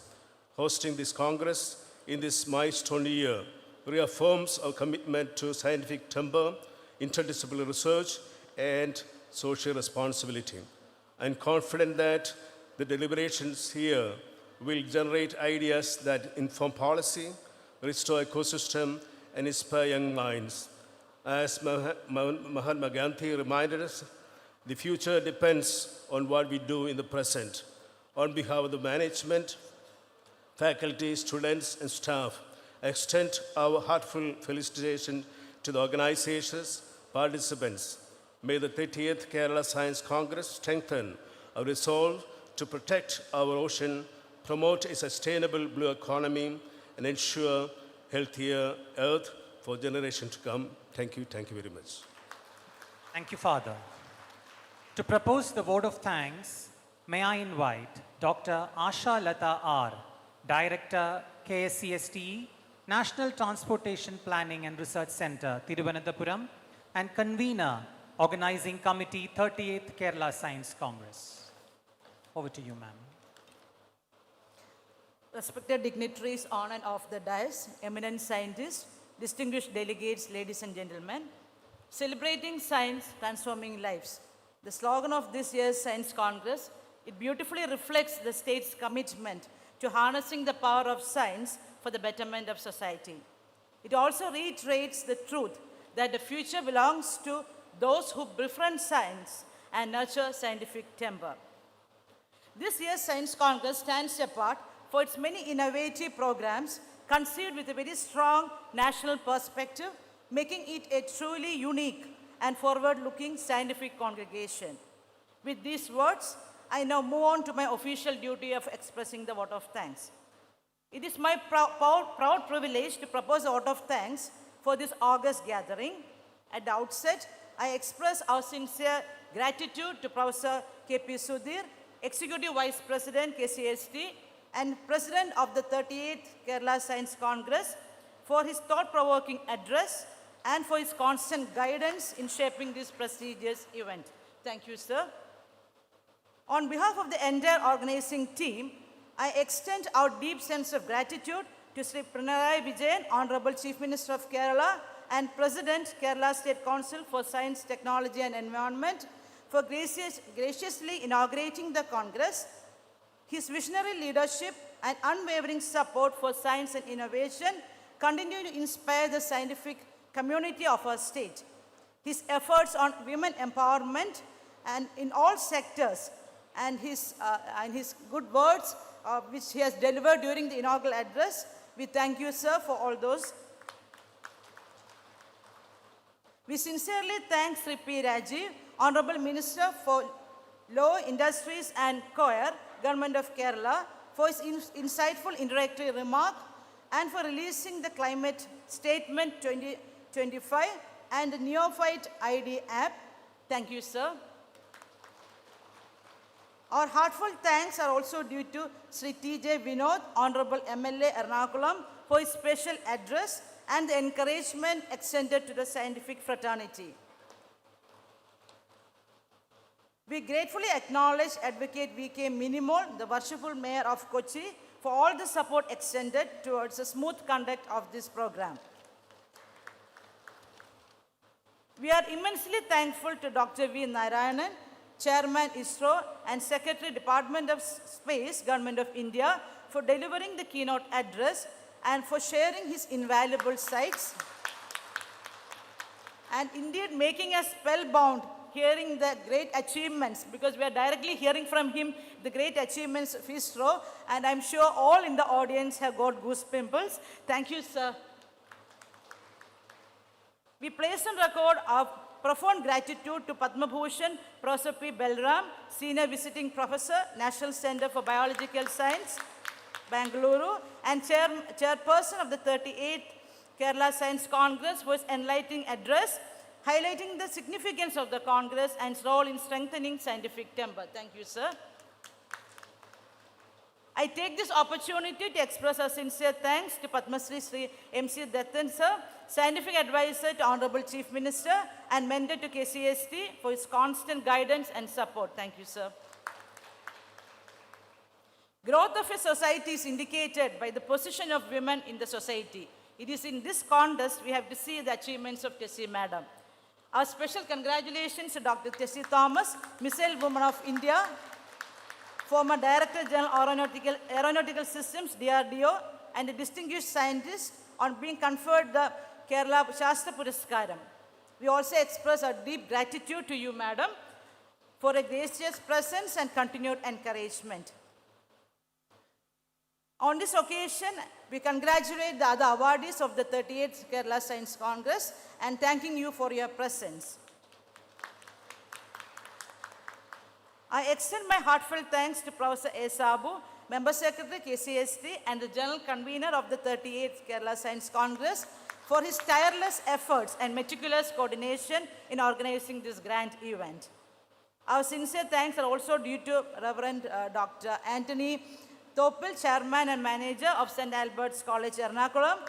S11: Hosting this Congress in this milestone year reaffirms our commitment to scientific temper, interdisciplinary research, and social responsibility. I'm confident that the deliberations here will generate ideas that inform policy, restore ecosystem, and inspire young minds. As Mahatma Gandhi reminded us, the future depends on what we do in the present. On behalf of the management, faculty, students, and staff, I extend our heartfelt felicitation to the organizations, participants. May the 30th Kerala Science Congress strengthen our resolve to protect our ocean, promote a sustainable blue economy, and ensure healthier earth for generations to come. Thank you very much.
S1: Thank you, Father. To propose the vote of thanks, may I invite Dr. Asha Lata R., Director, KSCSTE, National Transportation Planning and Research Center, Thiruvananthapuram, and Convener, Organizing Committee, 38th Kerala Science Congress. Over to you, ma'am.
S12: Respected dignitaries on and off the dais, eminent scientists, distinguished delegates, ladies and gentlemen, celebrating science, transforming lives. The slogan of this year's Science Congress, it beautifully reflects the state's commitment to harnessing the power of science for the betterment of society. It also reiterates the truth that the future belongs to those who befriend science and nurture scientific temper. This year's Science Congress stands apart for its many innovative programs conceived with a very strong national perspective, making it a truly unique and forward-looking scientific congregation. With these words, I now move on to my official duty of expressing the vote of thanks. It is my proud privilege to propose a vote of thanks for this August gathering. At the outset, I express our sincere gratitude to Professor K.P. Sudhir, Executive Vice President, KCST, and President of the 38th Kerala Science Congress for his thought-provoking address and for his constant guidance in shaping this prestigious event. Thank you, sir. On behalf of the entire organizing team, I extend our deep sense of gratitude to Sri Pinarayi Vijayan, Honorable Chief Minister of Kerala and President, Kerala State Council for Science, Technology and Environment, for graciously inaugurating the Congress. His visionary leadership and unwavering support for science and innovation continue to inspire the scientific community of our state. His efforts on women empowerment and in all sectors and his good words which he has delivered during the inaugural address, we thank you, sir, for all those. We sincerely thank Sri P. Rajiv, Honorable Minister for Law, Industries and COER, Government of Kerala, for his insightful introductory remark and for releasing the Climate Statement 2025 and the Neophyte ID app. Thank you, sir. Our heartfelt thanks are also due to Sri T.J. Vinod, Honorable MLA Ernakulam, for his special address and the encouragement extended to the scientific fraternity. We gratefully acknowledge Advocate V.K. Minimol, the worshipful Mayor of Kochi, for all the support extended towards the smooth conduct of this program. We are immensely thankful to Dr. V. Narayanan, Chairman ISRO and Secretary Department of Space, Government of India, for delivering the keynote address and for sharing his invaluable sights and indeed making us spellbound hearing the great achievements, because we are directly hearing from him the great achievements of ISRO, and I'm sure all in the audience have got goose pimples. Thank you, sir. We place on record our profound gratitude to Padma Bhushan Professor P. Belram, Senior Visiting Professor, National Center for Biological Science, Bangalore, and Chairperson of the 38th Kerala Science Congress, for his enlightening address, highlighting the significance of the Congress and its role in strengthening scientific temper. Thank you, sir. I take this opportunity to express our sincere thanks to Padma Shri M.C. Dattan, sir, Scientific Advisor to Honorable Chief Minister and Mentor to KCST, for his constant guidance and support. Thank you, sir. Growth of a society is indicated by the position of women in the society. It is in this context we have to see the achievements of Tessie Madam. Our special congratulations to Dr. Tessie Thomas, Missile Woman of India, former Director General Aeronautical Systems, DRDO, and a distinguished scientist on being conferred the Kerala Shastra Puraskaram. We also express our deep gratitude to you, Madam, for a gracious presence and continued encouragement. On this occasion, we congratulate the other awardees of the 38th Kerala Science Congress and thanking you for your presence. I extend my heartfelt thanks to Professor A. Sabu, Member Secretary KCST and the General Convener of the 38th Kerala Science Congress for his tireless efforts and meticulous coordination in organizing this grand event. Our sincere thanks are also due to Reverend Dr. Anthony Topil, Chairman and Manager of St. Albert's College, Ernakulam,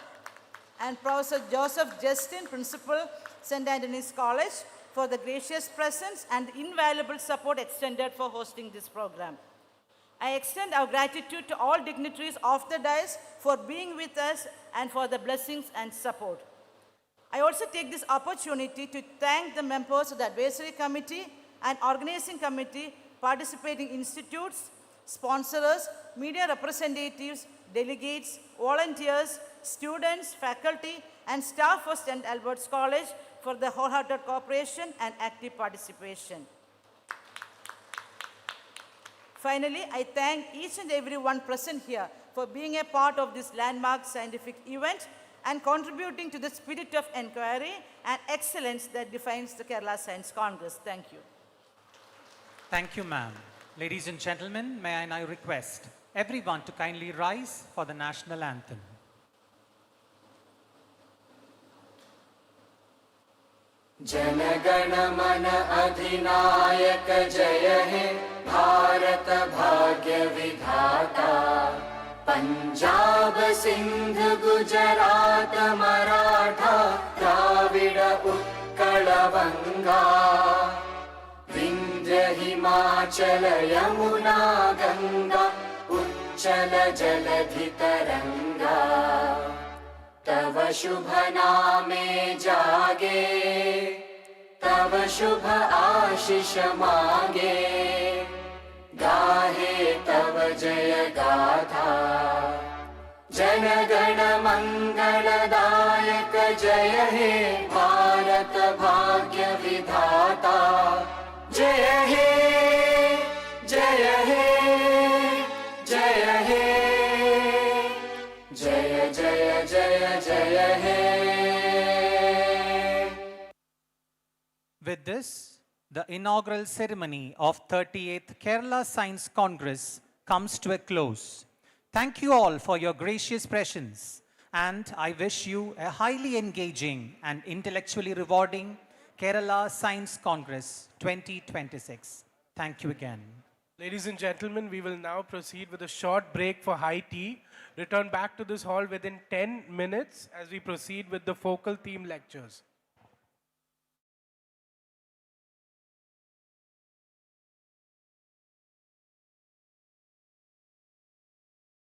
S12: and Professor Joseph Justin, Principal, St. Anthony's College, for the gracious presence and invaluable support extended for hosting this program. I extend our gratitude to all dignitaries of the dais for being with us and for the blessings and support. I also take this opportunity to thank the members of the Advisory Committee and Organizing Committee, participating institutes, sponsors, media representatives, delegates, volunteers, students, faculty, and staff of St. Albert's College for the wholehearted cooperation and active participation. Finally, I thank each and every one present here for being a part of this landmark scientific event and contributing to the spirit of inquiry and excellence that defines the Kerala Science Congress. Thank you.
S1: Thank you, ma'am. Ladies and gentlemen, may I now request everyone to kindly rise for the national anthem.
S13: जनगण मन अधिनायक जय हे भारत भाग्य विधाता पंजाब सिंध गुजरात मराठा द्राविड उत्कल बंगा विंध्य हिमाचल यमुना गंगा उच्चल जलधि तरंगा तव शुभ नामे जागे तव शुभ आशीष मांगे गाहे तव जय गाथा जनगण मंगलदायक जय हे भारत भाग्य विधाता जय हे जय हे जय हे जय जय जय जय हे.
S1: With this, the inaugural ceremony of 38th Kerala Science Congress comes to a close. Thank you all for your gracious presence, and I wish you a highly engaging and intellectually rewarding Kerala Science Congress 2026. Thank you again.
S14: Ladies and gentlemen, we will now proceed with a short break for high tea. Return back to this hall within 10 minutes as we proceed with the focal theme lectures.